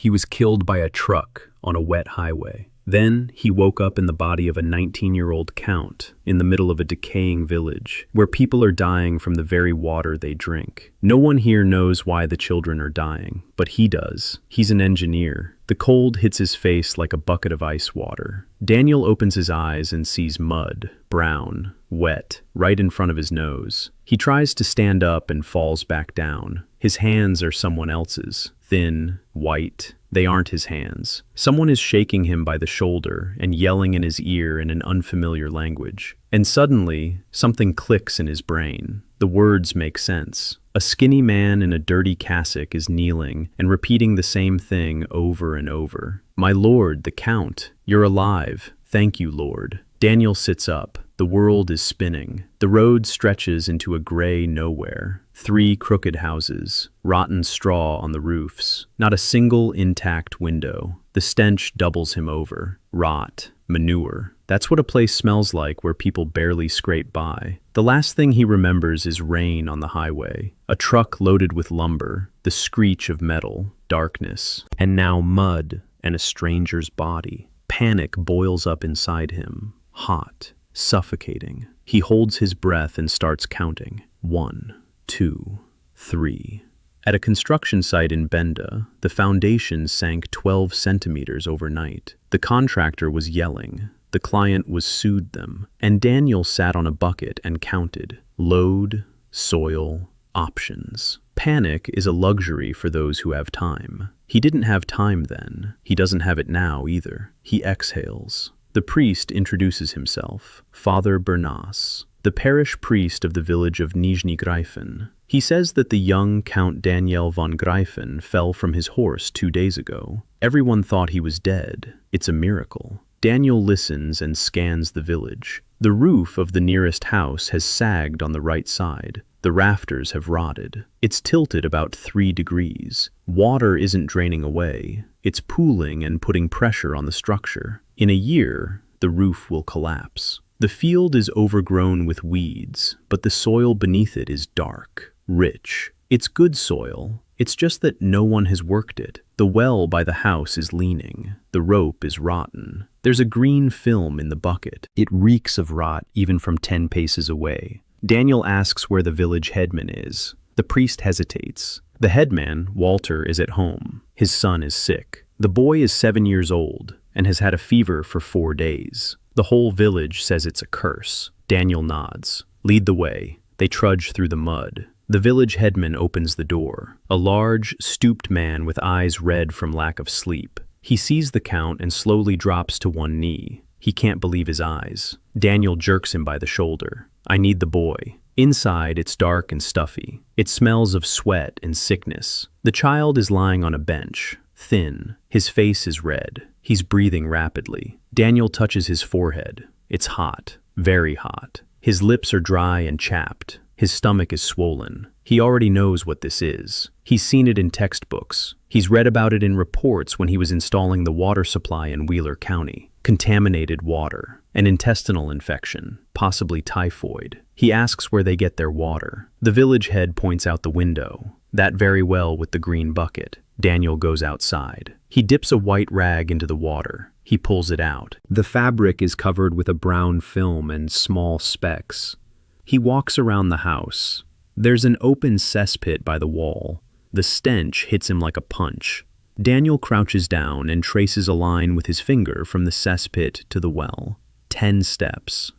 He was killed by a truck on a wet highway. Then he woke up in the body of a 19-year-old count in the middle of a decaying village where people are dying from the very water they drink. No one here knows why the children are dying, but he does. He's an engineer. The cold hits his face like a bucket of ice water. Daniel opens his eyes and sees mud, brown, wet, right in front of his nose. He tries to stand up and falls back down. His hands are someone else's, thin, white. They aren't his hands. Someone is shaking him by the shoulder and yelling in his ear in an unfamiliar language. And suddenly, something clicks in his brain. The words make sense. A skinny man in a dirty cassock is kneeling and repeating the same thing over and over. "My lord, the count, you're alive. Thank you, lord." Daniel sits up. The world is spinning. The road stretches into a gray nowhere. 3 crooked houses, rotten straw on the roofs, not a single intact window. The stench doubles him over. Rot, manure. That's what a place smells like where people barely scrape by. The last thing he remembers is rain on the highway, a truck loaded with lumber, the screech of metal, darkness, and now mud and a stranger's body. Panic boils up inside him, hot, suffocating. He holds his breath and starts counting. 1, 2, 3. At a construction site in Benda, the foundation sank 12 centimeters overnight. The contractor was yelling. The client was sued them. And Daniel sat on a bucket and counted. Load, soil, options. Panic is a luxury for those who have time. He didn't have time then. He doesn't have it now either. He exhales. The priest introduces himself, Father Bernas, the parish priest of the village of Nizhny Gryfin. He says that the young Count Daniel von Gryfin fell from his horse 2 days ago. Everyone thought he was dead. It's a miracle. Daniel listens and scans the village. The roof of the nearest house has sagged on the right side. The rafters have rotted. It's tilted about 3 degrees. Water isn't draining away. It's pooling and putting pressure on the structure. In a year, the roof will collapse. The field is overgrown with weeds, but the soil beneath it is dark, rich. It's good soil. It's just that no one has worked it. The well by the house is leaning. The rope is rotten. There's a green film in the bucket. It reeks of rot even from 10 paces away. Daniel asks where the village headman is. The priest hesitates. The headman, Walter, is at home. His son is sick. The boy is 7 years old and has had a fever for 4 days. The whole village says it's a curse. Daniel nods. Lead the way. They trudge through the mud. The village headman opens the door. A large, stooped man with eyes red from lack of sleep. He sees the count and slowly drops to one knee. He can't believe his eyes. Daniel jerks him by the shoulder. I need the boy. Inside, it's dark and stuffy. It smells of sweat and sickness. The child is lying on a bench, thin. His face is red. He's breathing rapidly. Daniel touches his forehead. It's hot, very hot. His lips are dry and chapped. His stomach is swollen. He already knows what this is. He's seen it in textbooks. He's read about it in reports when he was installing the water supply in Wheeler County. Contaminated water, an intestinal infection, possibly typhoid. He asks where they get their water. The village head points out the window. That very well with the green bucket. Daniel goes outside. He dips a white rag into the water. He pulls it out. The fabric is covered with a brown film and small specks. He walks around the house. There's an open cesspit by the wall. The stench hits him like a punch. Daniel crouches down and traces a line with his finger from the cesspit to the well. 10 steps.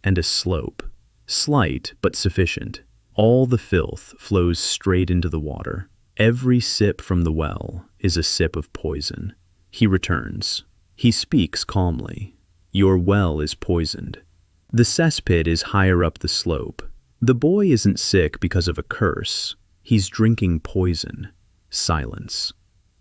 And a slope. Slight, but sufficient. All the filth flows straight into the water. Every sip from the well is a sip of poison. He returns. He speaks calmly. Your well is poisoned. The cesspit is higher up the slope. The boy isn't sick because of a curse. He's drinking poison. Silence.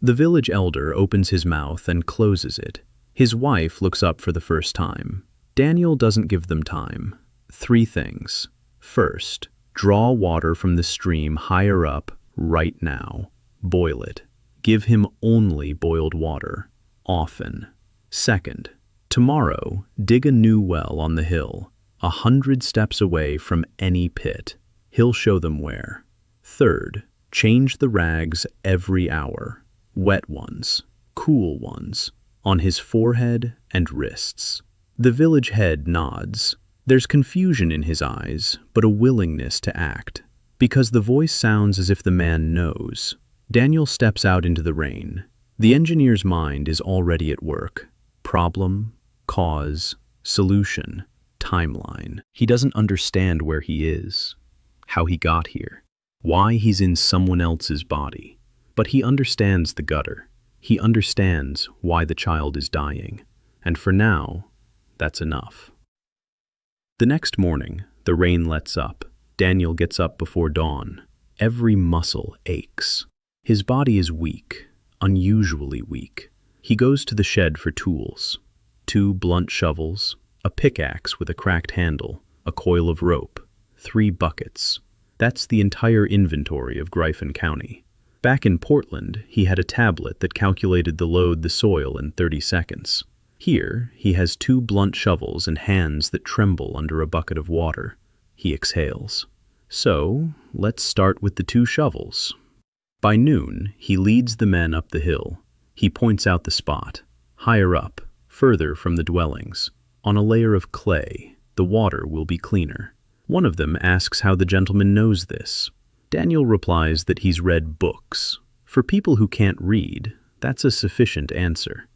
The village elder opens his mouth and closes it. His wife looks up for the first time. Daniel doesn't give them time. 3 things. First, draw water from the stream higher up right now. Boil it. Give him only boiled water. Often. Second, tomorrow, dig a new well on the hill, 100 steps away from any pit. He'll show them where. Third, change the rags every hour. Wet ones. cool ones, on his forehead and wrists. The village head nods. There's confusion in his eyes, but a willingness to act, because the voice sounds as if the man knows. Daniel steps out into the rain. The engineer's mind is already at work. Problem, cause, solution, timeline. He doesn't understand where he is, how he got here, why he's in someone else's body. But he understands the gutter. He understands why the child is dying. And for now, that's enough. The next morning, the rain lets up. Daniel gets up before dawn. Every muscle aches. His body is weak, unusually weak. He goes to the shed for tools. 2 blunt shovels, a pickaxe with a cracked handle, a coil of rope, 3 buckets. That's the entire inventory of Griffin County. Back in Portland, he had a tablet that calculated the load the soil in 30 seconds. Here, he has 2 blunt shovels and hands that tremble under a bucket of water. He exhales. So, let's start with the 2 shovels. By noon, he leads the men up the hill. He points out the spot. Higher up, further from the dwellings, on a layer of clay, the water will be cleaner. One of them asks how the gentleman knows this. Daniel replies that he's read books. For people who can't read, that's a sufficient answer.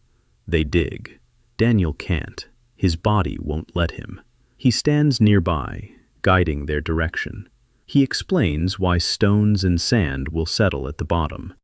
They dig. Daniel can't. His body won't let him. He stands nearby, guiding their direction. He explains why stones and sand will settle at the bottom.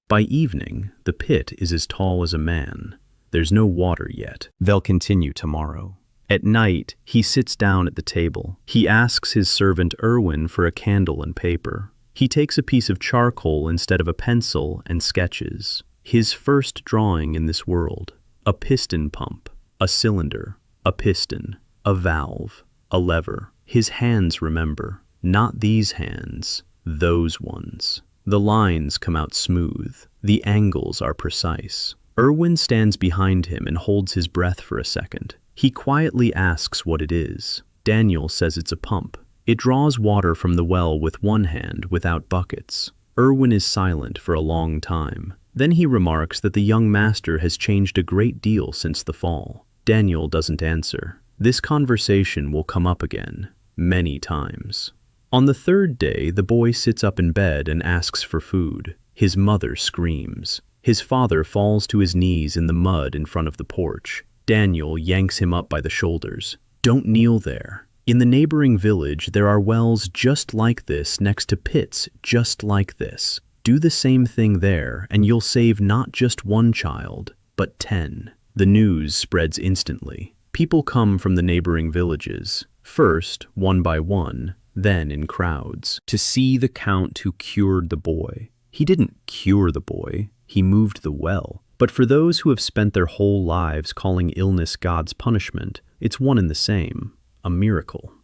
By evening, the pit is as tall as a man. There's no water yet. They'll continue tomorrow. At night, he sits down at the table. He asks his servant Erwin for a candle and paper. He takes a piece of charcoal instead of a pencil and sketches. His first drawing in this world. A piston pump, a cylinder, a piston, a valve, a lever. His hands remember. Not these hands, those ones. The lines come out smooth. The angles are precise. Erwin stands behind him and holds his breath for a second. He quietly asks what it is. Daniel says it's a pump. It draws water from the well with one hand without buckets. Erwin is silent for a long time. Then he remarks that the young master has changed a great deal since the fall. Daniel doesn't answer. This conversation will come up again, many times. On the 3rd day, the boy sits up in bed and asks for food. His mother screams. His father falls to his knees in the mud in front of the porch. Daniel yanks him up by the shoulders. Don't kneel there. In the neighboring village, there are wells just like this next to pits just like this. Do the same thing there, and you'll save not just 1 child, but 10. The news spreads instantly. People come from the neighboring villages, first one by one, then in crowds, to see the count who cured the boy. He didn't cure the boy, he moved the well. But for those who have spent their whole lives calling illness God's punishment, it's one and the same, a miracle.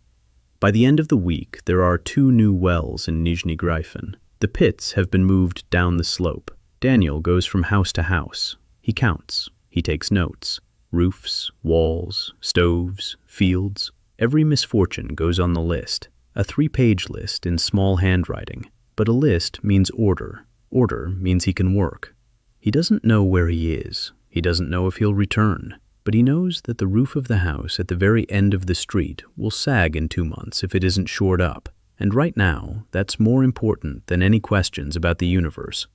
By the end of the week, there are 2 new wells in Nizhny Griffin. The pits have been moved down the slope. Daniel goes from house to house. He counts. He takes notes. Roofs, walls, stoves, fields. Every misfortune goes on the list. A 3-page list in small handwriting. But a list means order. Order means he can work. He doesn't know where he is. He doesn't know if he'll return. But he knows that the roof of the house at the very end of the street will sag in 2 months if it isn't shored up. And right now, that's more important than any questions about the universe.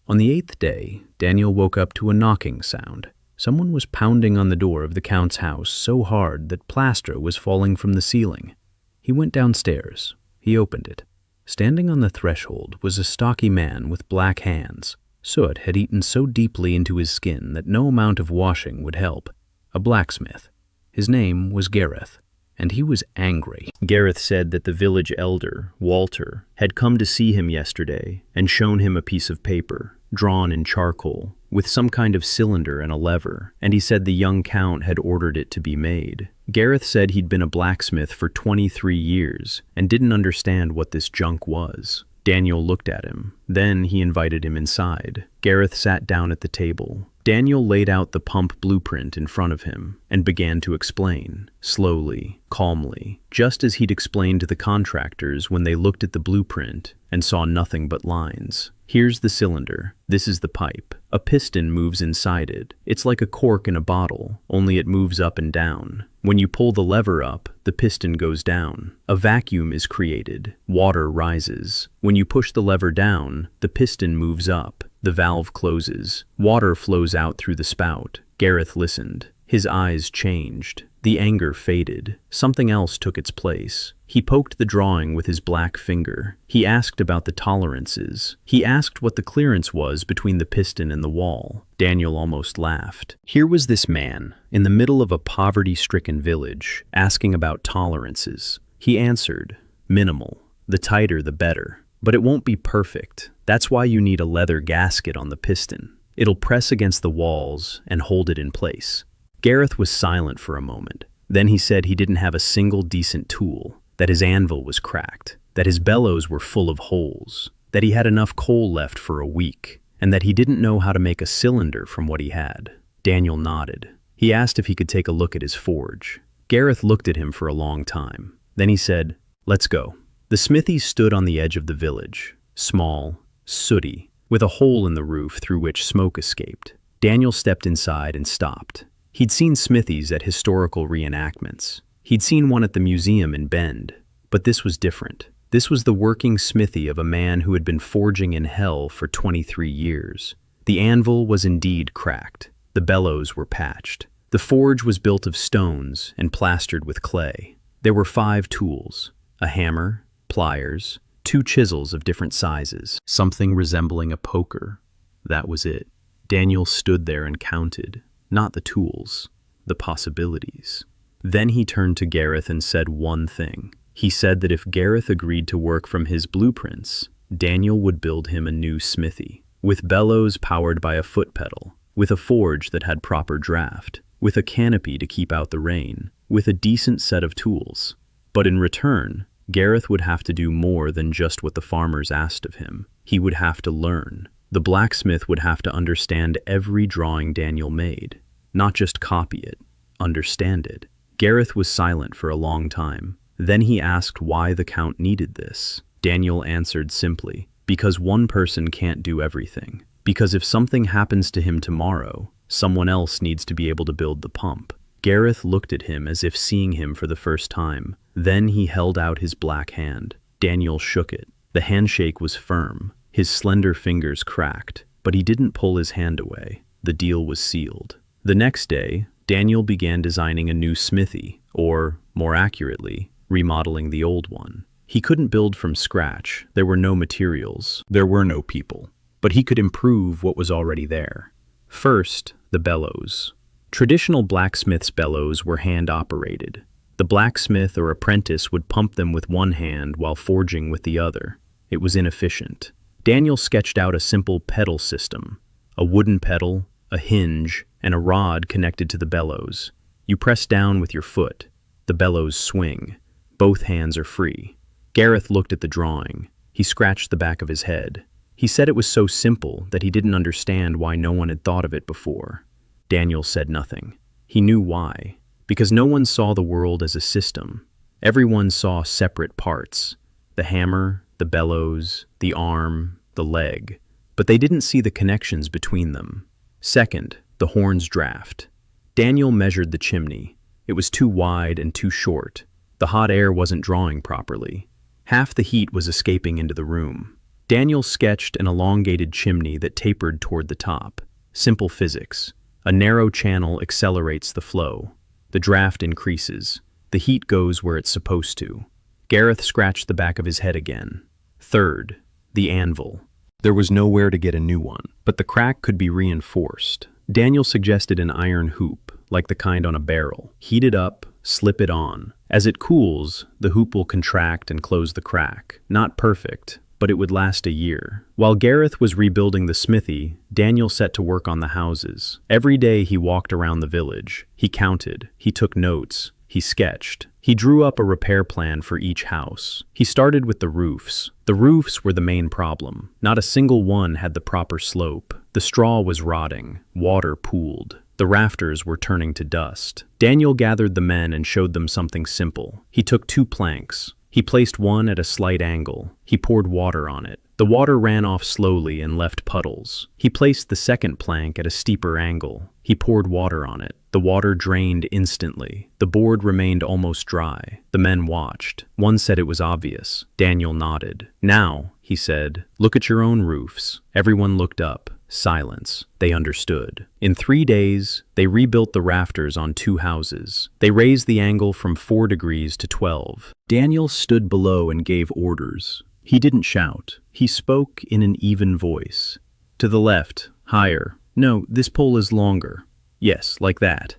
On the 8th day, Daniel woke up to a knocking sound. Someone was pounding on the door of the Count's house so hard that plaster was falling from the ceiling. He went downstairs. He opened it. Standing on the threshold was a stocky man with black hands. Soot had eaten so deeply into his skin that no amount of washing would help. A blacksmith. His name was Gareth, and he was angry. Gareth said that the village elder, Walter, had come to see him yesterday and shown him a piece of paper, drawn in charcoal, with some kind of cylinder and a lever, and he said the young count had ordered it to be made. Gareth said he'd been a blacksmith for 23 years and didn't understand what this junk was. Daniel looked at him. Then he invited him inside. Gareth sat down at the table. Daniel laid out the pump blueprint in front of him and began to explain, slowly, calmly, just as he'd explained to the contractors when they looked at the blueprint and saw nothing but lines. Here's the cylinder. This is the pipe. A piston moves inside it. It's like a cork in a bottle, only it moves up and down. When you pull the lever up, the piston goes down. A vacuum is created. Water rises. When you push the lever down, the piston moves up. The valve closes. Water flows out through the spout. Gareth listened. His eyes changed. The anger faded. Something else took its place. He poked the drawing with his black finger. He asked about the tolerances. He asked what the clearance was between the piston and the wall. Daniel almost laughed. Here was this man, in the middle of a poverty-stricken village, asking about tolerances. He answered, "Minimal. The tighter, the better. But it won't be perfect. That's why you need a leather gasket on the piston. It'll press against the walls and hold it in place." Gareth was silent for a moment. Then he said he didn't have a single decent tool, that his anvil was cracked, that his bellows were full of holes, that he had enough coal left for a week, and that he didn't know how to make a cylinder from what he had. Daniel nodded. He asked if he could take a look at his forge. Gareth looked at him for a long time. Then he said, "Let's go." The smithy stood on the edge of the village, small, sooty, with a hole in the roof through which smoke escaped. Daniel stepped inside and stopped. He'd seen smithies at historical reenactments. He'd seen one at the museum in Bend. But this was different. This was the working smithy of a man who had been forging in hell for 23 years. The anvil was indeed cracked. The bellows were patched. The forge was built of stones and plastered with clay. There were 5 tools: a hammer, pliers, 2 chisels of different sizes, something resembling a poker. That was it. Daniel stood there and counted. Not the tools, the possibilities. Then he turned to Gareth and said one thing. He said that if Gareth agreed to work from his blueprints, Daniel would build him a new smithy, with bellows powered by a foot pedal, with a forge that had proper draft, with a canopy to keep out the rain, with a decent set of tools. But in return, Gareth would have to do more than just what the farmers asked of him. He would have to learn. The blacksmith would have to understand every drawing Daniel made. Not just copy it, understand it. Gareth was silent for a long time. Then he asked why the Count needed this. Daniel answered simply, because one person can't do everything. Because if something happens to him tomorrow, someone else needs to be able to build the pump. Gareth looked at him as if seeing him for the first time. Then he held out his black hand. Daniel shook it. The handshake was firm. His slender fingers cracked, but he didn't pull his hand away. The deal was sealed. The next day, Daniel began designing a new smithy, or, more accurately, remodeling the old one. He couldn't build from scratch. There were no materials. There were no people. But he could improve what was already there. First, the bellows. Traditional blacksmith's bellows were hand-operated. The blacksmith or apprentice would pump them with one hand while forging with the other. It was inefficient. Daniel sketched out a simple pedal system, a wooden pedal, a hinge, and a rod connected to the bellows. You press down with your foot. The bellows swing. Both hands are free. Gareth looked at the drawing. He scratched the back of his head. He said it was so simple that he didn't understand why no one had thought of it before. Daniel said nothing. He knew why. Because no one saw the world as a system. Everyone saw separate parts. The hammer, the bellows, the arm, the leg. But they didn't see the connections between them. Second, the horn's draft. Daniel measured the chimney. It was too wide and too short. The hot air wasn't drawing properly. Half the heat was escaping into the room. Daniel sketched an elongated chimney that tapered toward the top. Simple physics. A narrow channel accelerates the flow. The draft increases. The heat goes where it's supposed to. Gareth scratched the back of his head again. Third, the anvil. There was nowhere to get a new one, but the crack could be reinforced. Daniel suggested an iron hoop, like the kind on a barrel. Heat it up, slip it on. As it cools, the hoop will contract and close the crack. Not perfect, but it would last a year. While Gareth was rebuilding the smithy, Daniel set to work on the houses. Every day he walked around the village. He counted. He took notes. He sketched. He drew up a repair plan for each house. He started with the roofs. The roofs were the main problem. Not a single one had the proper slope. The straw was rotting. Water pooled. The rafters were turning to dust. Daniel gathered the men and showed them something simple. He took 2 planks. He placed one at a slight angle. He poured water on it. The water ran off slowly and left puddles. He placed the second plank at a steeper angle. He poured water on it. The water drained instantly. The board remained almost dry. The men watched. One said it was obvious. Daniel nodded. "Now," he said, "look at your own roofs." Everyone looked up. Silence. They understood. In 3 days, they rebuilt the rafters on 2 houses. They raised the angle from 4 degrees to 12. Daniel stood below and gave orders. He didn't shout. He spoke in an even voice. "To the left. Higher. No, this pole is longer. Yes, like that.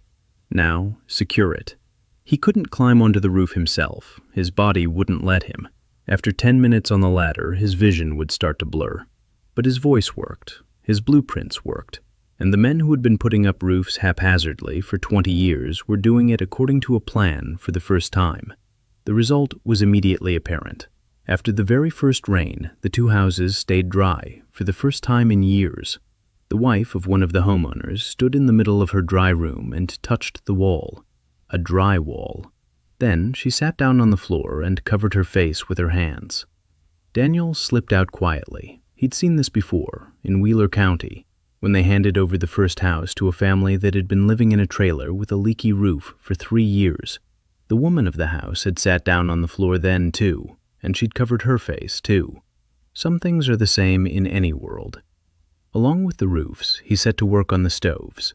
Now, secure it." He couldn't climb onto the roof himself. His body wouldn't let him. After 10 minutes on the ladder, his vision would start to blur. But his voice worked. His blueprints worked. And the men who had been putting up roofs haphazardly for 20 years were doing it according to a plan for the first time. The result was immediately apparent. After the very first rain, the 2 houses stayed dry for the first time in years. The wife of one of the homeowners stood in the middle of her dry room and touched the wall. A dry wall. Then she sat down on the floor and covered her face with her hands. Daniel slipped out quietly. He'd seen this before, in Wheeler County, when they handed over the first house to a family that had been living in a trailer with a leaky roof for 3 years. The woman of the house had sat down on the floor then, too, and she'd covered her face, too. Some things are the same in any world. Along with the roofs, he set to work on the stoves.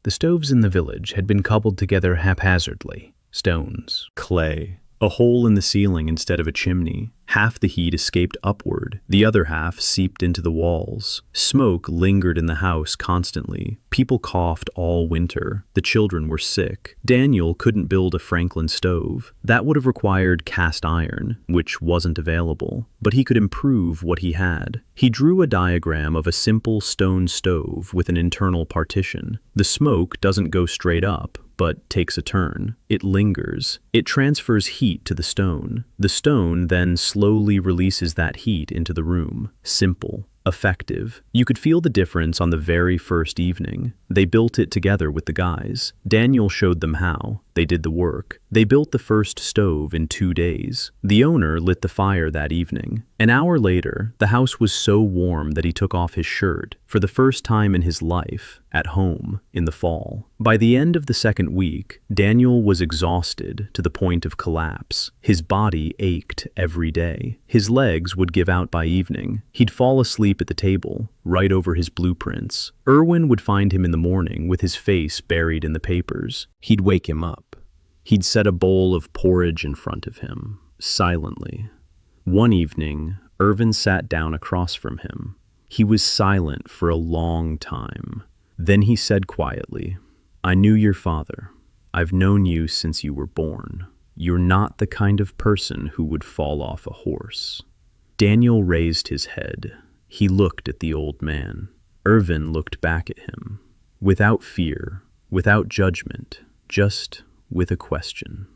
The stoves in the village had been cobbled together haphazardly. Stones, clay, a hole in the ceiling instead of a chimney. Half the heat escaped upward, the other half seeped into the walls. Smoke lingered in the house constantly. People coughed all winter. The children were sick. Daniel couldn't build a Franklin stove. That would have required cast iron, which wasn't available. But he could improve what he had. He drew a diagram of a simple stone stove with an internal partition. The smoke doesn't go straight up, but takes a turn. It lingers. It transfers heat to the stone. The stone then slowly releases that heat into the room. Simple. Effective. You could feel the difference on the very first evening. They built it together with the guys. Daniel showed them how. They did the work. They built the first stove in 2 days. The owner lit the fire that evening. An hour later, the house was so warm that he took off his shirt, for the first time in his life, at home, in the fall. By the end of the second week, Daniel was exhausted to the point of collapse. His body ached every day. His legs would give out by evening. He'd fall asleep at the table, right over his blueprints. Erwin would find him in the morning with his face buried in the papers. He'd wake him up. He'd set a bowl of porridge in front of him, silently. One evening, Erwin sat down across from him. He was silent for a long time. Then he said quietly, "I knew your father. I've known you since you were born. You're not the kind of person who would fall off a horse." Daniel raised his head. He looked at the old man. Erwin looked back at him, without fear, without judgment, just with a question.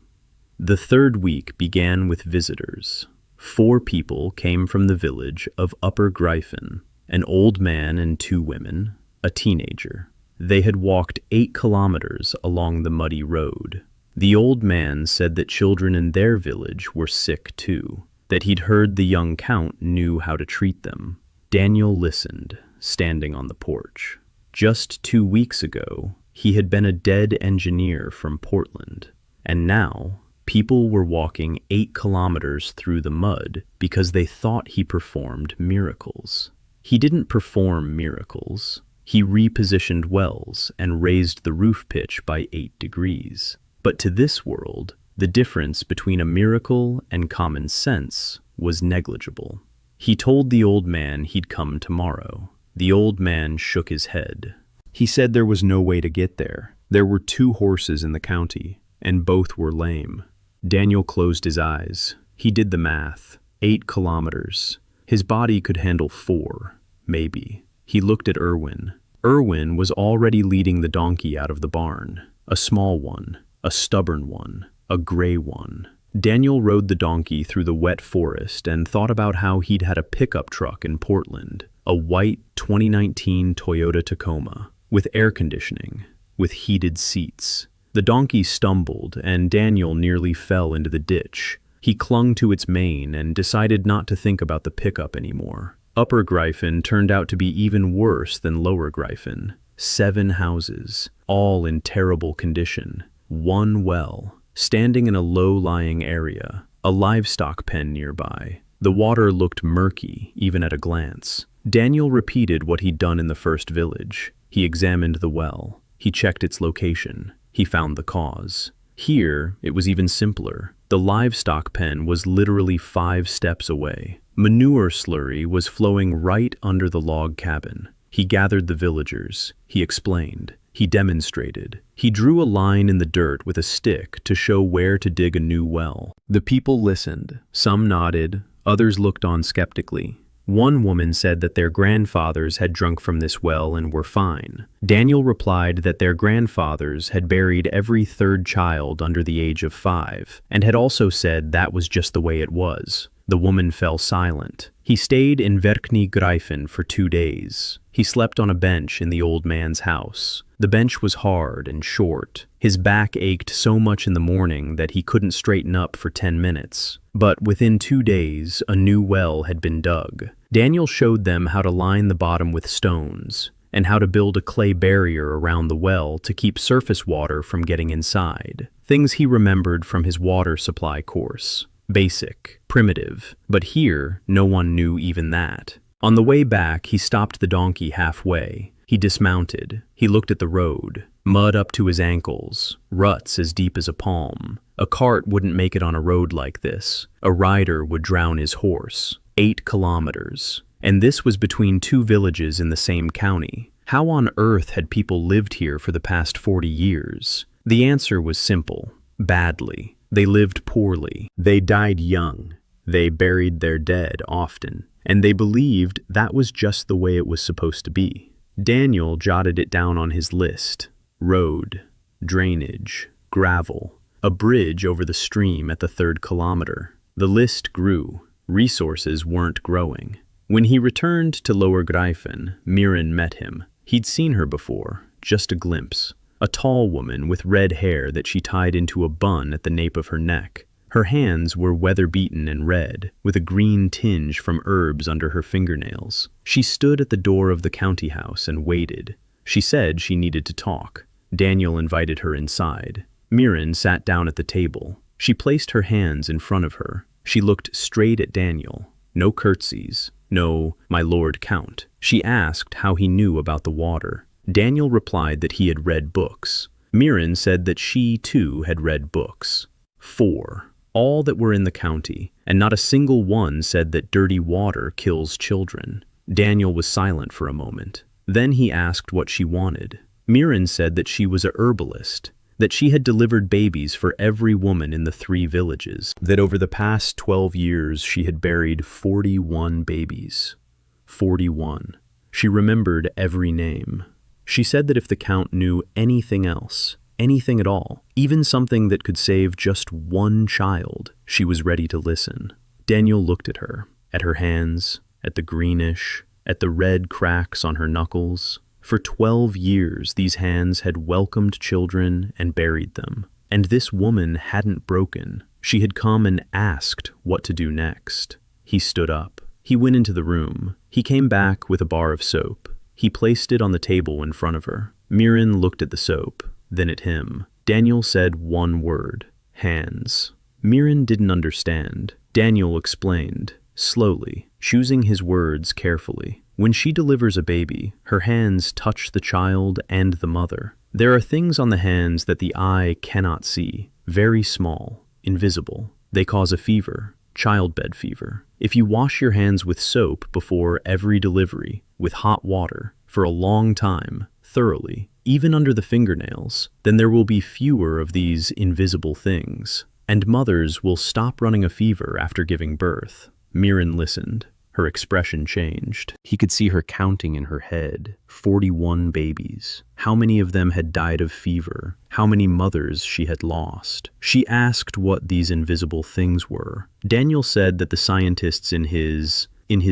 The third week began with visitors. 4 people came from the village of Upper Gryphon, an old man and 2 women, a teenager. They had walked 8 kilometers along the muddy road. The old man said that children in their village were sick too, that he'd heard the young count knew how to treat them. Daniel listened, standing on the porch. Just 2 weeks ago, he had been a dead engineer from Portland, and now people were walking 8 kilometers through the mud because they thought he performed miracles. He didn't perform miracles. He repositioned wells and raised the roof pitch by 8 degrees. But to this world, the difference between a miracle and common sense was negligible. He told the old man he'd come tomorrow. The old man shook his head. He said there was no way to get there. There were 2 horses in the county, and both were lame. Daniel closed his eyes. He did the math. 8 kilometers. His body could handle 4, maybe. He looked at Erwin. Erwin was already leading the donkey out of the barn. A small one, a stubborn one, a gray one. Daniel rode the donkey through the wet forest and thought about how he'd had a pickup truck in Portland, a white 2019 Toyota Tacoma, with air conditioning, with heated seats. The donkey stumbled, and Daniel nearly fell into the ditch. He clung to its mane and decided not to think about the pickup anymore. Upper Gryphon turned out to be even worse than Lower Gryphon. 7 houses, all in terrible condition. 1 well, standing in a low-lying area, a livestock pen nearby. The water looked murky, even at a glance. Daniel repeated what he'd done in the first village. He examined the well. He checked its location. He found the cause. Here, it was even simpler. The livestock pen was literally 5 steps away. Manure slurry was flowing right under the log cabin. He gathered the villagers. He explained. He demonstrated. He drew a line in the dirt with a stick to show where to dig a new well. The people listened. Some nodded. Others looked on skeptically. One woman said that their grandfathers had drunk from this well and were fine. Daniel replied that their grandfathers had buried every 3rd child under the age of 5, and had also said that was just the way it was. The woman fell silent. He stayed in Verkhney Gryphon for 2 days. He slept on a bench in the old man's house. The bench was hard and short. His back ached so much in the morning that he couldn't straighten up for 10 minutes. But within 2 days, a new well had been dug. Daniel showed them how to line the bottom with stones, and how to build a clay barrier around the well to keep surface water from getting inside. Things he remembered from his water supply course. Basic, primitive, but here, no one knew even that. On the way back, he stopped the donkey halfway. He dismounted. He looked at the road. Mud up to his ankles, ruts as deep as a palm. A cart wouldn't make it on a road like this. A rider would drown his horse. 8 kilometers. And this was between 2 villages in the same county. How on earth had people lived here for the past 40 years? The answer was simple. Badly. They lived poorly. They died young. They buried their dead often. And they believed that was just the way it was supposed to be. Daniel jotted it down on his list. Road, drainage, gravel, a bridge over the stream at the 3rd kilometer. The list grew. Resources weren't growing. When he returned to Lower Gryphon, Mirin met him. He'd seen her before, just a glimpse. A tall woman with red hair that she tied into a bun at the nape of her neck. Her hands were weather-beaten and red, with a green tinge from herbs under her fingernails. She stood at the door of the county house and waited. She said she needed to talk. Daniel invited her inside. Mirin sat down at the table. She placed her hands in front of her. She looked straight at Daniel. No curtsies. No, my lord count. She asked how he knew about the water. Daniel replied that he had read books. Mirin said that she, too, had read books. 4. All that were in the county, and not a single one said that dirty water kills children. Daniel was silent for a moment. Then he asked what she wanted. Mirin said that she was a herbalist, that she had delivered babies for every woman in the 3 villages, that over the past 12 years she had buried 41 babies. 41. She remembered every name. She said that if the count knew anything else, anything at all, even something that could save just 1 child, she was ready to listen. Daniel looked at her hands, at the greenish, at the red cracks on her knuckles. For 12 years, these hands had welcomed children and buried them. And this woman hadn't broken. She had come and asked what to do next. He stood up. He went into the room. He came back with a bar of soap. He placed it on the table in front of her. Mirin looked at the soap, then at him. Daniel said one word, hands. Mirin didn't understand. Daniel explained, slowly, choosing his words carefully. When she delivers a baby, her hands touch the child and the mother. There are things on the hands that the eye cannot see, very small, invisible. They cause a fever, childbed fever. If you wash your hands with soap before every delivery, with hot water, for a long time, thoroughly, even under the fingernails, then there will be fewer of these invisible things, and mothers will stop running a fever after giving birth. Mirin listened. Her expression changed. He could see her counting in her head. 41 babies. How many of them had died of fever? How many mothers she had lost? She asked what these invisible things were. Daniel said that the scientists in his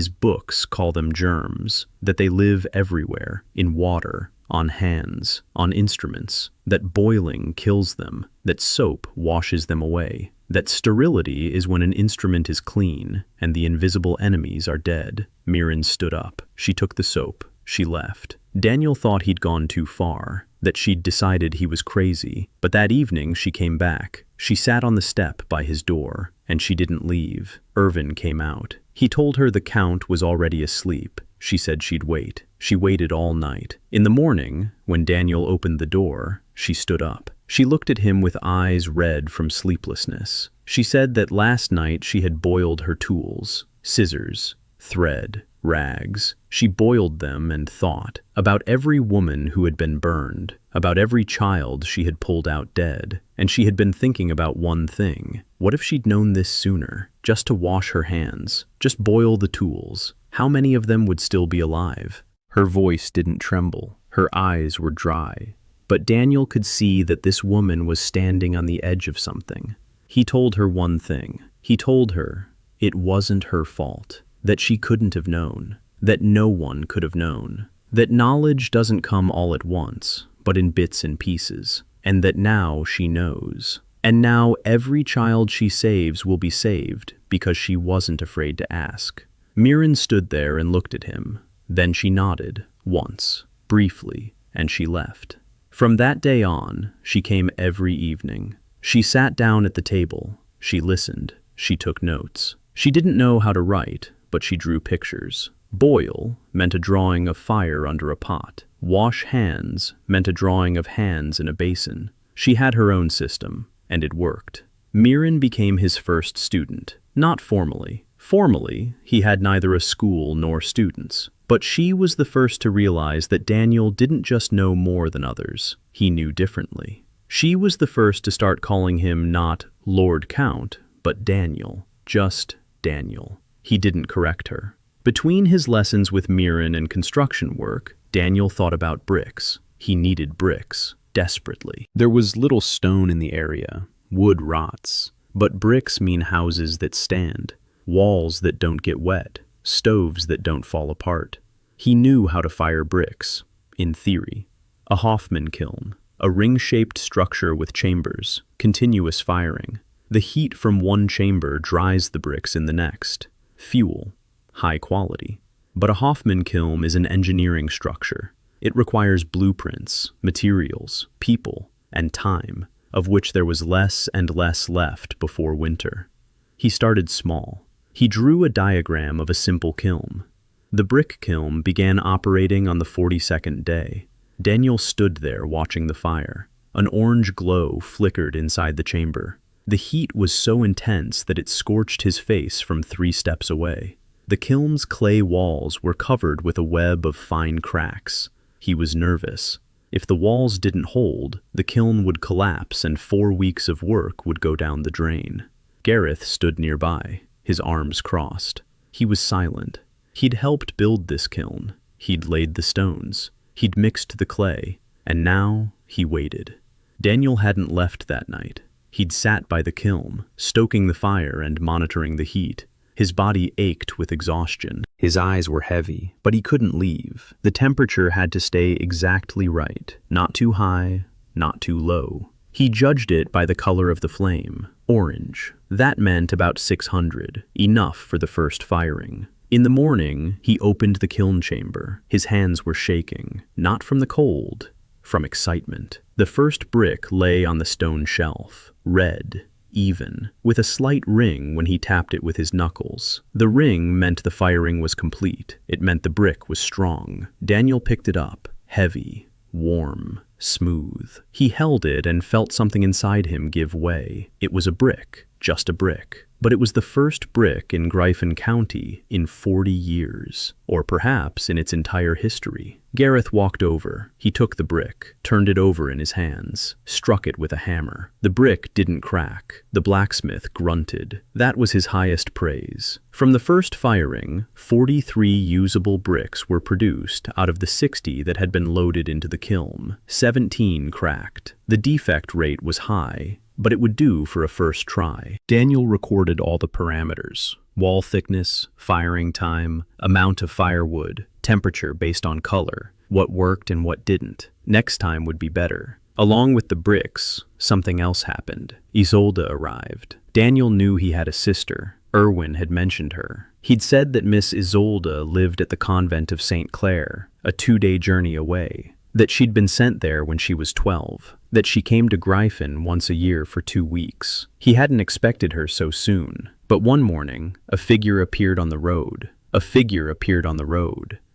books call them germs, that they live everywhere, in water, on hands, on instruments, that boiling kills them, that soap washes them away, that sterility is when an instrument is clean and the invisible enemies are dead. Mirren stood up. She took the soap. She left. Daniel thought he'd gone too far, that she'd decided he was crazy, but that evening she came back. She sat on the step by his door, and she didn't leave. Irvin came out. He told her the Count was already asleep. She said she'd wait. She waited all night. In the morning, when Daniel opened the door, she stood up. She looked at him with eyes red from sleeplessness. She said that last night she had boiled her tools, scissors, thread, rags. She boiled them and thought about every woman who had been burned, about every child she had pulled out dead, and she had been thinking about one thing. What if she'd known this sooner? Just to wash her hands, just boil the tools. How many of them would still be alive? Her voice didn't tremble. Her eyes were dry. But Daniel could see that this woman was standing on the edge of something. He told her one thing. He told her it wasn't her fault, that she couldn't have known, that no one could have known, that knowledge doesn't come all at once, but in bits and pieces, and that now she knows. And now every child she saves will be saved because she wasn't afraid to ask. Mirren stood there and looked at him. Then she nodded, once, briefly, and she left. From that day on, she came every evening. She sat down at the table. She listened. She took notes. She didn't know how to write, but she drew pictures. Boil meant a drawing of fire under a pot. Wash hands meant a drawing of hands in a basin. She had her own system, and it worked. Mirren became his first student, not formally. Formally, he had neither a school nor students. But she was the first to realize that Daniel didn't just know more than others. He knew differently. She was the first to start calling him not Lord Count, but Daniel. Just Daniel. He didn't correct her. Between his lessons with Mirren and construction work, Daniel thought about bricks. He needed bricks, desperately. There was little stone in the area. Wood rots. But bricks mean houses that stand, walls that don't get wet, stoves that don't fall apart. He knew how to fire bricks, in theory. A Hoffman kiln, a ring-shaped structure with chambers, continuous firing. The heat from one chamber dries the bricks in the next. Fuel, high quality. But a Hoffman kiln is an engineering structure. It requires blueprints, materials, people, and time, of which there was less and less left before winter. He started small. He drew a diagram of a simple kiln. The brick kiln began operating on the 42nd day. Daniel stood there watching the fire. An orange glow flickered inside the chamber. The heat was so intense that it scorched his face from 3 steps away. The kiln's clay walls were covered with a web of fine cracks. He was nervous. If the walls didn't hold, the kiln would collapse and 4 weeks of work would go down the drain. Gareth stood nearby, his arms crossed. He was silent. He'd helped build this kiln. He'd laid the stones. He'd mixed the clay. And now he waited. Daniel hadn't left that night. He'd sat by the kiln, stoking the fire and monitoring the heat. His body ached with exhaustion. His eyes were heavy, but he couldn't leave. The temperature had to stay exactly right. Not too high, not too low. He judged it by the color of the flame, orange. That meant about 600, enough for the first firing. In the morning, he opened the kiln chamber. His hands were shaking, not from the cold, from excitement. The first brick lay on the stone shelf, red, even, with a slight ring when he tapped it with his knuckles. The ring meant the firing was complete. It meant the brick was strong. Daniel picked it up, heavy, warm, smooth. He held it and felt something inside him give way. It was a brick, just a brick. But it was the first brick in Gryphon County in 40 years, or perhaps in its entire history. Gareth walked over. He took the brick, turned it over in his hands, struck it with a hammer. The brick didn't crack. The blacksmith grunted. That was his highest praise. From the first firing, 43 usable bricks were produced out of the 60 that had been loaded into the kiln. 17 cracked. The defect rate was high, but it would do for a first try. Daniel recorded all the parameters: wall thickness, firing time, amount of firewood, temperature based on color, what worked and what didn't. Next time would be better. Along with the bricks, something else happened. Isolde arrived. Daniel knew he had a sister. Erwin had mentioned her. He'd said that Miss Isolde lived at the convent of St. Clair, a 2-day journey away, that she'd been sent there when she was 12, that she came to Gryphon once a year for 2 weeks. He hadn't expected her so soon, but one morning, a figure appeared on the road.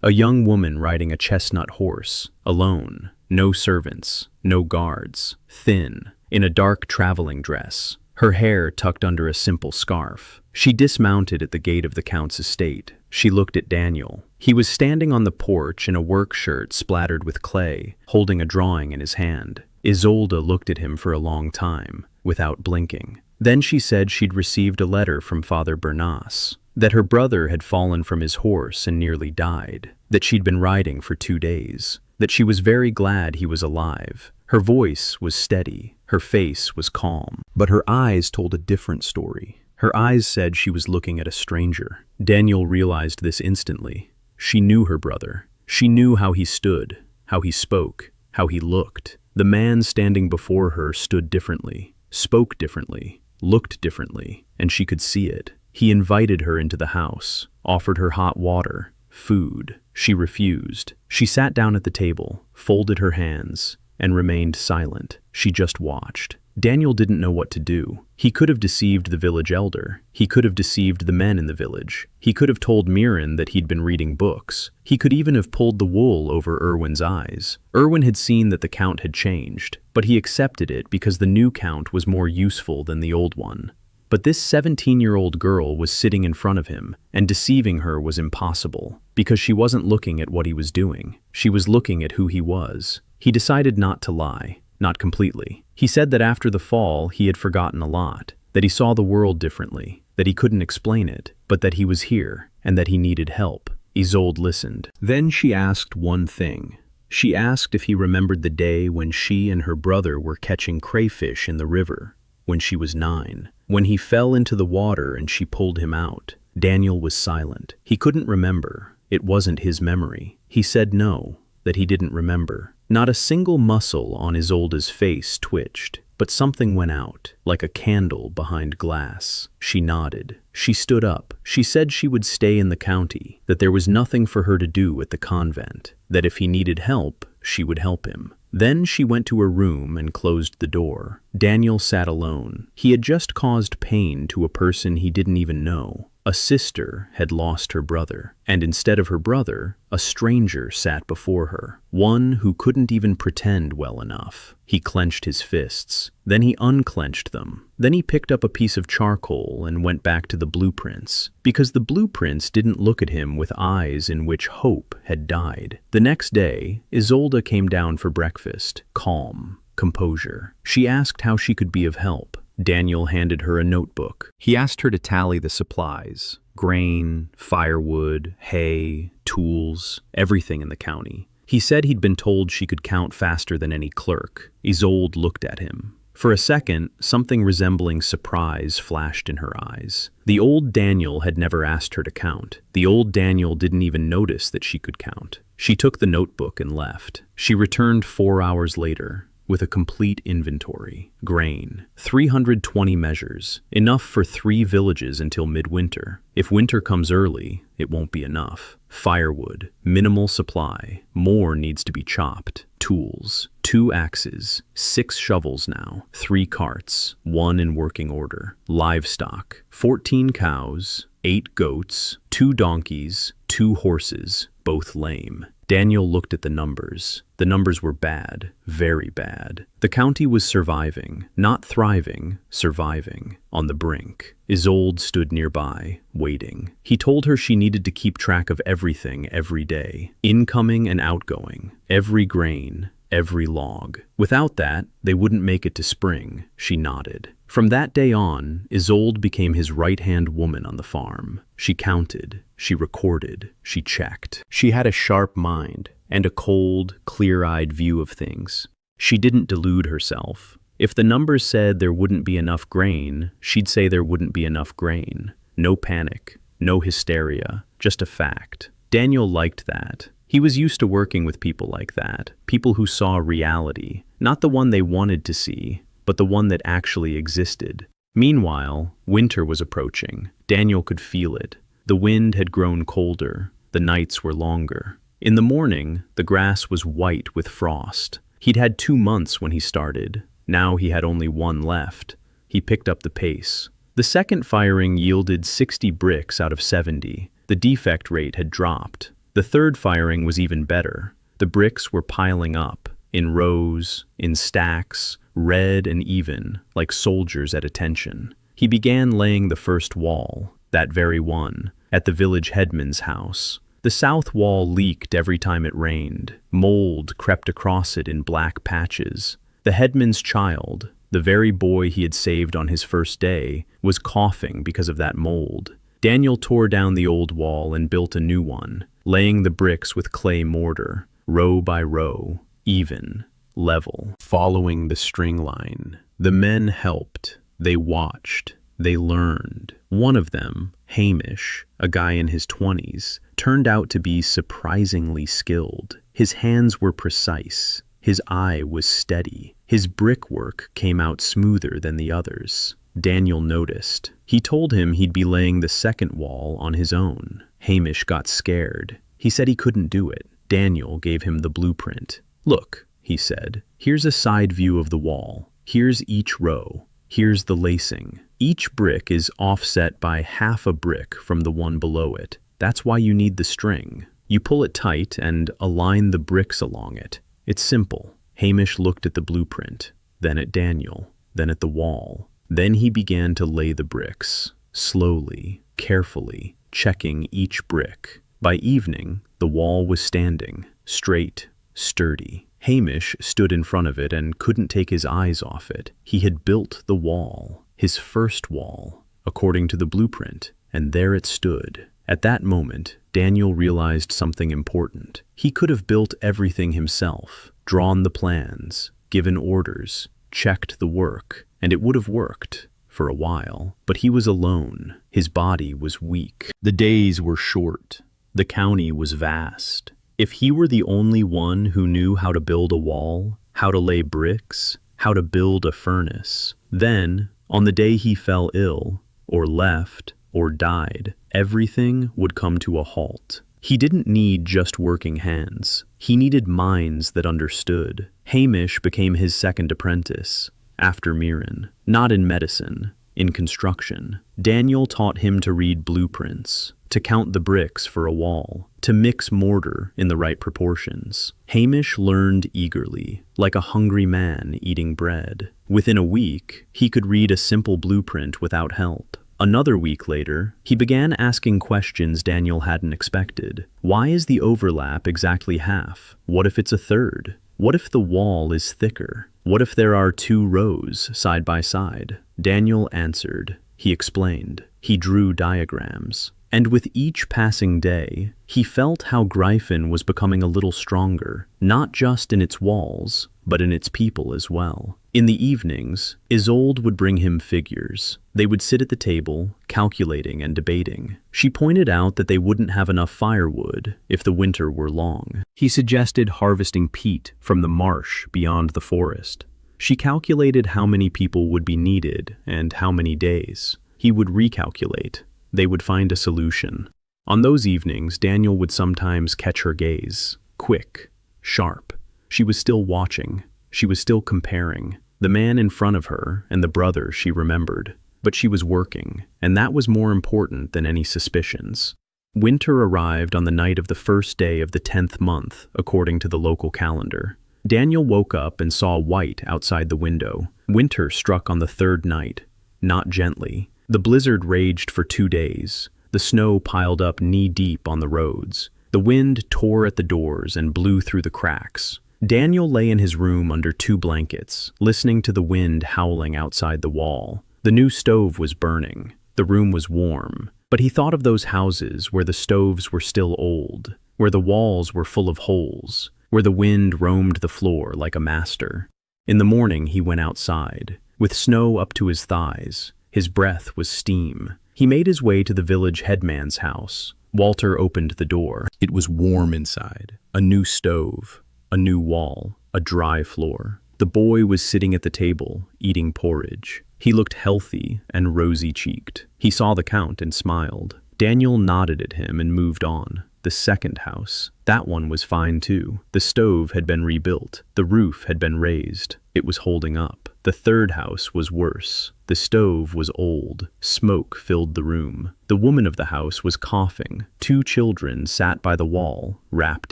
A young woman riding a chestnut horse, alone, no servants, no guards, thin, in a dark traveling dress, her hair tucked under a simple scarf. She dismounted at the gate of the Count's estate. She looked at Daniel. He was standing on the porch in a work shirt splattered with clay, holding a drawing in his hand. Isolde looked at him for a long time, without blinking. Then she said she'd received a letter from Father Bernas, that her brother had fallen from his horse and nearly died, that she'd been riding for 2 days, that she was very glad he was alive. Her voice was steady, her face was calm, but her eyes told a different story. Her eyes said she was looking at a stranger. Daniel realized this instantly. She knew her brother. She knew how he stood, how he spoke, how he looked. The man standing before her stood differently, spoke differently, looked differently, and she could see it. He invited her into the house, offered her hot water, food. She refused. She sat down at the table, folded her hands, and remained silent. She just watched. Daniel didn't know what to do. He could have deceived the village elder. He could have deceived the men in the village. He could have told Mirren that he'd been reading books. He could even have pulled the wool over Erwin's eyes. Erwin had seen that the Count had changed, but he accepted it because the new Count was more useful than the old one. But this 17-year-old girl was sitting in front of him, and deceiving her was impossible, because she wasn't looking at what he was doing. She was looking at who he was. He decided not to lie. Not completely. He said that after the fall, he had forgotten a lot, that he saw the world differently, that he couldn't explain it, but that he was here, and that he needed help. Isolde listened. Then she asked one thing. She asked if he remembered the day when she and her brother were catching crayfish in the river, when she was 9, when he fell into the water and she pulled him out. Daniel was silent. He couldn't remember. It wasn't his memory. He said no, that he didn't remember. Not a single muscle on Isolde's face twitched, but something went out, like a candle behind glass. She nodded. She stood up. She said she would stay in the county, that there was nothing for her to do at the convent, that if he needed help, she would help him. Then she went to her room and closed the door. Daniel sat alone. He had just caused pain to a person he didn't even know. A sister had lost her brother, and instead of her brother, a stranger sat before her, one who couldn't even pretend well enough. He clenched his fists, then he unclenched them. Then he picked up a piece of charcoal and went back to the blueprints, because the blueprints didn't look at him with eyes in which hope had died. The next day, Isolde came down for breakfast, calm, composure. She asked how she could be of help. Daniel handed her a notebook. He asked her to tally the supplies: grain, firewood, hay, tools, everything in the county. He said he'd been told she could count faster than any clerk. Isolde looked at him. For a second, something resembling surprise flashed in her eyes. The old Daniel had never asked her to count. The old Daniel didn't even notice that she could count. She took the notebook and left. She returned 4 hours later, with a complete inventory. Grain, 320 measures, enough for 3 villages until midwinter. If winter comes early, it won't be enough. Firewood, minimal supply, more needs to be chopped. Tools, 2 axes, 6 shovels now, 3 carts, 1 in working order. Livestock, 14 cows, 8 goats, 2 donkeys, 2 horses, both lame. Daniel looked at the numbers. The numbers were bad, very bad. The county was surviving, not thriving, surviving, on the brink. Isolde stood nearby, waiting. He told her she needed to keep track of everything every day, incoming and outgoing, every grain, every log. Without that, they wouldn't make it to spring. She nodded. From that day on, Isolde became his right-hand woman on the farm. She counted, she recorded, she checked. She had a sharp mind and a cold, clear-eyed view of things. She didn't delude herself. If the numbers said there wouldn't be enough grain, she'd say there wouldn't be enough grain. No panic, no hysteria, just a fact. Daniel liked that. He was used to working with people like that, people who saw reality, Not the one they wanted to see, but the one that actually existed. Meanwhile, winter was approaching. Daniel could feel it. The wind had grown colder. The nights were longer. In the morning, the grass was white with frost. He'd had 2 months when he started. Now he had only 1 left. He picked up the pace. The second firing yielded 60 bricks out of 70. The defect rate had dropped. The third firing was even better. The bricks were piling up, in rows, in stacks, red and even, like soldiers at attention. He began laying the first wall, that very one, at the village headman's house. The south wall leaked every time it rained. Mold crept across it in black patches. The headman's child, the very boy he had saved on his first day, was coughing because of that mold. Daniel tore down the old wall and built a new one, laying the bricks with clay mortar, row by row, even, level, following the string line. The men helped. They watched. They learned. One of them, Hamish, a guy in his 20s, turned out to be surprisingly skilled. His hands were precise. His eye was steady. His brickwork came out smoother than the others. Daniel noticed. He told him he'd be laying the second wall on his own. Hamish got scared. He said he couldn't do it. Daniel gave him the blueprint. "Look," he said, "here's a side view of the wall. Here's each row. Here's the lacing. Each brick is offset by half a brick from the one below it. That's why you need the string. You pull it tight and align the bricks along it. It's simple." Hamish looked at the blueprint, then at Daniel, then at the wall. Then he began to lay the bricks, slowly, carefully, checking each brick. By evening, the wall was standing, straight, sturdy. Hamish stood in front of it and couldn't take his eyes off it. He had built the wall, his first wall, according to the blueprint, and there it stood. At that moment, Daniel realized something important. He could have built everything himself, drawn the plans, given orders, checked the work, and it would have worked for a while. But he was alone. His body was weak. The days were short. The county was vast. If he were the only one who knew how to build a wall, how to lay bricks, how to build a furnace, then, on the day he fell ill, or left, or died, everything would come to a halt. He didn't need just working hands. He needed minds that understood. Hamish became his second apprentice, after Mirren, not in medicine, in construction. Daniel taught him to read blueprints, to count the bricks for a wall, to mix mortar in the right proportions. Hamish learned eagerly, like a hungry man eating bread. Within a week, he could read a simple blueprint without help. Another week later, he began asking questions Daniel hadn't expected. Why is the overlap exactly half? What if it's a third? What if the wall is thicker? What if there are 2 rows side by side? Daniel answered. He explained. He drew diagrams. And with each passing day, he felt how Gryphon was becoming a little stronger, not just in its walls, but in its people as well. In the evenings, Isolde would bring him figures. They would sit at the table, calculating and debating. She pointed out that they wouldn't have enough firewood if the winter were long. He suggested harvesting peat from the marsh beyond the forest. She calculated how many people would be needed and how many days. He would recalculate. They would find a solution. On those evenings, Daniel would sometimes catch her gaze. Quick, sharp. She was still watching. She was still comparing. The man in front of her and the brother she remembered. But she was working, and that was more important than any suspicions. Winter arrived on the night of the first day of the 10th month, according to the local calendar. Daniel woke up and saw white outside the window. Winter struck on the 3rd night, not gently. The blizzard raged for 2 days. The snow piled up knee-deep on the roads. The wind tore at the doors and blew through the cracks. Daniel lay in his room under 2 blankets, listening to the wind howling outside the wall. The new stove was burning. The room was warm. But he thought of those houses where the stoves were still old, where the walls were full of holes, where the wind roamed the floor like a master. In the morning he went outside, with snow up to his thighs. His breath was steam. He made his way to the village headman's house. Walter opened the door. It was warm inside. A new stove, a new wall, a dry floor. The boy was sitting at the table, eating porridge. He looked healthy and rosy-cheeked. He saw the Count and smiled. Daniel nodded at him and moved on. The second house. That one was fine too. The stove had been rebuilt. The roof had been raised. It was holding up. The third house was worse. The stove was old. Smoke filled the room. The woman of the house was coughing. 2 children sat by the wall, wrapped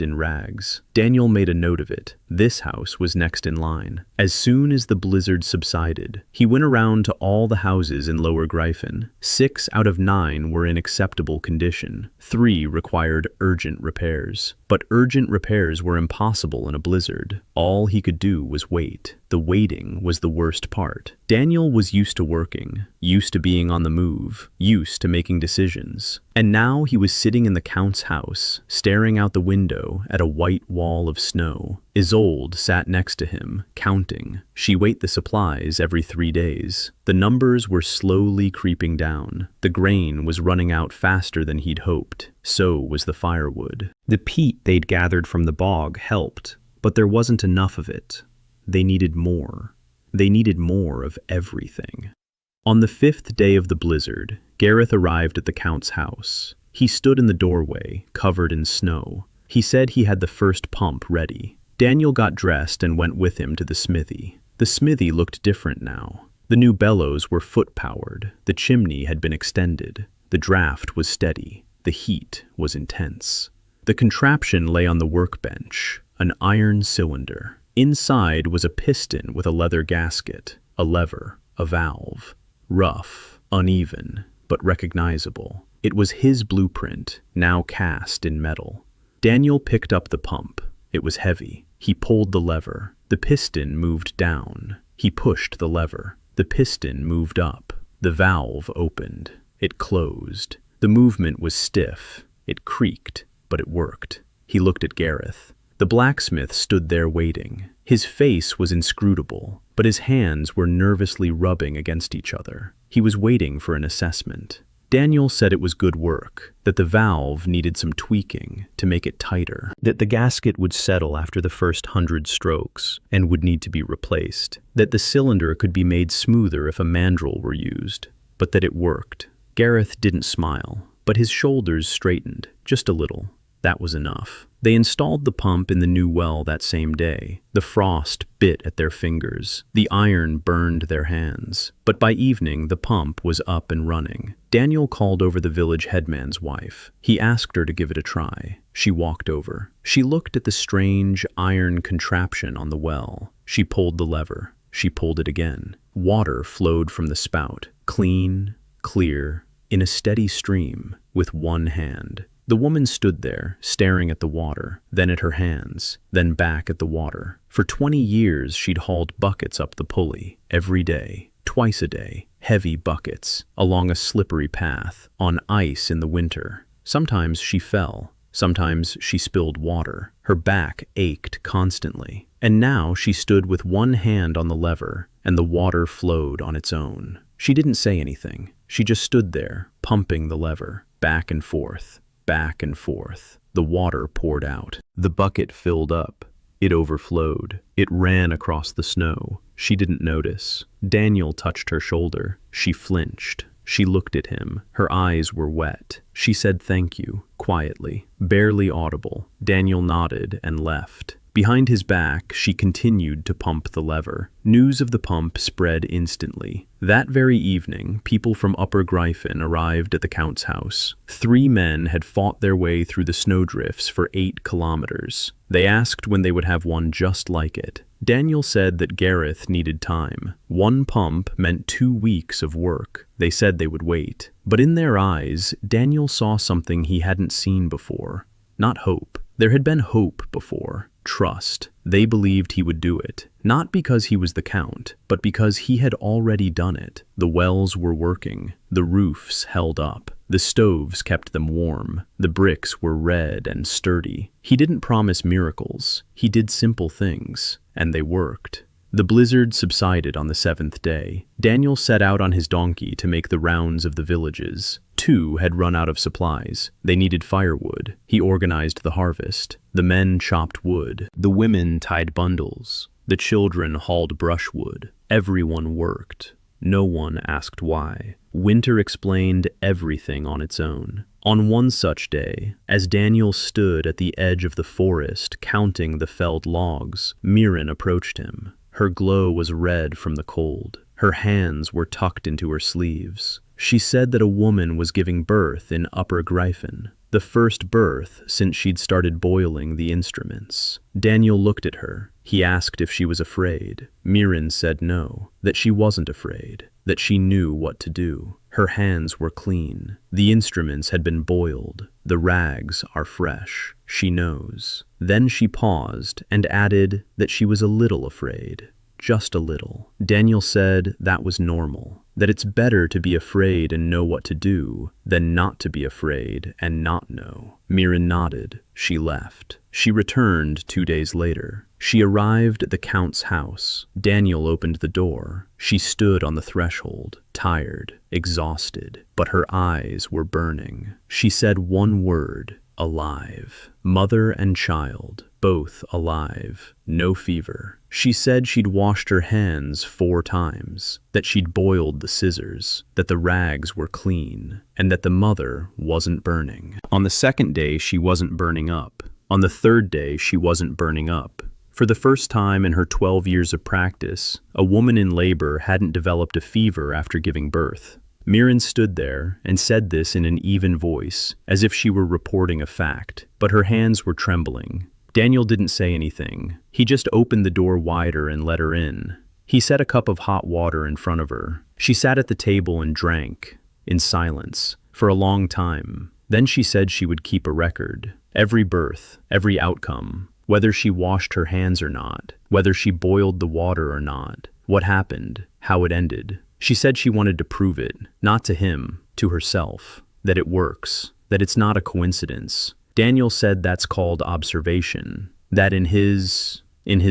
in rags. Daniel made a note of it. This house was next in line. As soon as the blizzard subsided, he went around to all the houses in Lower Gryphon. 6 out of 9 were in acceptable condition. 3 required urgent repairs. But urgent repairs were impossible in a blizzard. All he could do was wait. The waiting was the worst part. Daniel was used to working, used to being on the move, used to making decisions. And now he was sitting in the Count's house, staring out the window at a white wall of snow. Isolde sat next to him, counting. She weighed the supplies every 3 days. The numbers were slowly creeping down. The grain was running out faster than he'd hoped. So was the firewood. The peat they'd gathered from the bog helped, but there wasn't enough of it. They needed more. They needed more of everything. On the 5th day of the blizzard, Gareth arrived at the Count's house. He stood in the doorway, covered in snow. He said he had the first pump ready. Daniel got dressed and went with him to the smithy. The smithy looked different now. The new bellows were foot-powered. The chimney had been extended. The draft was steady. The heat was intense. The contraption lay on the workbench, an iron cylinder. Inside was a piston with a leather gasket, a lever, a valve. Rough, uneven, but recognizable. It was his blueprint, now cast in metal. Daniel picked up the pump. It was heavy. He pulled the lever. The piston moved down. He pushed the lever. The piston moved up. The valve opened. It closed. The movement was stiff. It creaked, but it worked. He looked at Gareth. The blacksmith stood there waiting. His face was inscrutable, but his hands were nervously rubbing against each other. He was waiting for an assessment. Daniel said it was good work, that the valve needed some tweaking to make it tighter, that the gasket would settle after the first 100 strokes and would need to be replaced, that the cylinder could be made smoother if a mandrel were used, but that it worked. Gareth didn't smile, but his shoulders straightened, just a little. That was enough. They installed the pump in the new well that same day. The frost bit at their fingers. The iron burned their hands. But by evening, the pump was up and running. Daniel called over the village headman's wife. He asked her to give it a try. She walked over. She looked at the strange iron contraption on the well. She pulled the lever. She pulled it again. Water flowed from the spout, clean, clear, in a steady stream, with one hand. The woman stood there, staring at the water, then at her hands, then back at the water. For 20 years, she'd hauled buckets up the pulley, every day, twice a day, heavy buckets, along a slippery path, on ice in the winter. Sometimes she fell. Sometimes she spilled water. Her back ached constantly. And now she stood with one hand on the lever, and the water flowed on its own. She didn't say anything. She just stood there, pumping the lever, back and forth. Back and forth. The water poured out. The bucket filled up. It overflowed. It ran across the snow. She didn't notice. Daniel touched her shoulder. She flinched. She looked at him. Her eyes were wet. She said thank you, quietly, barely audible. Daniel nodded and left. Behind his back, she continued to pump the lever. News of the pump spread instantly. That very evening, people from Upper Gryphon arrived at the Count's house. 3 men had fought their way through the snowdrifts for 8 kilometers. They asked when they would have one just like it. Daniel said that Gareth needed time. 1 pump meant 2 weeks of work. They said they would wait. But in their eyes, Daniel saw something he hadn't seen before. Not hope. There had been hope before. Trust. They believed he would do it. Not because he was the Count, but because he had already done it. The wells were working. The roofs held up. The stoves kept them warm. The bricks were red and sturdy. He didn't promise miracles. He did simple things, and they worked. The blizzard subsided on the 7th day. Daniel set out on his donkey to make the rounds of the villages. 2 had run out of supplies. They needed firewood. He organized the harvest. The men chopped wood. The women tied bundles. The children hauled brushwood. Everyone worked. No one asked why. Winter explained everything on its own. On one such day, as Daniel stood at the edge of the forest counting the felled logs, Mirin approached him. Her glow was red from the cold. Her hands were tucked into her sleeves. She said that a woman was giving birth in Upper Gryphon, the first birth since she'd started boiling the instruments. Daniel looked at her. He asked if she was afraid. Mirin said no, that she wasn't afraid, that she knew what to do. Her hands were clean. The instruments had been boiled. The rags are fresh. She knows. Then she paused and added that she was a little afraid. Just a little. Daniel said that was normal, that it's better to be afraid and know what to do than not to be afraid and not know. Mirin nodded. She left. She returned 2 days later. She arrived at the Count's house. Daniel opened the door. She stood on the threshold, tired, exhausted, but her eyes were burning. She said one word, alive. Mother and child, both alive, no fever. She said she'd washed her hands 4 times, that she'd boiled the scissors, that the rags were clean, and that the mother wasn't burning. On the second day, she wasn't burning up. On the third day, she wasn't burning up. For the first time in her 12 years of practice, a woman in labor hadn't developed a fever after giving birth. Mirin stood there and said this in an even voice, as if she were reporting a fact, but her hands were trembling. Daniel didn't say anything. He just opened the door wider and let her in. He set a cup of hot water in front of her. She sat at the table and drank, in silence, for a long time. Then she said she would keep a record. Every birth, every outcome, whether she washed her hands or not, whether she boiled the water or not, what happened, how it ended. She said she wanted to prove it, not to him, to herself, that it works, that it's not a coincidence. Daniel said that's called observation, that in his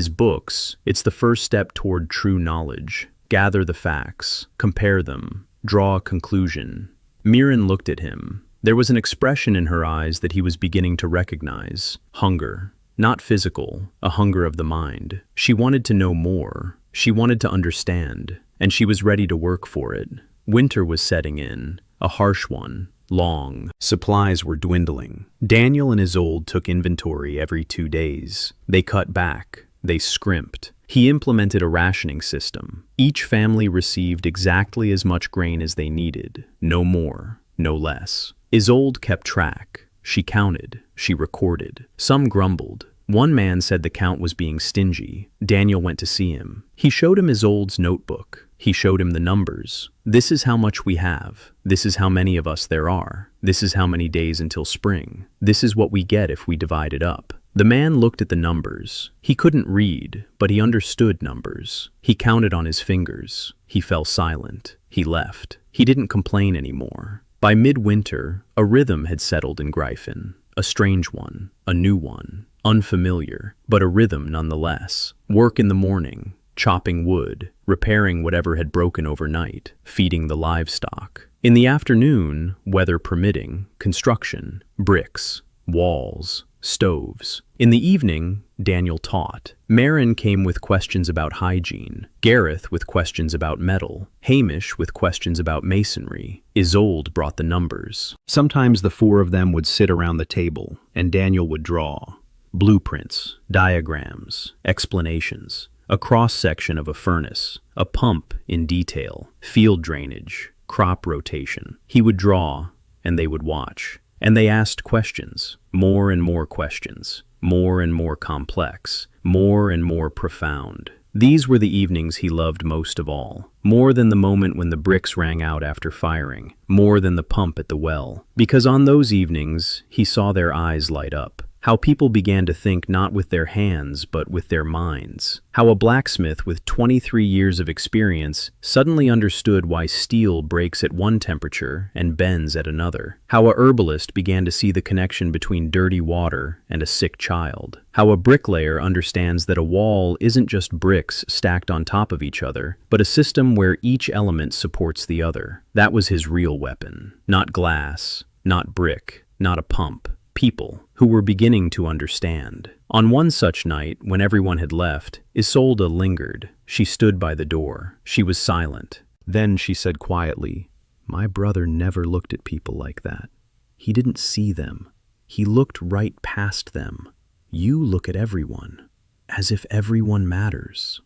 books, it's the first step toward true knowledge. Gather the facts, compare them, draw a conclusion. Mirin looked at him. There was an expression in her eyes that he was beginning to recognize. Hunger. Not physical, a hunger of the mind. She wanted to know more. She wanted to understand, and she was ready to work for it. Winter was setting in, a harsh one, long. Supplies were dwindling. Daniel and Isolde took inventory every 2 days. They cut back. They scrimped. He implemented a rationing system. Each family received exactly as much grain as they needed. No more, no less. Isolde kept track. She counted. She recorded. Some grumbled. One man said the Count was being stingy. Daniel went to see him. He showed him Isolde's notebook. He showed him the numbers. This is how much we have. This is how many of us there are. This is how many days until spring. This is what we get if we divide it up. The man looked at the numbers. He couldn't read, but he understood numbers. He counted on his fingers. He fell silent. He left. He didn't complain anymore. By midwinter, a rhythm had settled in Gryphon. A strange one, a new one, unfamiliar, but a rhythm nonetheless. Work in the morning, chopping wood, repairing whatever had broken overnight, feeding the livestock. In the afternoon, weather permitting, construction, bricks, walls, stoves. In the evening, Daniel taught. Marin came with questions about hygiene, Gareth with questions about metal, Hamish with questions about masonry. Isolde brought the numbers. Sometimes the 4 of them would sit around the table, and Daniel would draw. Blueprints, diagrams, explanations, a cross-section of a furnace, a pump in detail, field drainage, crop rotation. He would draw, and they would watch. And they asked questions, more and more questions, more and more complex, more and more profound. These were the evenings he loved most of all, more than the moment when the bricks rang out after firing, more than the pump at the well, because on those evenings he saw their eyes light up. How people began to think not with their hands, but with their minds. How a blacksmith with 23 years of experience suddenly understood why steel breaks at one temperature and bends at another. How a herbalist began to see the connection between dirty water and a sick child. How a bricklayer understands that a wall isn't just bricks stacked on top of each other, but a system where each element supports the other. That was his real weapon. Not glass, not brick, not a pump. people who were beginning to understand. On one such night, when everyone had left, Isolde lingered. She stood by the door. She was silent. Then she said quietly, "My brother never looked at people like that. He didn't see them. He looked right past them. You look at everyone, as if everyone matters."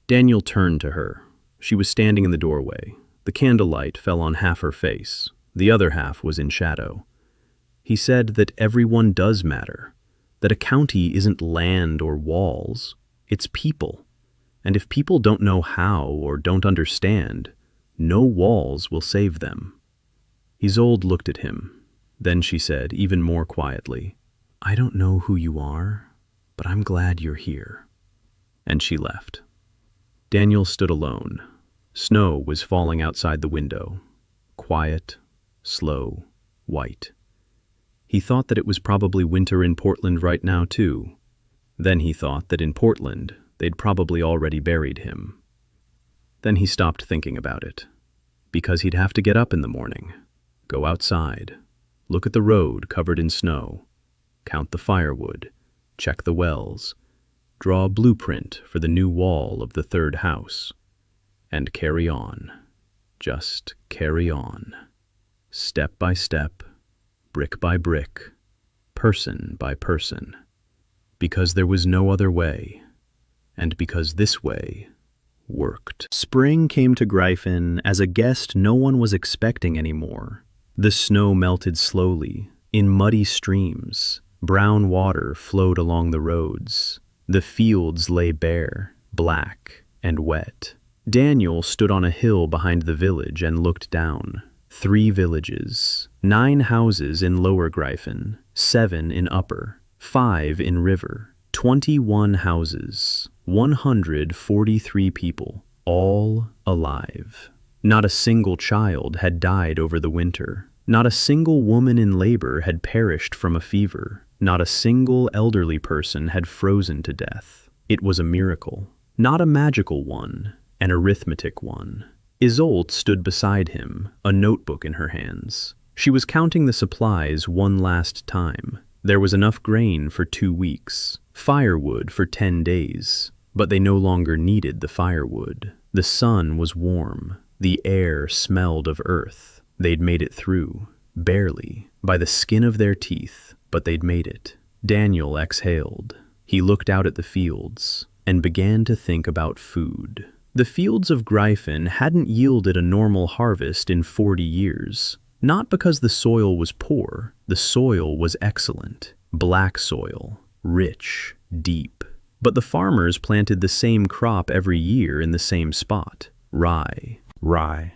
Daniel turned to her. She was standing in the doorway. The candlelight fell on half her face. The other half was in shadow. He said that everyone does matter, that a county isn't land or walls, it's people. And if people don't know how or don't understand, no walls will save them. Isolde looked at him. Then she said, even more quietly, "I don't know who you are, but I'm glad you're here." And she left. Daniel stood alone. Snow was falling outside the window. Quiet, slow, white. He thought that it was probably winter in Portland right now, too. Then he thought that in Portland, they'd probably already buried him. Then he stopped thinking about it, because he'd have to get up in the morning, go outside, look at the road covered in snow, count the firewood, check the wells, draw a blueprint for the new wall of the third house, and carry on, just carry on, step by step, brick by brick, person by person, because there was no other way, and because this way worked. Spring came to Gryphon as a guest no one was expecting anymore. The snow melted slowly, in muddy streams. Brown water flowed along the roads. The fields lay bare, black, and wet. Daniel stood on a hill behind the village and looked down. 3 villages, 9 houses in Lower Gryphon, 7 in Upper, 5 in River, 21 houses, 143 people, all alive. Not a single child had died over the winter. Not a single woman in labor had perished from a fever. Not a single elderly person had frozen to death. It was a miracle, not a magical one, an arithmetic one. Isolde stood beside him, a notebook in her hands. She was counting the supplies one last time. There was enough grain for 2 weeks, firewood for 10 days, but they no longer needed the firewood. The sun was warm. The air smelled of earth. They'd made it through, barely, by the skin of their teeth, but they'd made it. Daniel exhaled. He looked out at the fields and began to think about food. The fields of Gryphon hadn't yielded a normal harvest in 40 years. Not because the soil was poor, the soil was excellent. Black soil, rich, deep. But the farmers planted the same crop every year in the same spot. Rye, rye,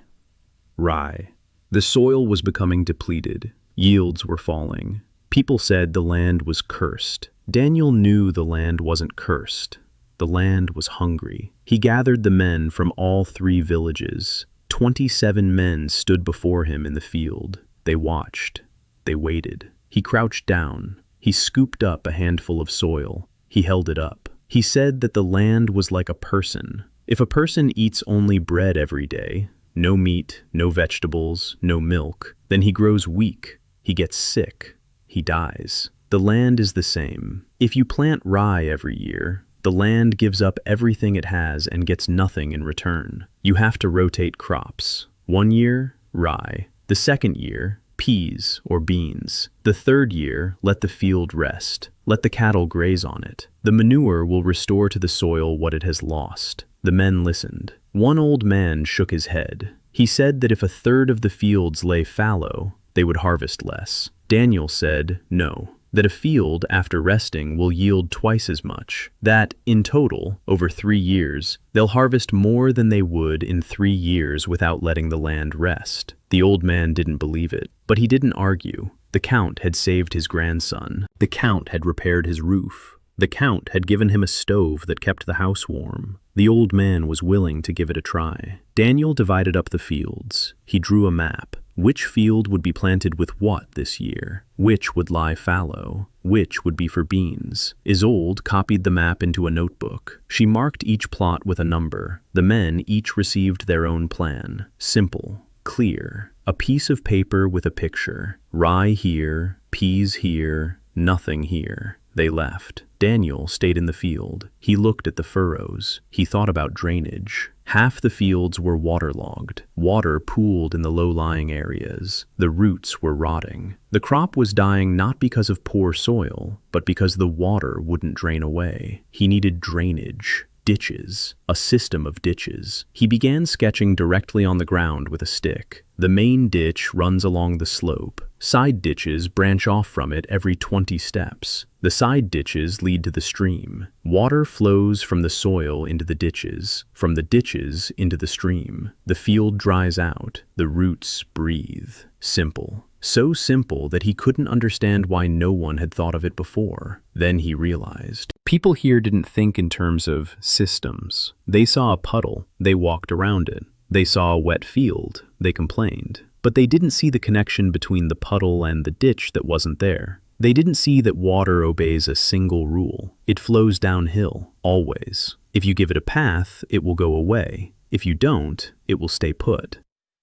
rye. The soil was becoming depleted. Yields were falling. People said the land was cursed. Daniel knew the land wasn't cursed. The land was hungry. He gathered the men from all 3 villages. 27 men stood before him in the field. They watched. They waited. He crouched down. He scooped up a handful of soil. He held it up. He said that the land was like a person. If a person eats only bread every day, no meat, no vegetables, no milk, then he grows weak. He gets sick. He dies. The land is the same. If you plant rye every year, the land gives up everything it has and gets nothing in return. You have to rotate crops. 1 year, rye. The second year, peas or beans. The third year, let the field rest. Let the cattle graze on it. The manure will restore to the soil what it has lost. The men listened. One old man shook his head. He said that if a third of the fields lay fallow, they would harvest less. Daniel said no. That a field, after resting, will yield twice as much. That, in total, over 3 years, they'll harvest more than they would in 3 years without letting the land rest. The old man didn't believe it, but he didn't argue. The Count had saved his grandson. The Count had repaired his roof. The Count had given him a stove that kept the house warm. The old man was willing to give it a try. Daniel divided up the fields. He drew a map. Which field would be planted with what this year? Which would lie fallow? Which would be for beans? Isolde copied the map into a notebook. She marked each plot with a number. The men each received their own plan. Simple, clear. A piece of paper with a picture. Rye here, Peas here, nothing here. They left. Daniel stayed in the field. He looked at the furrows. He thought about drainage. Half the fields were waterlogged. Water pooled in the low-lying areas. The roots were rotting. The crop was dying not because of poor soil, but because the water wouldn't drain away. He needed drainage. Ditches, a system of ditches. He began sketching directly on the ground with a stick. The main ditch runs along the slope. Side ditches branch off from it every 20 steps. The side ditches lead to the stream. Water flows from the soil into the ditches, from the ditches into the stream. The field dries out. The roots breathe. Simple. So simple that he couldn't understand why no one had thought of it before. Then he realized. People here didn't think in terms of systems. They saw a puddle, they walked around it. They saw a wet field, they complained. But they didn't see the connection between the puddle and the ditch that wasn't there. They didn't see that water obeys a single rule. It flows downhill, always. If you give it a path, it will go away. If you don't, it will stay put.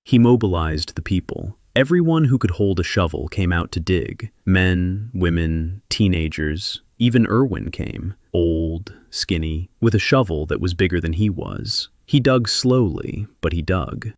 He mobilized the people. Everyone who could hold a shovel came out to dig. Men, women, teenagers. Even Erwin came, old, skinny, with a shovel that was bigger than he was. He dug slowly, but he dug.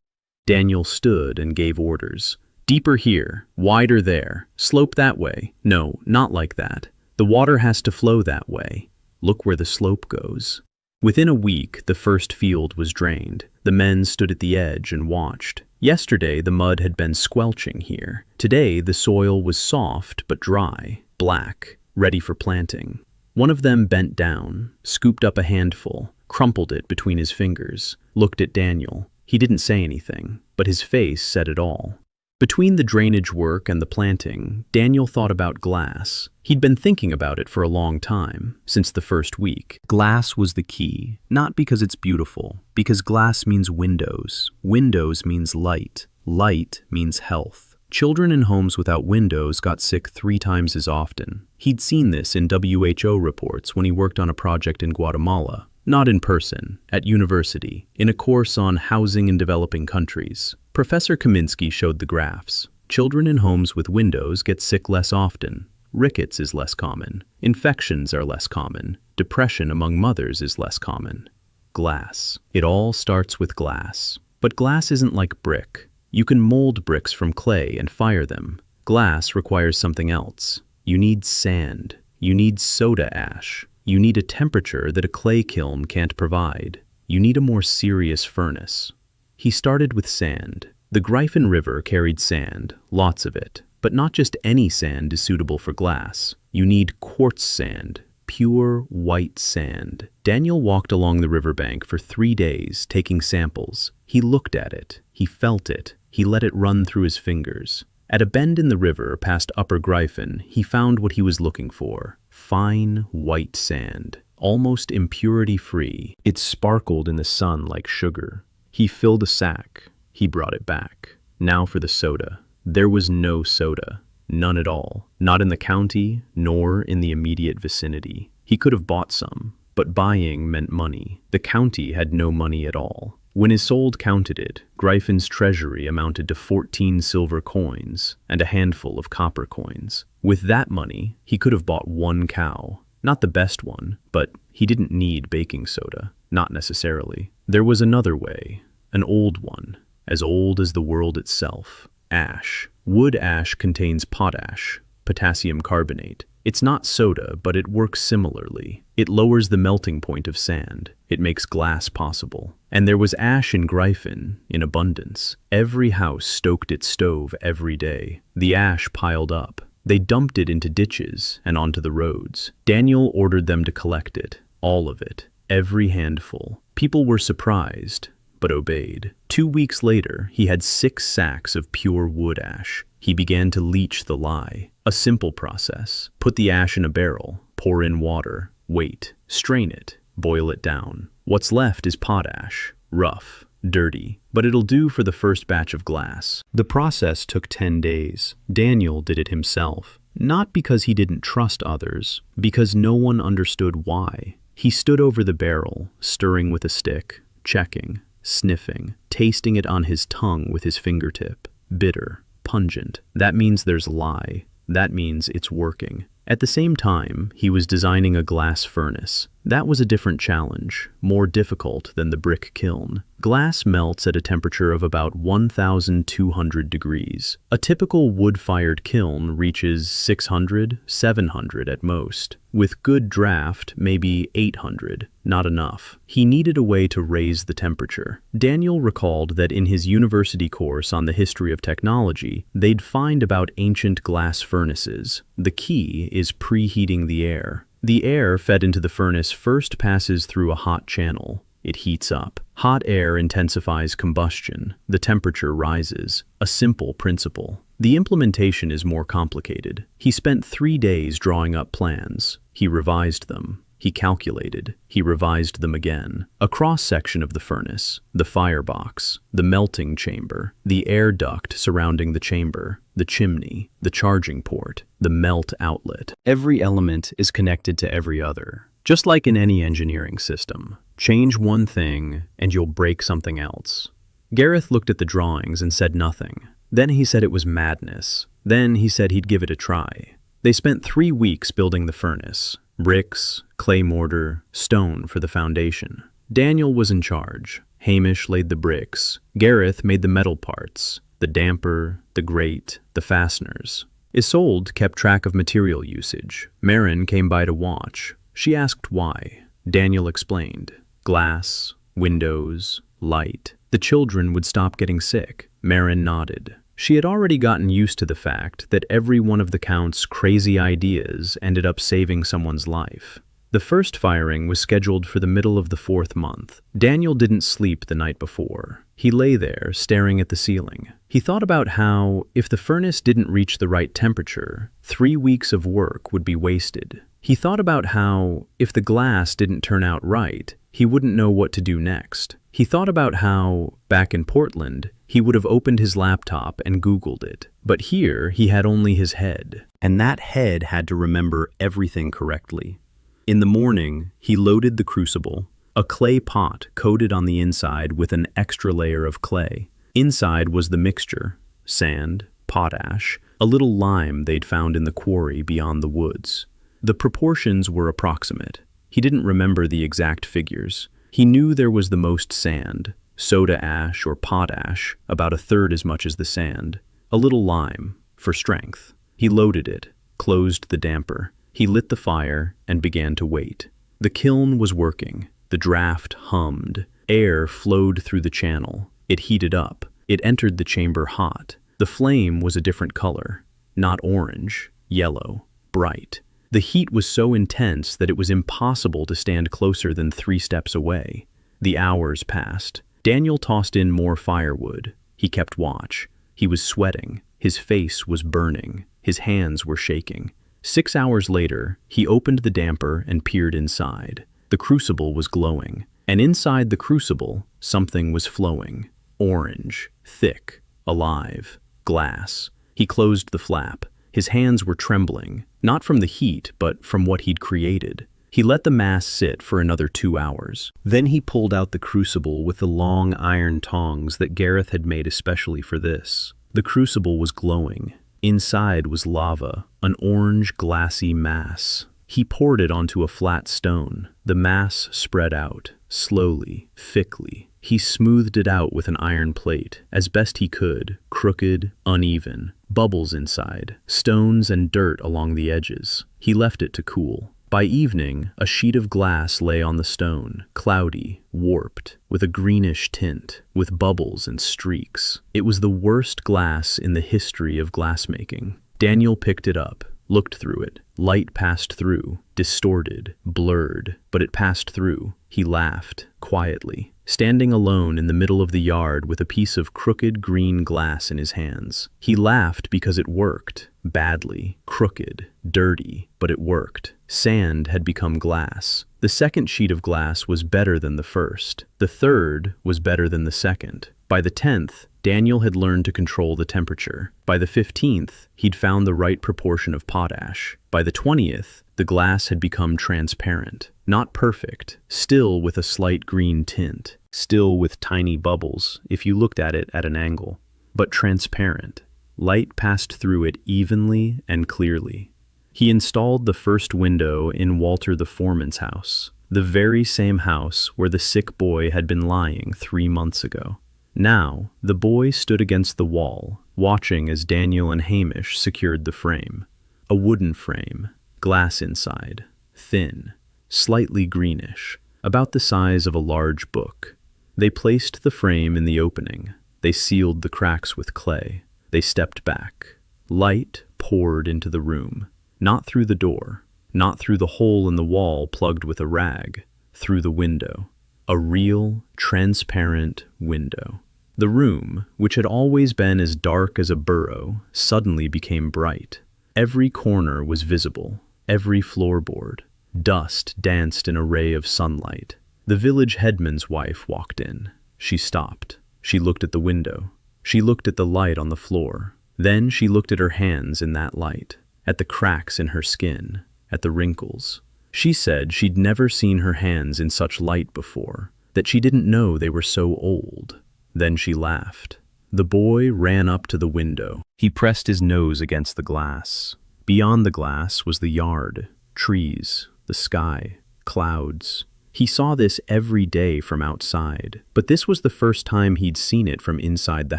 Daniel stood and gave orders. Deeper here, wider there, slope that way. No, not like that. The water has to flow that way. Look where the slope goes. Within a week, the first field was drained. The men stood at the edge and watched. Yesterday, the mud had been squelching here. Today, the soil was soft but dry, black, ready for planting. One of them bent down, scooped up a handful, crumpled it between his fingers, looked at Daniel. He didn't say anything, but his face said it all. Between the drainage work and the planting, Daniel thought about glass. He'd been thinking about it for a long time, since the first week. Glass was the key, not because it's beautiful, because glass means windows. Windows means light. Light means health. Children in homes without windows got sick 3 times as often. He'd seen this in WHO reports when he worked on a project in Guatemala. Not in person, at university, in a course on housing in developing countries. Professor Kaminsky showed the graphs. Children in homes with windows get sick less often. Rickets is less common. Infections are less common. Depression among mothers is less common. Glass. It all starts with glass. But glass isn't like brick. You can mold bricks from clay and fire them. Glass requires something else. You need sand. You need soda ash. You need a temperature that a clay kiln can't provide. You need a more serious furnace. He started with sand. The Gryphon River carried sand, lots of it. But not just any sand is suitable for glass. You need quartz sand, pure white sand. Daniel walked along the riverbank for 3 days, taking samples. He looked at it. He felt it. He let it run through his fingers. At a bend in the river past Upper Gryphon, he found what he was looking for. Fine, white sand, almost impurity-free. It sparkled in the sun like sugar. He filled a sack. He brought it back. Now for the soda. There was no soda. None at all. Not in the county, nor in the immediate vicinity. He could have bought some, but buying meant money. The county had no money at all. When Isolde counted it, Gryphon's treasury amounted to 14 silver coins and a handful of copper coins. With that money, he could have bought 1 cow. Not the best one, but he didn't need baking soda. Not necessarily. There was another way, an old one, as old as the world itself. Ash. Wood ash contains potash, potassium carbonate. It's not soda, but it works similarly. It lowers the melting point of sand. It makes glass possible. And there was ash in Gryphon in abundance. Every house stoked its stove every day. The ash piled up. They dumped it into ditches and onto the roads. Daniel ordered them to collect it, all of it, every handful. People were surprised, but obeyed. 2 weeks later, he had 6 sacks of pure wood ash. He began to leach the lye. A simple process. Put the ash in a barrel, pour in water, wait, strain it, boil it down. What's left is potash, rough, dirty, but it'll do for the first batch of glass. The process took 10 days. Daniel did it himself. Not because he didn't trust others, because no one understood why. He stood over the barrel, stirring with a stick, checking, sniffing, tasting it on his tongue with his fingertip. Bitter, pungent. That means there's lye. That means it's working. At the same time, he was designing a glass furnace. That was a different challenge, more difficult than the brick kiln. Glass melts at a temperature of about 1,200 degrees. A typical wood-fired kiln reaches 600, 700 at most. With good draft, maybe 800. Not enough. He needed a way to raise the temperature. Daniel recalled that in his university course on the history of technology, they'd find about ancient glass furnaces. The key is preheating the air. The air fed into the furnace first passes through a hot channel. It heats up. Hot air intensifies combustion. The temperature rises. A simple principle. The implementation is more complicated. He spent 3 days drawing up plans. He revised them. He calculated. He revised them again. A cross-section of the furnace, the firebox, the melting chamber, the air duct surrounding the chamber, the chimney, the charging port, the melt outlet. Every element is connected to every other. Just like in any engineering system, change one thing and you'll break something else. Gareth looked at the drawings and said nothing. Then he said it was madness. Then he said he'd give it a try. They spent 3 weeks building the furnace. Bricks, clay mortar, stone for the foundation. Daniel was in charge. Hamish laid the bricks. Gareth made the metal parts, the damper, the grate, the fasteners. Isolde kept track of material usage. Marin came by to watch. She asked why. Daniel explained. Glass, windows, light. The children would stop getting sick. Marin nodded. She had already gotten used to the fact that every one of the Count's crazy ideas ended up saving someone's life. The first firing was scheduled for the middle of the 4th month. Daniel didn't sleep the night before. He lay there, staring at the ceiling. He thought about how, if the furnace didn't reach the right temperature, 3 weeks of work would be wasted. He thought about how, if the glass didn't turn out right, he wouldn't know what to do next. He thought about how, back in Portland, he would have opened his laptop and Googled it. But here, he had only his head. And that head had to remember everything correctly. In the morning, he loaded the crucible, a clay pot coated on the inside with an extra layer of clay. Inside was the mixture, sand, potash, a little lime they'd found in the quarry beyond the woods. The proportions were approximate. He didn't remember the exact figures. He knew there was the most sand, soda ash or potash, about 1/3 as much as the sand, a little lime, for strength. He loaded it, closed the damper. He lit the fire and began to wait. The kiln was working. The draft hummed. Air flowed through the channel. It heated up. It entered the chamber hot. The flame was a different color. Not orange, yellow, bright. The heat was so intense that it was impossible to stand closer than 3 steps away. The hours passed. Daniel tossed in more firewood. He kept watch. He was sweating. His face was burning. His hands were shaking. 6 hours later, he opened the damper and peered inside. The crucible was glowing. And inside the crucible, something was flowing. Orange, thick, alive, glass. He closed the flap. His hands were trembling, not from the heat, but from what he'd created. He let the mass sit for another 2 hours. Then he pulled out the crucible with the long iron tongs that Gareth had made especially for this. The crucible was glowing. Inside was lava, an orange glassy mass. He poured it onto a flat stone. The mass spread out, slowly, thickly. He smoothed it out with an iron plate, as best he could, crooked, uneven, bubbles inside, stones and dirt along the edges. He left it to cool. By evening, a sheet of glass lay on the stone, cloudy, warped, with a greenish tint, with bubbles and streaks. It was the worst glass in the history of glassmaking. Daniel picked it up, looked through it. Light passed through, distorted, blurred, but it passed through. He laughed, quietly, standing alone in the middle of the yard with a piece of crooked green glass in his hands. He laughed because it worked. Badly, crooked, dirty, but it worked. Sand had become glass. The second sheet of glass was better than the first. The third was better than the second. By the 10th, Daniel had learned to control the temperature. By the 15th, he'd found the right proportion of potash. By the 20th, the glass had become transparent. Not perfect, still with a slight green tint, still with tiny bubbles if you looked at it at an angle, but transparent. Light passed through it evenly and clearly. He installed the first window in Walter the foreman's house, the very same house where the sick boy had been lying 3 months ago. Now, the boy stood against the wall, watching as Daniel and Hamish secured the frame. A wooden frame, glass inside, thin, slightly greenish, about the size of a large book. They placed the frame in the opening. They sealed the cracks with clay. They stepped back. Light poured into the room, not through the door, not through the hole in the wall plugged with a rag, through the window. A real, transparent window. The room, which had always been as dark as a burrow, suddenly became bright. Every corner was visible, every floorboard. Dust danced in a ray of sunlight. The village headman's wife walked in. She stopped. She looked at the window. She looked at the light on the floor. Then she looked at her hands in that light, at the cracks in her skin, at the wrinkles. She said she'd never seen her hands in such light before, that she didn't know they were so old. Then she laughed. The boy ran up to the window. He pressed his nose against the glass. Beyond the glass was the yard, trees, the sky, clouds. He saw this every day from outside, but this was the first time he'd seen it from inside the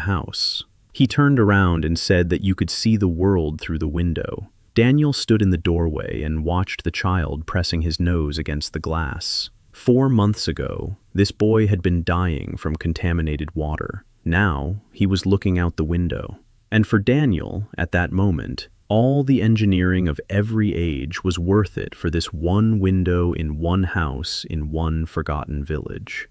house. He turned around and said that you could see the world through the window. Daniel stood in the doorway and watched the child pressing his nose against the glass. 4 months ago, this boy had been dying from contaminated water. Now, he was looking out the window. And for Daniel, at that moment, all the engineering of every age was worth it for this one window in one house in one forgotten village.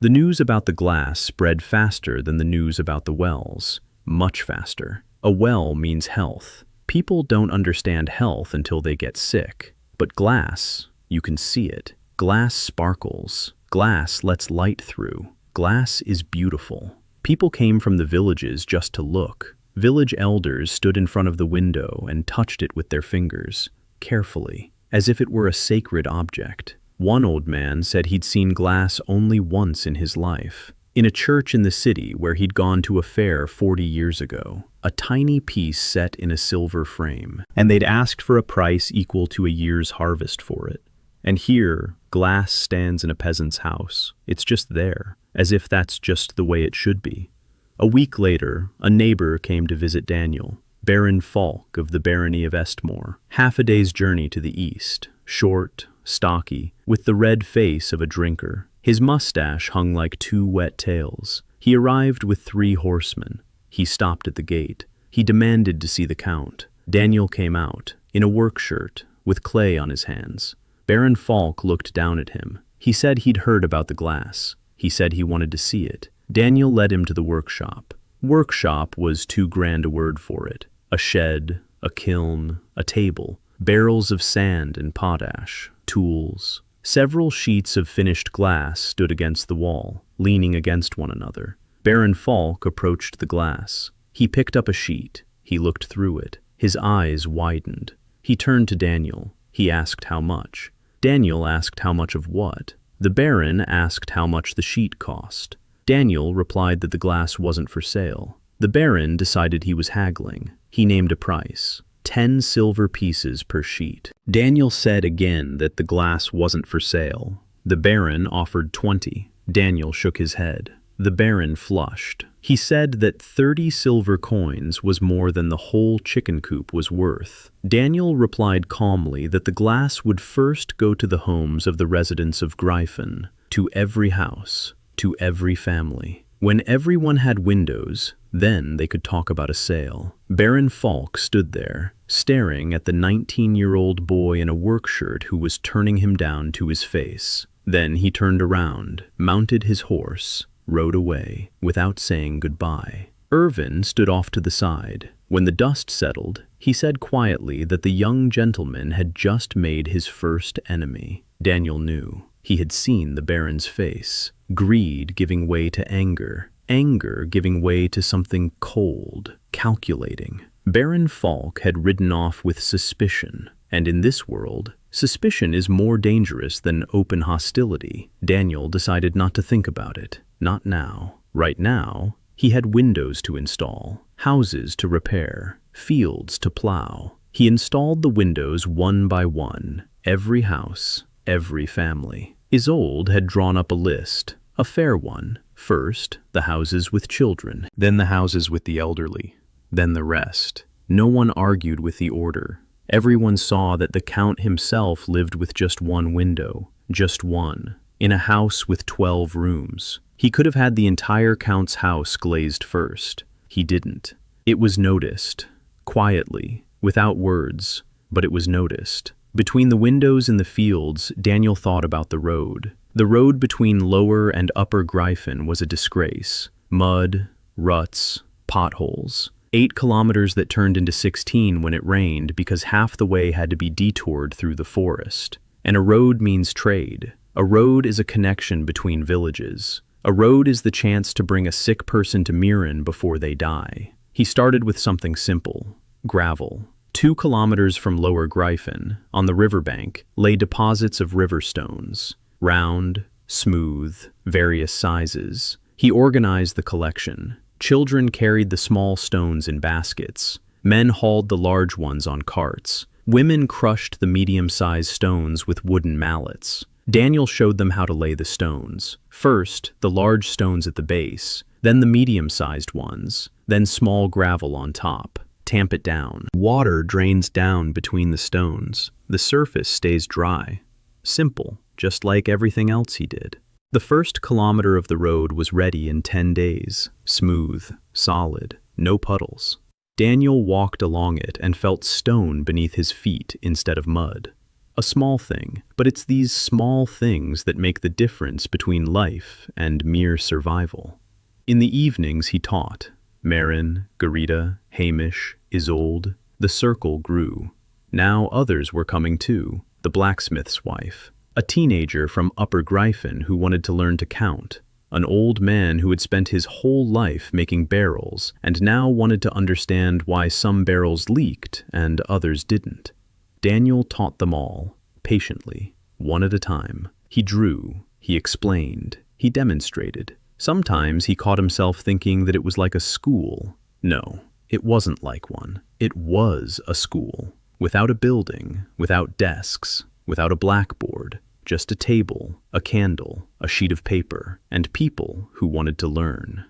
The news about the glass spread faster than the news about the wells. Much faster. A well means health. People don't understand health until they get sick. But glass, you can see it. Glass sparkles. Glass lets light through. Glass is beautiful. People came from the villages just to look. Village elders stood in front of the window and touched it with their fingers, carefully, as if it were a sacred object. One old man said he'd seen glass only once in his life, in a church in the city where he'd gone to a fair 40 years ago, a tiny piece set in a silver frame, and they'd asked for a price equal to a year's harvest for it. And here, glass stands in a peasant's house. It's just there, as if that's just the way it should be. A week later, a neighbor came to visit Daniel, Baron Falk of the barony of Estmore, half a day's journey to the east, short, stocky, with the red face of a drinker. His mustache hung like 2 wet tails. He arrived with 3 horsemen. He stopped at the gate. He demanded to see the count. Daniel came out, in a work shirt, with clay on his hands. Baron Falk looked down at him. He said he'd heard about the glass. He said he wanted to see it. Daniel led him to the workshop. Workshop was too grand a word for it. A shed, a kiln, a table, barrels of sand and potash, tools. Several sheets of finished glass stood against the wall, leaning against one another. Baron Falk approached the glass. He picked up a sheet. He looked through it. His eyes widened. He turned to Daniel. He asked how much. Daniel asked how much of what. The Baron asked how much the sheet cost. Daniel replied that the glass wasn't for sale. The Baron decided he was haggling. He named a price, 10 silver pieces per sheet. Daniel said again that the glass wasn't for sale. The Baron offered 20. Daniel shook his head. The Baron flushed. He said that 30 silver coins was more than the whole chicken coop was worth. Daniel replied calmly that the glass would first go to the homes of the residents of Gryphon, to every house, to every family. When everyone had windows, then they could talk about a sale. Baron Falk stood there, staring at the 19-year-old boy in a work shirt who was turning him down to his face. Then he turned around, mounted his horse, rode away, without saying goodbye. Irvin stood off to the side. When the dust settled, he said quietly that the young gentleman had just made his first enemy. Daniel knew. He had seen the Baron's face. Greed giving way to anger. Anger giving way to something cold, calculating. Baron Falk had ridden off with suspicion, and in this world, suspicion is more dangerous than open hostility. Daniel decided not to think about it. Not now. Right now, He had windows to install, houses to repair, fields to plow. He installed the windows one by one, every house, every family. Isolde had drawn up a list, a fair one. First, the houses with children, then the houses with the elderly, then the rest. No one argued with the order. Everyone saw that the Count himself lived with just one window, just one, in a house with 12 rooms. He could have had the entire Count's house glazed first. He didn't. It was noticed, quietly, without words, but it was noticed. Between the windows and the fields, Daniel thought about the road. The road between Lower and Upper Gryphon was a disgrace. Mud, ruts, potholes. 8 kilometers that turned into 16 when it rained because half the way had to be detoured through the forest. And a road means trade. A road is a connection between villages. A road is the chance to bring a sick person to Miran before they die. He started with something simple, gravel. 2 kilometers from Lower Gryphon, on the riverbank, lay deposits of river stones. Round, smooth, various sizes. He organized the collection. Children carried the small stones in baskets. Men hauled the large ones on carts. Women crushed the medium-sized stones with wooden mallets. Daniel showed them how to lay the stones. First, the large stones at the base, then the medium-sized ones, then small gravel on top. Tamp it down. Water drains down between the stones. The surface stays dry. Simple, just like everything else he did. The first kilometer of the road was ready in 10 days. Smooth, solid, no puddles. Daniel walked along it and felt stone beneath his feet instead of mud. A small thing, but it's these small things that make the difference between life and mere survival. In the evenings he taught. Marin, Garita, Hamish, Isolde. The circle grew. Now others were coming too. The blacksmith's wife. A teenager from Upper Gryphon who wanted to learn to count. An old man who had spent his whole life making barrels and now wanted to understand why some barrels leaked and others didn't. Daniel taught them all, patiently, one at a time. He drew, he explained, he demonstrated. Sometimes he caught himself thinking that it was like a school. No, it wasn't like one. It was a school. Without a building, without desks, without a blackboard, just a table, a candle, a sheet of paper, and people who wanted to learn.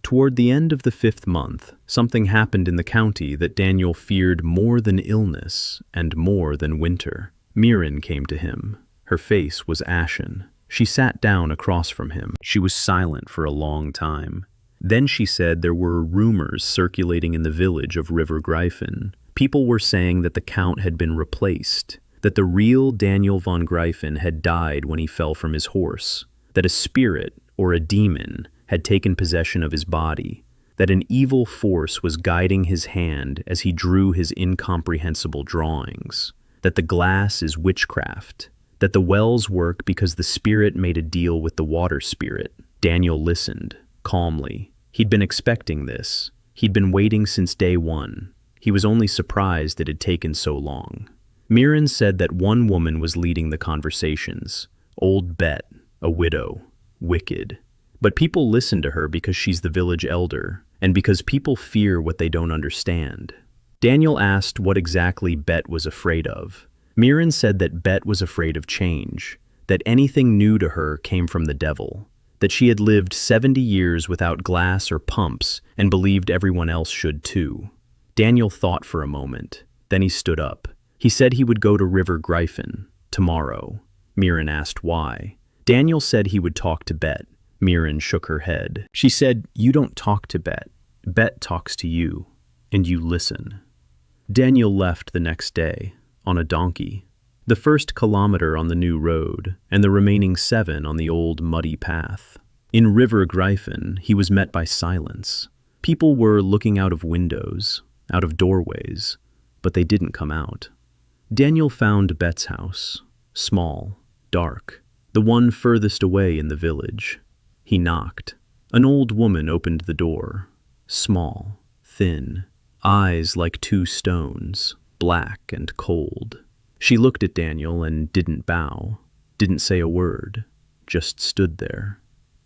Toward the end of the 5th month, something happened in the county that Daniel feared more than illness and more than winter. Miran came to him. Her face was ashen. She sat down across from him. She was silent for a long time. Then she said there were rumors circulating in the village of River Gryphon. People were saying that the Count had been replaced, that the real Daniel von Gryphon had died when he fell from his horse, that a spirit or a demon had taken possession of his body, that an evil force was guiding his hand as he drew his incomprehensible drawings, that the glass is witchcraft, that the wells work because the spirit made a deal with the water spirit. Daniel listened, calmly. He'd been expecting this. He'd been waiting since day one. He was only surprised it had taken so long. Miran said that one woman was leading the conversations. Old Bet, a widow, wicked. But people listen to her because she's the village elder, and because people fear what they don't understand. Daniel asked what exactly Bet was afraid of. Miran said that Bet was afraid of change, that anything new to her came from the devil, that she had lived 70 years without glass or pumps and believed everyone else should too. Daniel thought for a moment. Then he stood up. He said he would go to River Gryphon tomorrow. Miran asked why. Daniel said he would talk to Bet. Miran shook her head. She said, "You don't talk to Bet. Bet talks to you, and you listen." Daniel left the next day, on a donkey. The first kilometer on the new road, and the remaining 7 on the old muddy path. In River Gryphon, he was met by silence. People were looking out of windows, out of doorways, but they didn't come out. Daniel found Bet's house, small, dark, the one furthest away in the village. He knocked. An old woman opened the door, small, thin, eyes like 2 stones, black and cold. She looked at Daniel and didn't bow, didn't say a word, just stood there.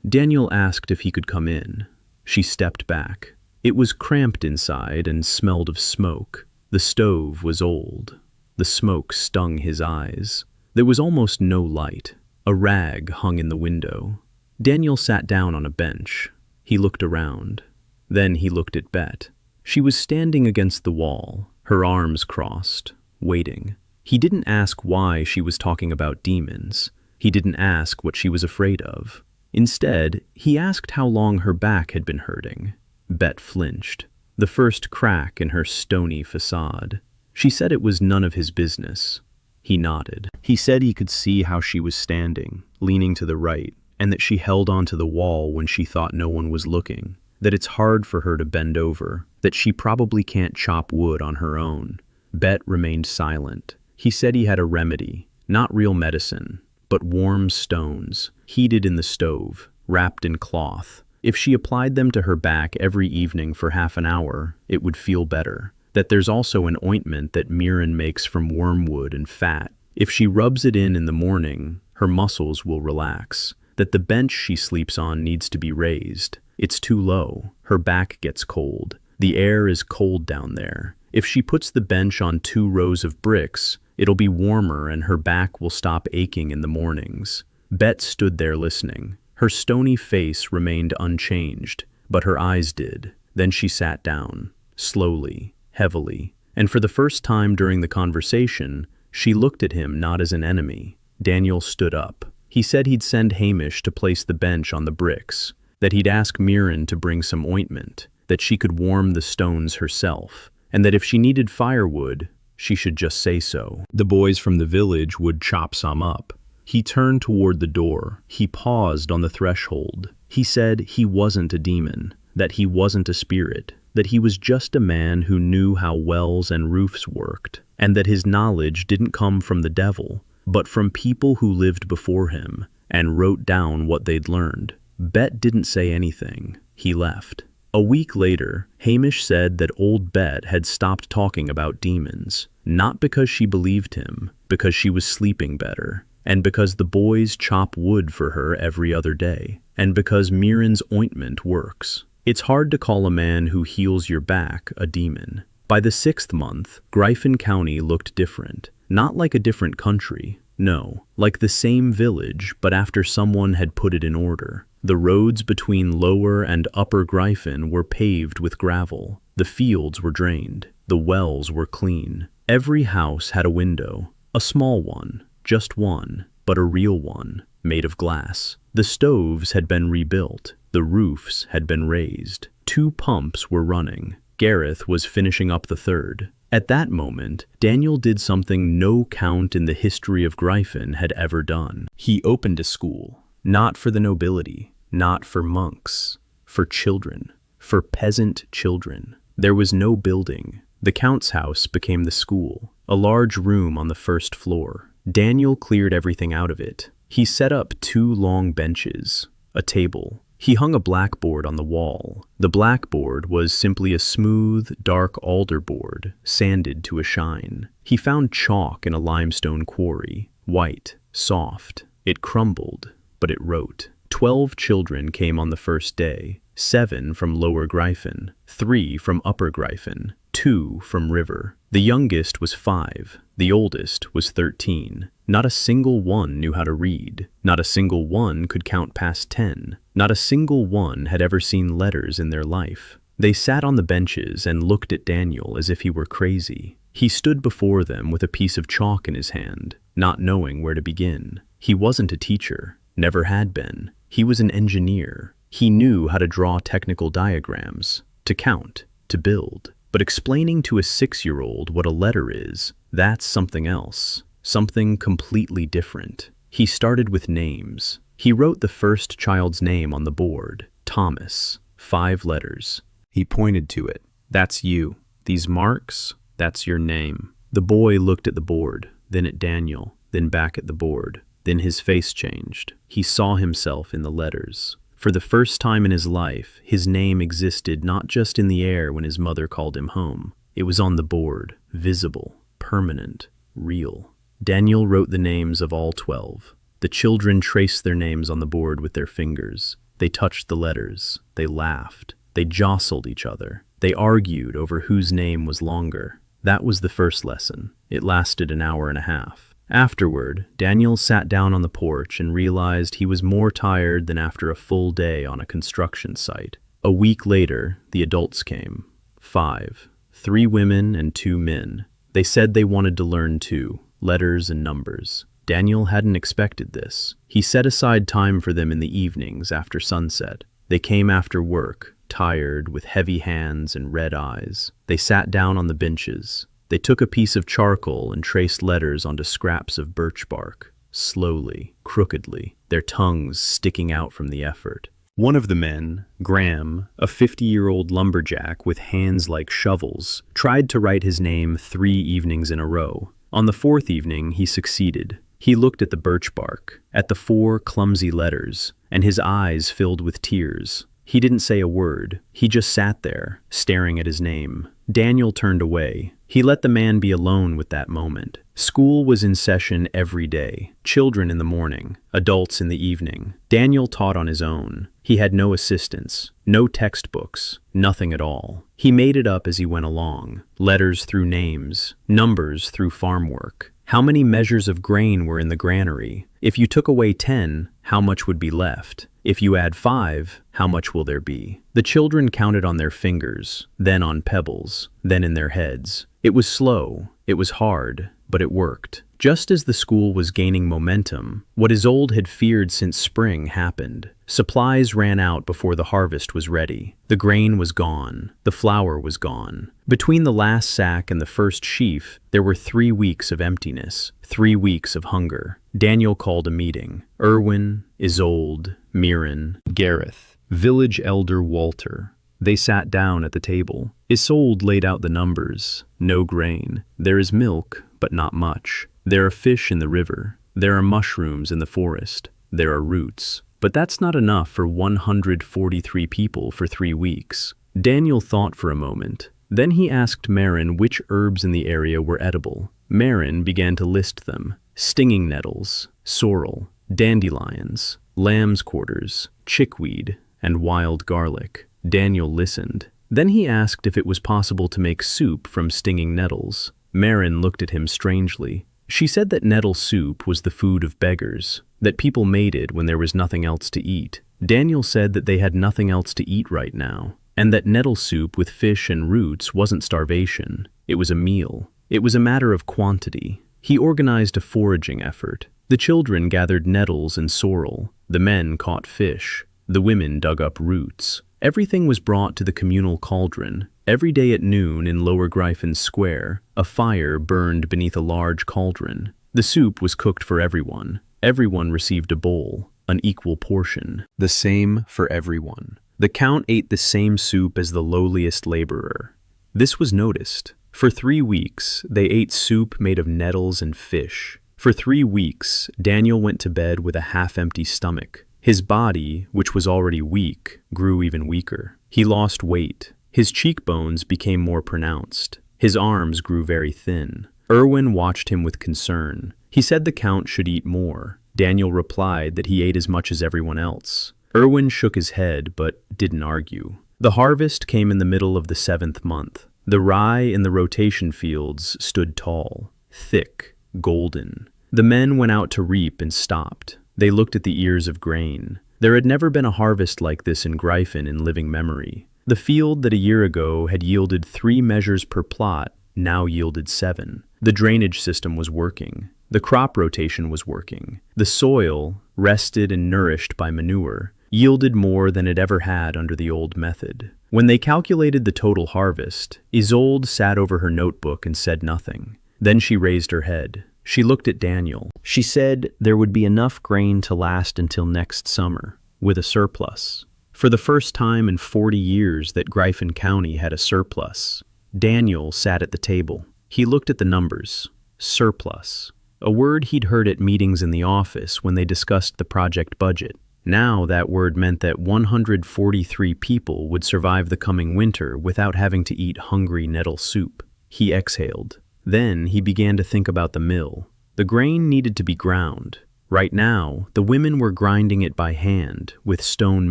Daniel asked if he could come in. She stepped back. It was cramped inside and smelled of smoke. The stove was old. The smoke stung his eyes. There was almost no light. A rag hung in the window. Daniel sat down on a bench. He looked around. Then he looked at Bet. She was standing against the wall, her arms crossed, waiting. He didn't ask why she was talking about demons. He didn't ask what she was afraid of. Instead, he asked how long her back had been hurting. Bet flinched. The first crack in her stony facade. She said it was none of his business. He nodded. He said he could see how she was standing, leaning to the right, and that she held onto the wall when she thought no one was looking. That it's hard for her to bend over. That she probably can't chop wood on her own. Bet remained silent. He said he had a remedy, not real medicine, but warm stones, heated in the stove, wrapped in cloth. If she applied them to her back every evening for half an hour, it would feel better. That there's also an ointment that Miran makes from wormwood and fat. If she rubs it in the morning, her muscles will relax. That the bench she sleeps on needs to be raised. It's too low. Her back gets cold. The air is cold down there. If she puts the bench on 2 rows of bricks, it'll be warmer and her back will stop aching in the mornings. Bet stood there listening. Her stony face remained unchanged, but her eyes did. Then she sat down, slowly, heavily, and for the first time during the conversation, she looked at him not as an enemy. Daniel stood up. He said he'd send Hamish to place the bench on the bricks, that he'd ask Miran to bring some ointment, that she could warm the stones herself, and that if she needed firewood, she should just say so. The boys from the village would chop some up. He turned toward the door. He paused on the threshold. He said he wasn't a demon, that he wasn't a spirit, that he was just a man who knew how wells and roofs worked, and that his knowledge didn't come from the devil, but from people who lived before him and wrote down what they'd learned. Bet didn't say anything. He left. A week later, Hamish said that old Bet had stopped talking about demons, not because she believed him, because she was sleeping better, and because the boys chop wood for her every other day, and because Miran's ointment works. It's hard to call a man who heals your back a demon. By the 6th month, Gryphon County looked different. Not like a different country, no, like the same village, but after someone had put it in order. The roads between Lower and Upper Gryphon were paved with gravel. The fields were drained. The wells were clean. Every house had a window. A small one, just one, but a real one, made of glass. The stoves had been rebuilt. The roofs had been raised. 2 pumps were running. Gareth was finishing up the 3rd. At that moment, Daniel did something no count in the history of Gryphon had ever done. He opened a school, not for the nobility, not for monks, for children, for peasant children. There was no building. The Count's house became the school, a large room on the 1st floor. Daniel cleared everything out of it. He set up 2 long benches, a table. He hung a blackboard on the wall. The blackboard was simply a smooth, dark alder board, sanded to a shine. He found chalk in a limestone quarry, white, soft. It crumbled, but it wrote. 12 children came on the first day, 7 from Lower Gryphon, 3 from Upper Gryphon, 2 from River. The youngest was 5, the oldest was 13. Not a single one knew how to read. Not a single one could count past 10. Not a single one had ever seen letters in their life. They sat on the benches and looked at Daniel as if he were crazy. He stood before them with a piece of chalk in his hand, not knowing where to begin. He wasn't a teacher, never had been. He was an engineer. He knew how to draw technical diagrams, to count, to build. But explaining to a 6-year-old what a letter is, that's something else. Something completely different. He started with names. He wrote the first child's name on the board, Thomas, 5 letters. He pointed to it. That's you. These marks, that's your name. The boy looked at the board, then at Daniel, then back at the board. Then his face changed. He saw himself in the letters. For the first time in his life, his name existed not just in the air when his mother called him home. It was on the board, visible, permanent, real. Daniel wrote the names of all 12. The children traced their names on the board with their fingers. They touched the letters. They laughed. They jostled each other. They argued over whose name was longer. That was the first lesson. It lasted an hour and a half. Afterward, Daniel sat down on the porch and realized he was more tired than after a full day on a construction site. A week later, the adults came. 5. 3 women and 2 men. They said they wanted to learn too, letters and numbers. Daniel hadn't expected this. He set aside time for them in the evenings after sunset. They came after work, tired, with heavy hands and red eyes. They sat down on the benches. They took a piece of charcoal and traced letters onto scraps of birch bark, slowly, crookedly, their tongues sticking out from the effort. One of the men, Graham, a 50-year-old lumberjack with hands like shovels, tried to write his name 3 evenings in a row. On the 4th evening, he succeeded. He looked at the birch bark, at the 4 clumsy letters, and his eyes filled with tears. He didn't say a word. He just sat there, staring at his name. Daniel turned away. He let the man be alone with that moment. School was in session every day. Children in the morning, adults in the evening. Daniel taught on his own. He had no assistants, no textbooks, nothing at all. He made it up as he went along. Letters through names, numbers through farm work. How many measures of grain were in the granary? If you took away 10, how much would be left? If you add 5, how much will there be? The children counted on their fingers, then on pebbles, then in their heads. It was slow, it was hard, but it worked. Just as the school was gaining momentum, what Isolde had feared since spring happened. Supplies ran out before the harvest was ready. The grain was gone. The flour was gone. Between the last sack and the first sheaf, there were 3 weeks of emptiness, 3 weeks of hunger. Daniel called a meeting. Erwin, Isolde, Mirren, Gareth, village elder Walter. They sat down at the table. Isolde laid out the numbers. No grain. There is milk, but not much. There are fish in the river. There are mushrooms in the forest. There are roots. But that's not enough for 143 people for 3 weeks. Daniel thought for a moment. Then he asked Marin which herbs in the area were edible. Marin began to list them. Stinging nettles, sorrel, dandelions, lamb's quarters, chickweed, and wild garlic. Daniel listened. Then he asked if it was possible to make soup from stinging nettles. Marin looked at him strangely. She said that nettle soup was the food of beggars, that people made it when there was nothing else to eat. Daniel said that they had nothing else to eat right now, and that nettle soup with fish and roots wasn't starvation. It was a meal. It was a matter of quantity. He organized a foraging effort. The children gathered nettles and sorrel. The men caught fish. The women dug up roots. Everything was brought to the communal cauldron. Every day at noon in Lower Gryphon Square, a fire burned beneath a large cauldron. The soup was cooked for everyone. Everyone received a bowl, an equal portion. The same for everyone. The count ate the same soup as the lowliest laborer. This was noticed. For 3 weeks, they ate soup made of nettles and fish. For 3 weeks, Daniel went to bed with a half-empty stomach. His body, which was already weak, grew even weaker. He lost weight. His cheekbones became more pronounced. His arms grew very thin. Erwin watched him with concern. He said the count should eat more. Daniel replied that he ate as much as everyone else. Erwin shook his head, but didn't argue. The harvest came in the middle of the 7th month. The rye in the rotation fields stood tall, thick, golden. The men went out to reap and stopped. They looked at the ears of grain. There had never been a harvest like this in Gryphon in living memory. The field that a year ago had yielded 3 measures per plot now yielded 7. The drainage system was working. The crop rotation was working. The soil, rested and nourished by manure, yielded more than it ever had under the old method. When they calculated the total harvest, Isolde sat over her notebook and said nothing. Then she raised her head. She looked at Daniel. She said there would be enough grain to last until next summer, with a surplus. For the first time in 40 years that Gryphon County had a surplus. Daniel sat at the table. He looked at the numbers. Surplus. A word he'd heard at meetings in the office when they discussed the project budget. Now that word meant that 143 people would survive the coming winter without having to eat hungry nettle soup. He exhaled. Then he began to think about the mill. The grain needed to be ground. Right now, the women were grinding it by hand with stone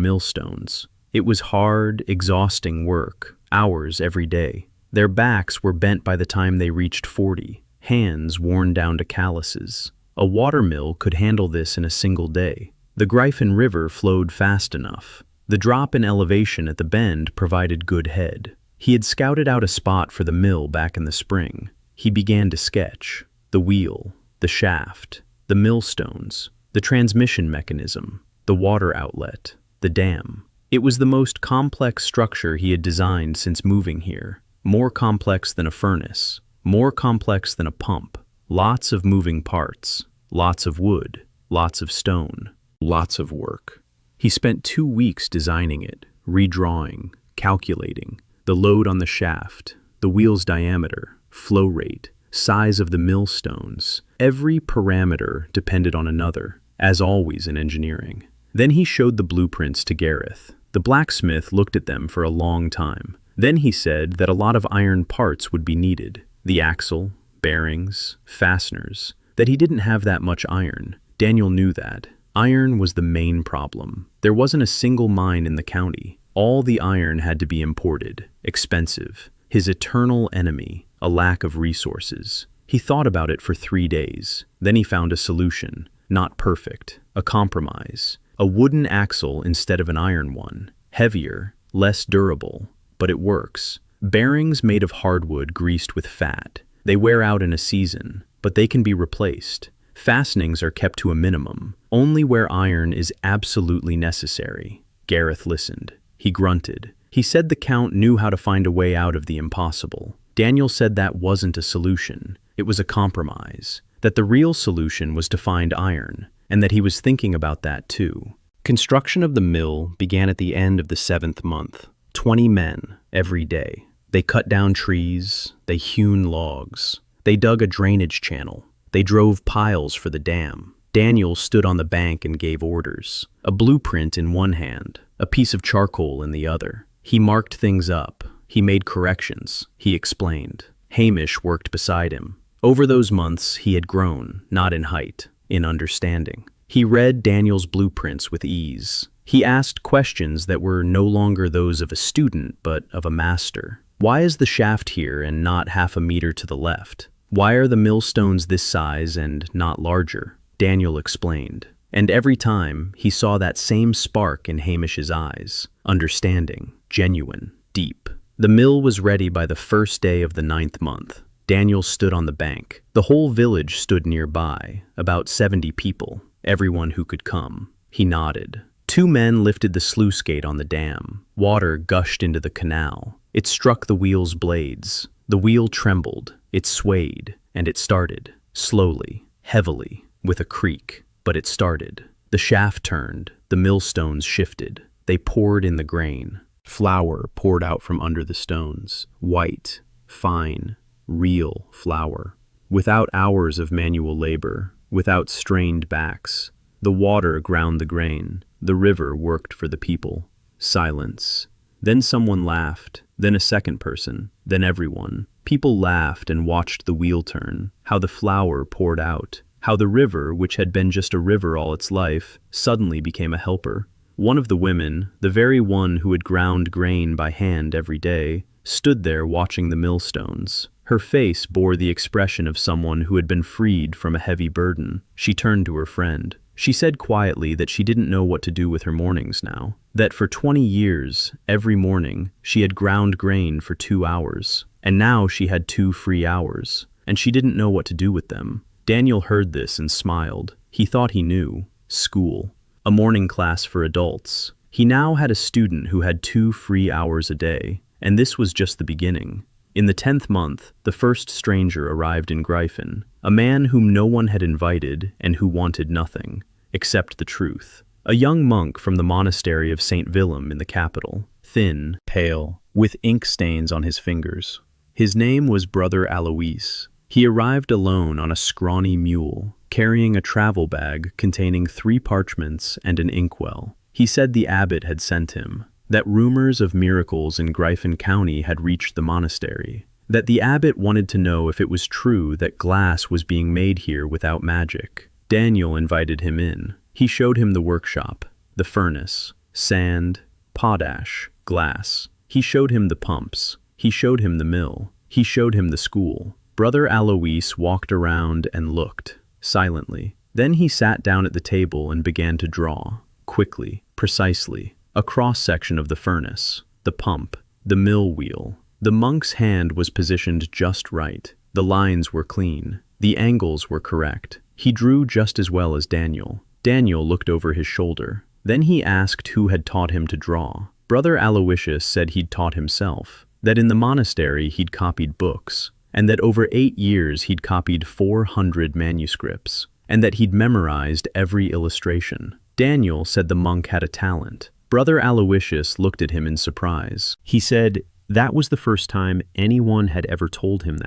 millstones. It was hard, exhausting work, hours every day. Their backs were bent by the time they reached 40, hands worn down to calluses. A watermill could handle this in a single day. The Gryphon River flowed fast enough. The drop in elevation at the bend provided good head. He had scouted out a spot for the mill back in the spring. He began to sketch the wheel, the shaft, the millstones, the transmission mechanism, the water outlet, the dam. It was the most complex structure he had designed since moving here. More complex than a furnace, more complex than a pump. Lots of moving parts, lots of wood, lots of stone, lots of work. He spent 2 weeks designing it, redrawing, calculating the load on the shaft, the wheel's diameter, flow rate, size of the millstones. Every parameter depended on another, as always in engineering. Then he showed the blueprints to Gareth. The blacksmith looked at them for a long time. Then he said that a lot of iron parts would be needed. The axle, bearings, fasteners. That he didn't have that much iron. Daniel knew that. Iron was the main problem. There wasn't a single mine in the county. All the iron had to be imported. Expensive. His eternal enemy, a lack of resources. He thought about it for 3 days. Then he found a solution. Not perfect. A compromise. A wooden axle instead of an iron one. Heavier, less durable, but it works. Bearings made of hardwood greased with fat. They wear out in a season, but they can be replaced. Fastenings are kept to a minimum, only where iron is absolutely necessary. Gareth listened. He grunted. He said the Count knew how to find a way out of the impossible. Daniel said that wasn't a solution. It was a compromise. That the real solution was to find iron, and that he was thinking about that too. Construction of the mill began at the end of the 7th month. 20 men every day. They cut down trees, they hewn logs, they dug a drainage channel, they drove piles for the dam. Daniel stood on the bank and gave orders, a blueprint in one hand, a piece of charcoal in the other. He marked things up, he made corrections, he explained. Hamish worked beside him. Over those months, he had grown, not in height, in understanding. He read Daniel's blueprints with ease. He asked questions that were no longer those of a student, but of a master. Why is the shaft here and not half a meter to the left? Why are the millstones this size and not larger? Daniel explained. And every time, he saw that same spark in Hamish's eyes. Understanding, genuine, deep. The mill was ready by the first day of the 9th month. Daniel stood on the bank. The whole village stood nearby, about 70 people, everyone who could come. He nodded. 2 men lifted the sluice gate on the dam. Water gushed into the canal. It struck the wheel's blades. The wheel trembled, it swayed, and it started. Slowly, heavily, with a creak. But it started. The shaft turned. The millstones shifted. They poured in the grain. Flour poured out from under the stones. White, fine, real flour. Without hours of manual labor, without strained backs. The water ground the grain. The river worked for the people. Silence. Then someone laughed, then a second person, then everyone. People laughed and watched the wheel turn, how the flour poured out, how the river, which had been just a river all its life, suddenly became a helper. One of the women, the very one who had ground grain by hand every day, stood there watching the millstones. Her face bore the expression of someone who had been freed from a heavy burden. She turned to her friend. She said quietly that she didn't know what to do with her mornings now. That for 20 years, every morning, she had ground grain for 2 hours. And now she had 2 free hours. And she didn't know what to do with them. Daniel heard this and smiled. He thought he knew. School. A morning class for adults. He now had a student who had 2 free hours a day. And this was just the beginning. In the 10th month, the first stranger arrived in Gryphon, a man whom no one had invited and who wanted nothing, except the truth. A young monk from the monastery of St. Willem in the capital, thin, pale, with ink stains on his fingers. His name was Brother Alois. He arrived alone on a scrawny mule, carrying a travel bag containing 3 parchments and an inkwell. He said the abbot had sent him. That rumors of miracles in Gryphon County had reached the monastery, that the abbot wanted to know if it was true that glass was being made here without magic. Daniel invited him in. He showed him the workshop, the furnace, sand, potash, glass. He showed him the pumps. He showed him the mill. He showed him the school. Brother Alois walked around and looked, silently. Then he sat down at the table and began to draw, quickly, precisely, a cross-section of the furnace, the pump, the mill wheel. The monk's hand was positioned just right. The lines were clean. The angles were correct. He drew just as well as Daniel. Daniel looked over his shoulder. Then he asked who had taught him to draw. Brother Aloysius said he'd taught himself, that in the monastery he'd copied books, and that over 8 years he'd copied 400 manuscripts, and that he'd memorized every illustration. Daniel said the monk had a talent. Brother Aloysius looked at him in surprise. He said that was the first time anyone had ever told him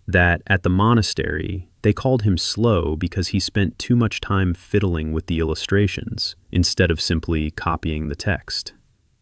that at the monastery they called him slow because he spent too much time fiddling with the illustrations instead of simply copying the text.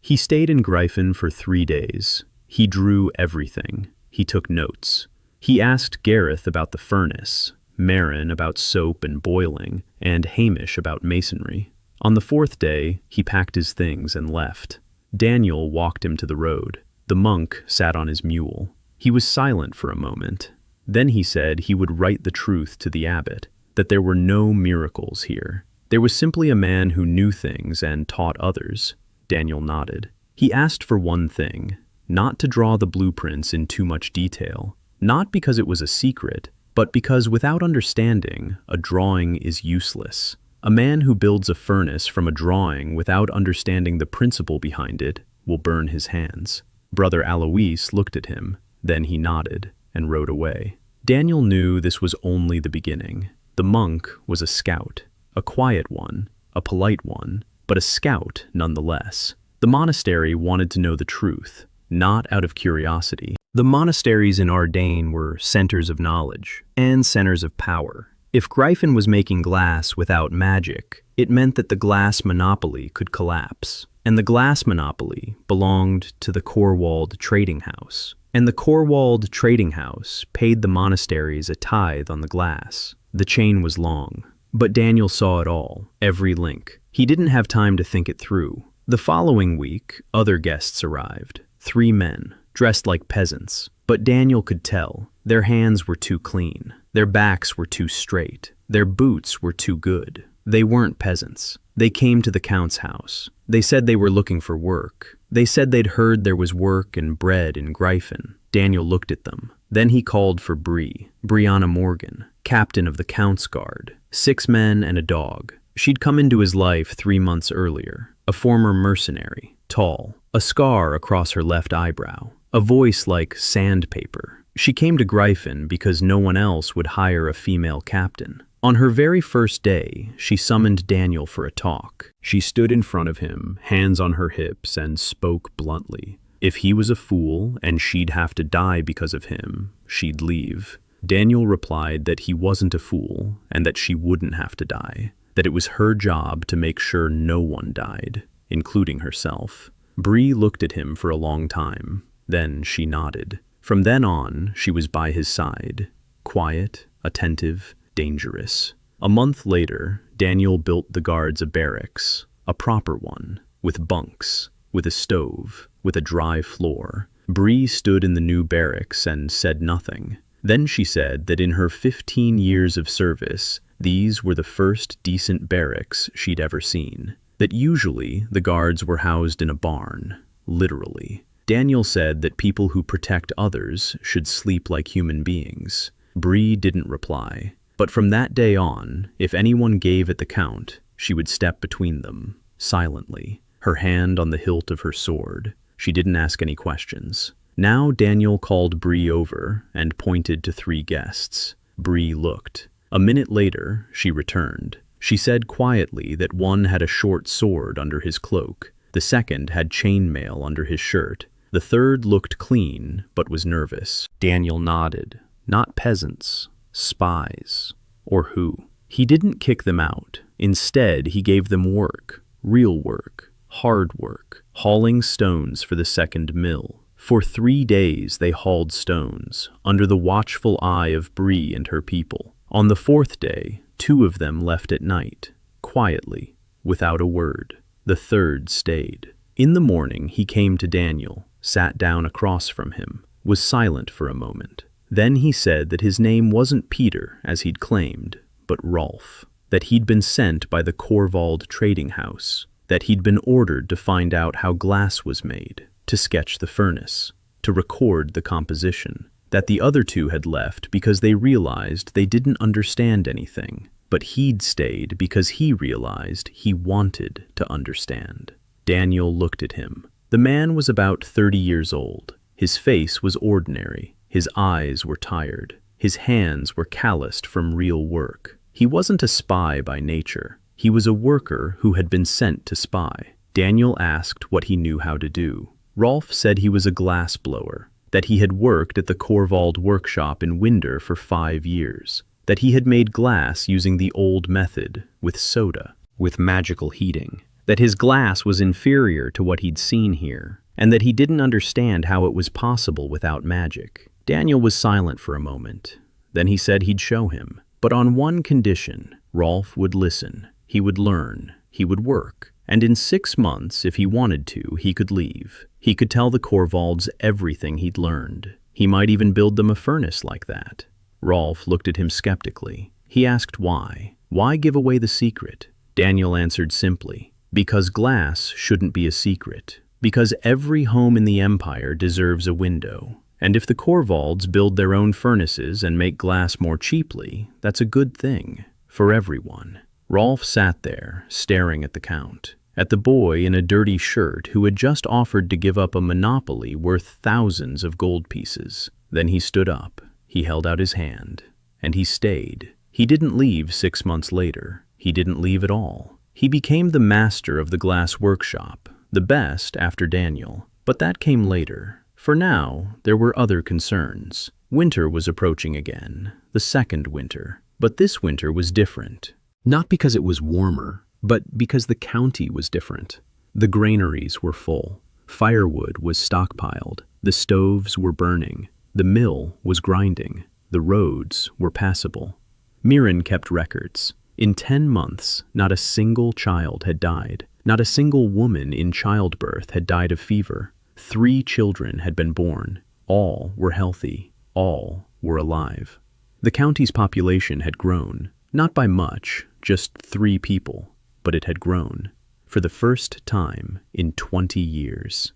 He stayed in Gryphon for 3 days. He drew everything. He took notes. He asked Gareth about the furnace, Marin about soap and boiling, and Hamish about masonry. On the 4th day, he packed his things and left. Daniel walked him to the road. The monk sat on his mule. He was silent for a moment. Then he said he would write the truth to the abbot, that there were no miracles here. There was simply a man who knew things and taught others. Daniel nodded. He asked for one thing, not to draw the blueprints in too much detail, not because it was a secret, but because without understanding, a drawing is useless. A man who builds a furnace from a drawing without understanding the principle behind it will burn his hands. Brother Alois looked at him, then he nodded and rode away. Daniel knew this was only the beginning. The monk was a scout, a quiet one, a polite one, but a scout nonetheless. The monastery wanted to know the truth, not out of curiosity. The monasteries in Ardain were centers of knowledge and centers of power. If Gryphon was making glass without magic, it meant that the glass monopoly could collapse. And the glass monopoly belonged to the Corwald Trading House. And the Corwald Trading House paid the monasteries a tithe on the glass. The chain was long, but Daniel saw it all, every link. He didn't have time to think it through. The following week, other guests arrived. 3 men, dressed like peasants. But Daniel could tell. Their hands were too clean. Their backs were too straight. Their boots were too good. They weren't peasants. They came to the Count's house. They said they were looking for work. They said they'd heard there was work and bread in Gryphon. Daniel looked at them. Then he called for Brianna Morgan, captain of the Count's Guard. 6 men and a dog. She'd come into his life 3 months earlier. A former mercenary, tall, a scar across her left eyebrow, a voice like sandpaper. She came to Gryphon because no one else would hire a female captain. On her very first day, she summoned Daniel for a talk. She stood in front of him, hands on her hips, and spoke bluntly. If he was a fool and she'd have to die because of him, she'd leave. Daniel replied that he wasn't a fool and that she wouldn't have to die, that it was her job to make sure no one died, including herself. Bree looked at him for a long time. Then she nodded. From then on, she was by his side, quiet, attentive, dangerous. A month later, Daniel built the guards a barracks, a proper one, with bunks, with a stove, with a dry floor. Bree stood in the new barracks and said nothing. Then she said that in her 15 years of service, these were the first decent barracks she'd ever seen. That usually the guards were housed in a barn, literally. Daniel said that people who protect others should sleep like human beings. Bree didn't reply. But from that day on, if anyone gave at the Count, she would step between them, silently, her hand on the hilt of her sword. She didn't ask any questions. Now Daniel called Bree over and pointed to 3 guests. Bree looked. A minute later, she returned. She said quietly that one had a short sword under his cloak. The second had chainmail under his shirt. The third looked clean, but was nervous. Daniel nodded. Not peasants. Spies. Or who? He didn't kick them out. Instead, he gave them work, real work, hard work, hauling stones for the second mill. For 3 days they hauled stones, under the watchful eye of Bree and her people. On the 4th day, 2 of them left at night, quietly, without a word. The third stayed. In the morning, he came to Daniel, sat down across from him, was silent for a moment. Then he said that his name wasn't Peter, as he'd claimed, but Rolf, that he'd been sent by the Korvald trading house, that he'd been ordered to find out how glass was made, to sketch the furnace, to record the composition, that the other 2 had left because they realized they didn't understand anything, but he'd stayed because he realized he wanted to understand. Daniel looked at him. The man was about 30 years old. His face was ordinary. His eyes were tired. His hands were calloused from real work. He wasn't a spy by nature. He was a worker who had been sent to spy. Daniel asked what he knew how to do. Rolf said he was a glass blower, that he had worked at the Korvald workshop in Winder for 5 years, that he had made glass using the old method, with soda, with magical heating, that his glass was inferior to what he'd seen here, and that he didn't understand how it was possible without magic. Daniel was silent for a moment. Then he said he'd show him, but on one condition. Rolf would listen, he would learn, he would work, and in 6 months, if he wanted to, he could leave. He could tell the Korvalds everything he'd learned. He might even build them a furnace like that. Rolf looked at him skeptically. He asked why. Why give away the secret? Daniel answered simply, because glass shouldn't be a secret. Because every home in the Empire deserves a window. And if the Korvalds build their own furnaces and make glass more cheaply, that's a good thing for everyone. Rolf sat there, staring at the Count, at the boy in a dirty shirt who had just offered to give up a monopoly worth thousands of gold pieces. Then he stood up. He held out his hand, and he stayed. He didn't leave 6 months later. He didn't leave at all. He became the master of the glass workshop, the best after Daniel. But that came later. For now, there were other concerns. Winter was approaching again, the second winter. But this winter was different. Not because it was warmer, but because the county was different. The granaries were full. Firewood was stockpiled. The stoves were burning. The mill was grinding. The roads were passable. Mirren kept records. In 10 months, not a single child had died. Not a single woman in childbirth had died of fever. 3 children had been born. All were healthy. All were alive. The county's population had grown, not by much, just 3 people, but it had grown, for the first time in 20 years.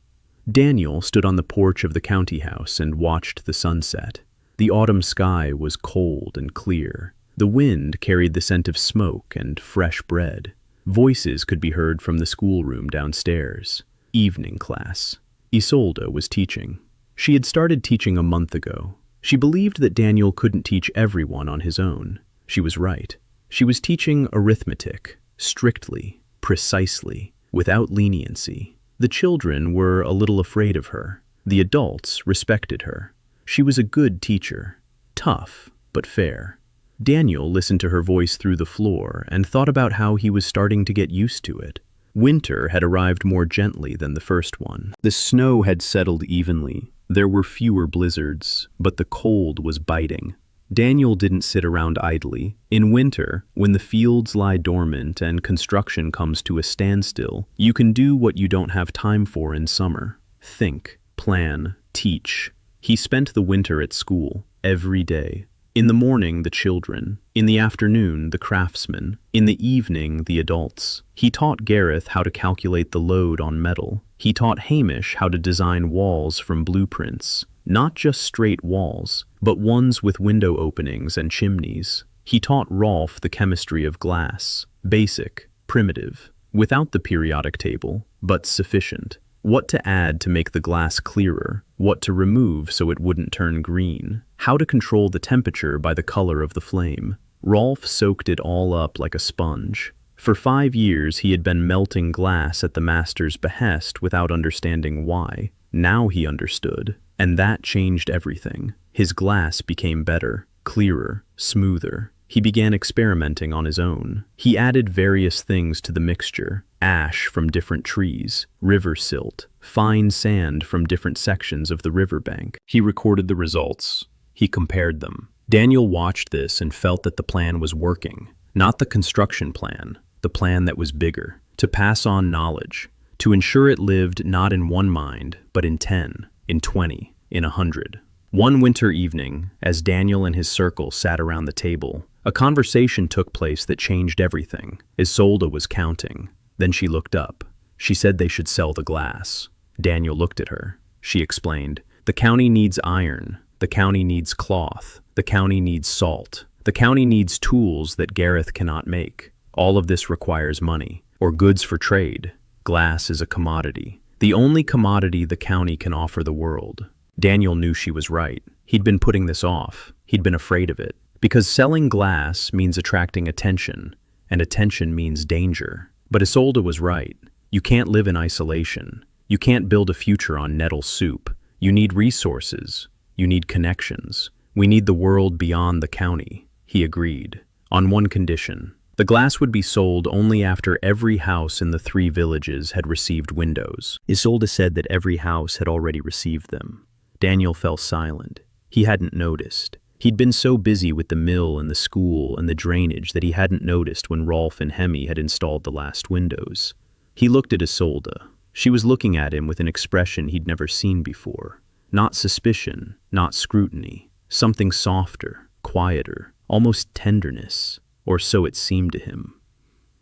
Daniel stood on the porch of the county house and watched the sunset. The autumn sky was cold and clear. The wind carried the scent of smoke and fresh bread. Voices could be heard from the schoolroom downstairs. Evening class. Isolde was teaching. She had started teaching a month ago. She believed that Daniel couldn't teach everyone on his own. She was right. She was teaching arithmetic, strictly, precisely, without leniency. The children were a little afraid of her. The adults respected her. She was a good teacher, tough but fair. Daniel listened to her voice through the floor and thought about how he was starting to get used to it. Winter had arrived more gently than the first one. The snow had settled evenly. There were fewer blizzards, but the cold was biting. Daniel didn't sit around idly. In winter, when the fields lie dormant and construction comes to a standstill, you can do what you don't have time for in summer. Think, plan, teach. He spent the winter at school, every day. In the morning, the children. In the afternoon, the craftsmen. In the evening, the adults. He taught Gareth how to calculate the load on metal. He taught Hamish how to design walls from blueprints. Not just straight walls, but ones with window openings and chimneys. He taught Rolf the chemistry of glass. Basic, primitive, without the periodic table, but sufficient. What to add to make the glass clearer, what to remove so it wouldn't turn green, how to control the temperature by the color of the flame. Rolf soaked it all up like a sponge. For 5 years he had been melting glass at the master's behest without understanding why. Now he understood, and that changed everything. His glass became better, clearer, smoother. He began experimenting on his own. He added various things to the mixture: ash from different trees, river silt, fine sand from different sections of the riverbank. He recorded the results. He compared them. Daniel watched this and felt that the plan was working. Not the construction plan, the plan that was bigger, to pass on knowledge, to ensure it lived not in one mind, but in 10, in 20, in 100. One winter evening, as Daniel and his circle sat around the table, a conversation took place that changed everything. Isolde was counting. Then she looked up. She said they should sell the glass. Daniel looked at her. She explained, "The county needs iron. The county needs cloth. The county needs salt. The county needs tools that Gareth cannot make. All of this requires money, or goods for trade. Glass is a commodity. The only commodity the county can offer the world." Daniel knew she was right. He'd been putting this off. He'd been afraid of it. Because selling glass means attracting attention, and attention means danger. But Isolde was right. You can't live in isolation. You can't build a future on nettle soup. You need resources. You need connections. We need the world beyond the county. He agreed. On one condition. The glass would be sold only after every house in the 3 villages had received windows. Isolde said that every house had already received them. Daniel fell silent. He hadn't noticed. He'd been so busy with the mill and the school and the drainage that he hadn't noticed when Rolf and Hemi had installed the last windows. He looked at Isolde. She was looking at him with an expression he'd never seen before. Not suspicion, not scrutiny. Something softer, quieter, almost tenderness, or so it seemed to him.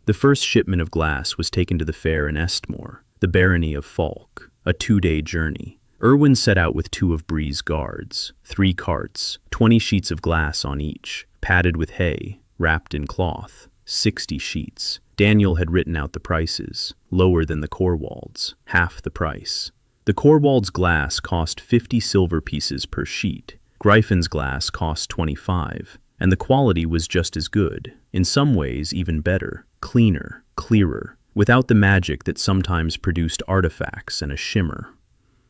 The first shipment of glass was taken to the fair in Estmore, the barony of Falk, a 2-day journey. Erwin set out with 2 of Bree's guards, 3 carts, 20 sheets of glass on each, padded with hay, wrapped in cloth, 60 sheets. Daniel had written out the prices, lower than the Corwald's, half the price. The Corwald's glass cost 50 silver pieces per sheet. Gryphon's glass cost 25, and the quality was just as good, in some ways even better, cleaner, clearer, without the magic that sometimes produced artifacts and a shimmer.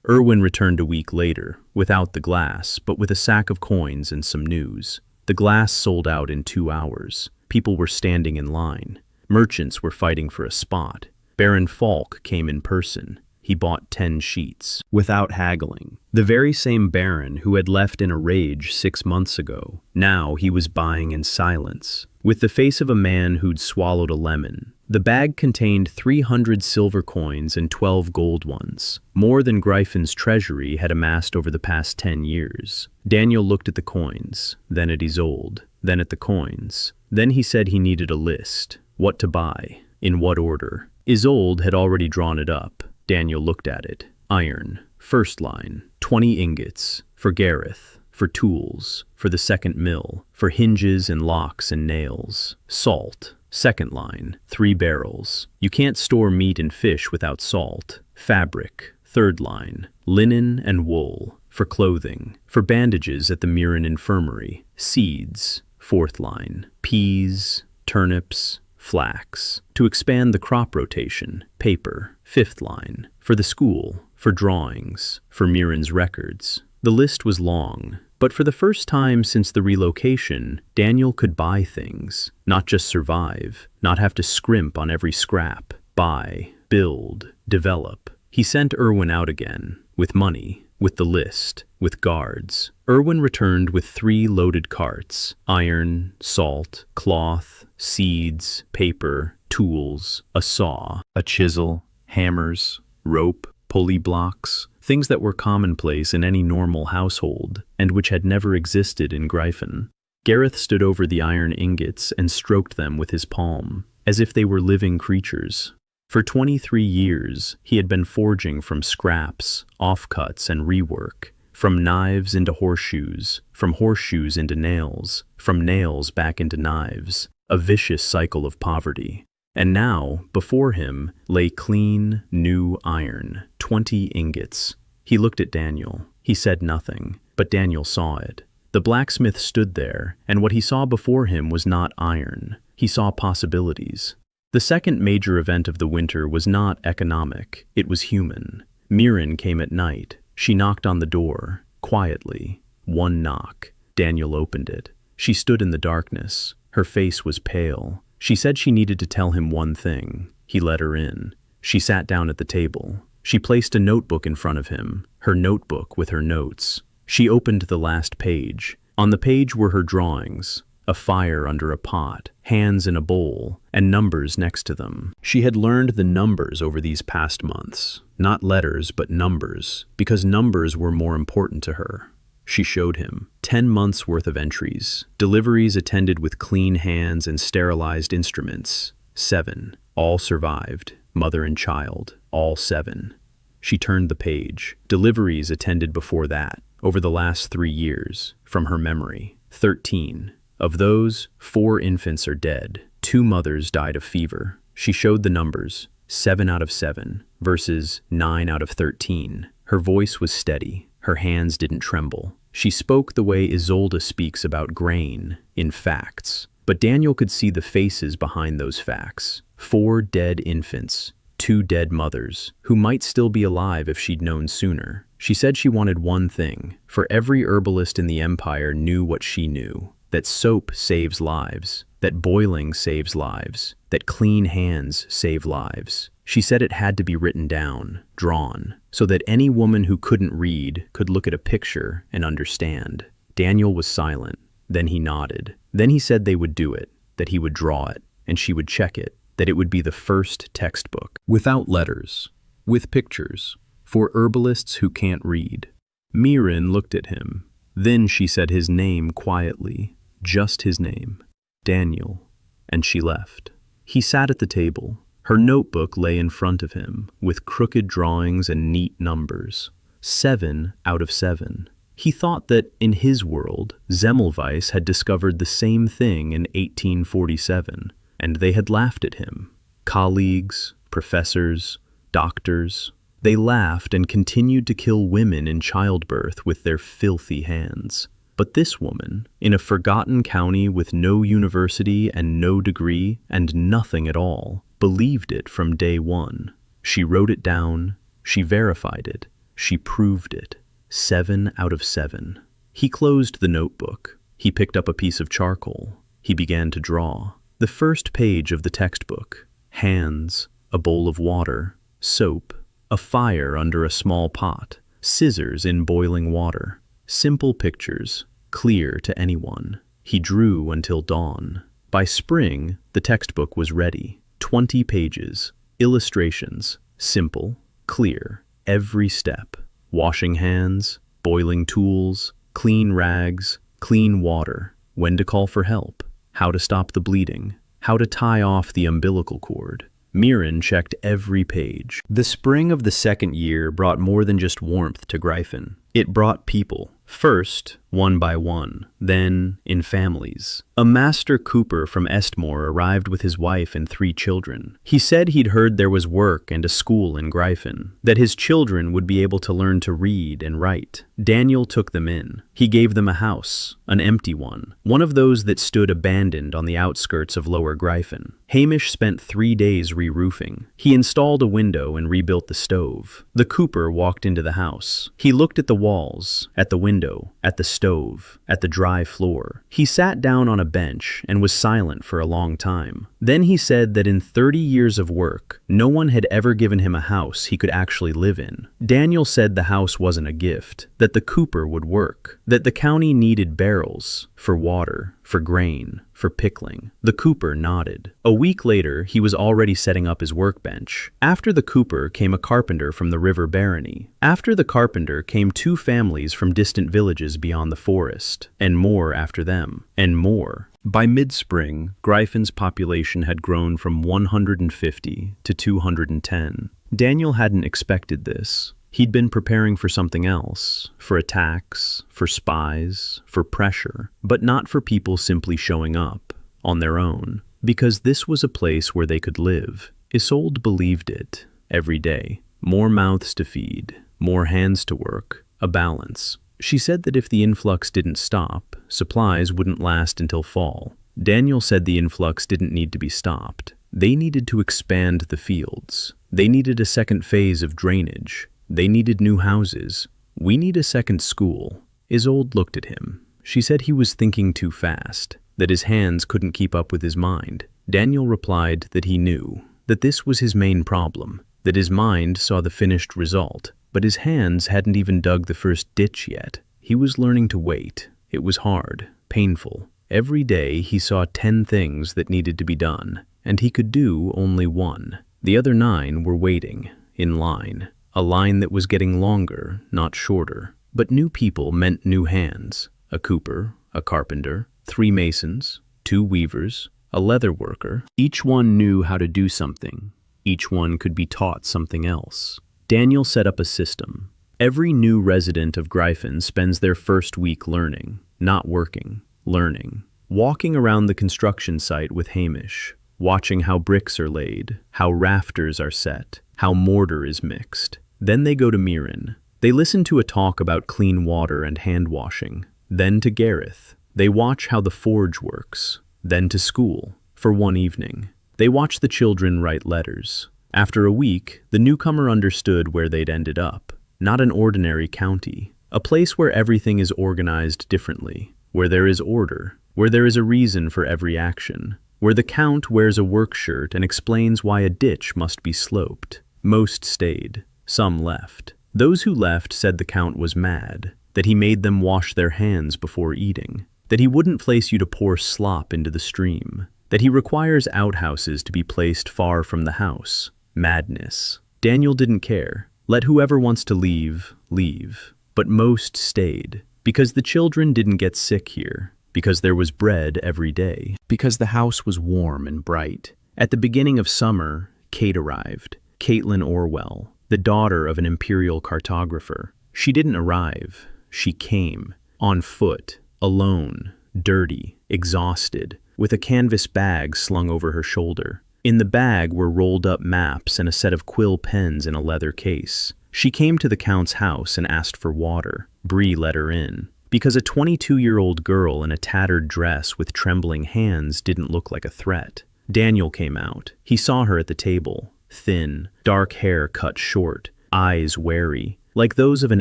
Erwin returned a week later, without the glass, but with a sack of coins and some news. The glass sold out in 2 hours. People were standing in line. Merchants were fighting for a spot. Baron Falk came in person. He bought 10 sheets, without haggling. The very same Baron who had left in a rage 6 months ago. Now he was buying in silence, with the face of a man who'd swallowed a lemon. The bag contained 300 silver coins and 12 gold ones, more than Gryphon's treasury had amassed over the past 10 years. Daniel looked at the coins, then at Isolde, then at the coins. Then he said he needed a list, what to buy, in what order. Isolde had already drawn it up. Daniel looked at it. Iron, first line, 20 ingots, for Gareth, for tools, for the second mill, for hinges and locks and nails. Salt, second line, 3 barrels. You can't store meat and fish without salt. Fabric, third line, linen and wool, for clothing, for bandages at the Mirren Infirmary. Seeds, fourth line, peas, turnips, flax, to expand the crop rotation. Paper, fifth line, for the school, for drawings, for Mirren's records. The list was long, but for the first time since the relocation, Daniel could buy things, not just survive, not have to scrimp on every scrap. Buy, build, develop. He sent Erwin out again, with money, with the list, with guards. Erwin returned with 3 loaded carts: iron, salt, cloth, seeds, paper, tools, a saw, a chisel, hammers, rope, pulley blocks, things that were commonplace in any normal household, and which had never existed in Gryphon. Gareth stood over the iron ingots and stroked them with his palm, as if they were living creatures. For 23 years, he had been forging from scraps, offcuts, and rework, from knives into horseshoes, from horseshoes into nails, from nails back into knives, a vicious cycle of poverty. And now, before him, lay clean, new iron, 20 ingots. He looked at Daniel. He said nothing, but Daniel saw it. The blacksmith stood there, and what he saw before him was not iron. He saw possibilities. The second major event of the winter was not economic, it was human. Mirren came at night. She knocked on the door, quietly. One knock. Daniel opened it. She stood in the darkness. Her face was pale. She said she needed to tell him one thing. He let her in. She sat down at the table. She placed a notebook in front of him, her notebook with her notes. She opened the last page. On the page were her drawings. a fire under a pot, hands in a bowl, and numbers next to them. She had learned the numbers over these past months. Not letters, but numbers, because numbers were more important to her. She showed him 10 months' worth of entries, deliveries attended with clean hands and sterilized instruments. 7. All survived, mother and child, all 7. She turned the page. Deliveries attended before that, over the last 3 years, from her memory. 13. Of those, 4 infants are dead. 2 mothers died of fever. She showed the numbers, 7 out of 7, versus 9 out of 13. Her voice was steady. Her hands didn't tremble. She spoke the way Isolde speaks about grain, in facts. But Daniel could see the faces behind those facts. 4 dead infants, 2 dead mothers, who might still be alive if she'd known sooner. She said she wanted one thing, for every herbalist in the Empire knew what she knew, that soap saves lives, that boiling saves lives, that clean hands save lives. She said it had to be written down, drawn, so that any woman who couldn't read could look at a picture and understand. Daniel was silent. Then he nodded. Then he said they would do it, that he would draw it, and she would check it, that it would be the first textbook. Without letters, with pictures, for herbalists who can't read. Mirin looked at him. Then she said his name quietly, just his name, Daniel, and she left. He sat at the table. Her notebook lay in front of him, with crooked drawings and neat numbers. 7 out of 7. He thought that, in his world, Semmelweis had discovered the same thing in 1847, and they had laughed at him. Colleagues, professors, doctors. They laughed and continued to kill women in childbirth with their filthy hands. But this woman, in a forgotten county with no university and no degree and nothing at all, believed it from day one. She wrote it down, she verified it, she proved it. 7 out of 7. He closed the notebook. He picked up a piece of charcoal. He began to draw. The first page of the textbook. Hands, a bowl of water, soap, a fire under a small pot, scissors in boiling water. Simple pictures, clear to anyone. He drew until dawn. By spring, the textbook was ready. 20 pages, illustrations, simple, clear, every step. Washing hands, boiling tools, clean rags, clean water, when to call for help, how to stop the bleeding, how to tie off the umbilical cord. Mirin checked every page. The spring of the second year brought more than just warmth to Gryphon. It brought people. First, one by one, then in families. A master cooper from Estmore arrived with his wife and 3 children. He said he'd heard there was work and a school in Gryphon, that his children would be able to learn to read and write. Daniel took them in. He gave them a house, an empty one of those that stood abandoned on the outskirts of Lower Gryphon. Hamish spent 3 days re-roofing. He installed a window and rebuilt the stove. The cooper walked into the house. He looked at the walls, at the window, at the stove, at the dry floor. He sat down on a bench and was silent for a long time. Then he said that in 30 years of work, no one had ever given him a house he could actually live in. Daniel said the house wasn't a gift, that the cooper would work, that the county needed barrels for water, for grain, for pickling. The cooper nodded. A week later, he was already setting up his workbench. After the cooper came a carpenter from the river barony. After the carpenter came 2 families from distant villages beyond the forest, and more after them, and more. By mid-spring, Gryphon's population had grown from 150 to 210. Daniel hadn't expected this. He'd been preparing for something else, for attacks, for spies, for pressure, but not for people simply showing up, on their own, because this was a place where they could live. Isolde believed it, every day. More mouths to feed, more hands to work, a balance. She said that if the influx didn't stop, supplies wouldn't last until fall. Daniel said the influx didn't need to be stopped. They needed to expand the fields. They needed a second phase of drainage. They needed new houses. We need a second school. Isolde looked at him. She said he was thinking too fast, that his hands couldn't keep up with his mind. Daniel replied that he knew, that this was his main problem, that his mind saw the finished result, but his hands hadn't even dug the first ditch yet. He was learning to wait. It was hard, painful, Every day he saw 10 things that needed to be done, and he could do only one. The other 9 were waiting, in line. A line that was getting longer, not shorter. But new people meant new hands. A cooper, a carpenter, 3 masons, 2 weavers, a leather worker. Each one knew how to do something. Each one could be taught something else. Daniel set up a system. Every new resident of Gryphon spends their first week learning, not working, learning. Walking around the construction site with Hamish, watching how bricks are laid, how rafters are set, how mortar is mixed. Then they go to Mirren. They listen to a talk about clean water and hand washing. Then to Gareth. They watch how the forge works. Then to school, for one evening. They watch the children write letters. After a week, the newcomer understood where they'd ended up. Not an ordinary county. A place where everything is organized differently. Where there is order. Where there is a reason for every action. Where the count wears a work shirt and explains why a ditch must be sloped. Most stayed. Some left. Those who left said the count was mad. That he made them wash their hands before eating. That he wouldn't place you to pour slop into the stream. That he requires outhouses to be placed far from the house. Madness. Daniel didn't care. Let whoever wants to leave, leave. But most stayed. Because the children didn't get sick here. Because there was bread every day. Because the house was warm and bright. At the beginning of summer, Kate arrived. Caitlin Orwell, the daughter of an imperial cartographer. She didn't arrive. She came. On foot. Alone. Dirty. Exhausted. With a canvas bag slung over her shoulder. In the bag were rolled up maps and a set of quill pens in a leather case. She came to the Count's house and asked for water. Bree let her in. Because a 22-year-old girl in a tattered dress with trembling hands didn't look like a threat. Daniel came out. He saw her at the table. Thin, dark hair cut short, eyes wary, like those of an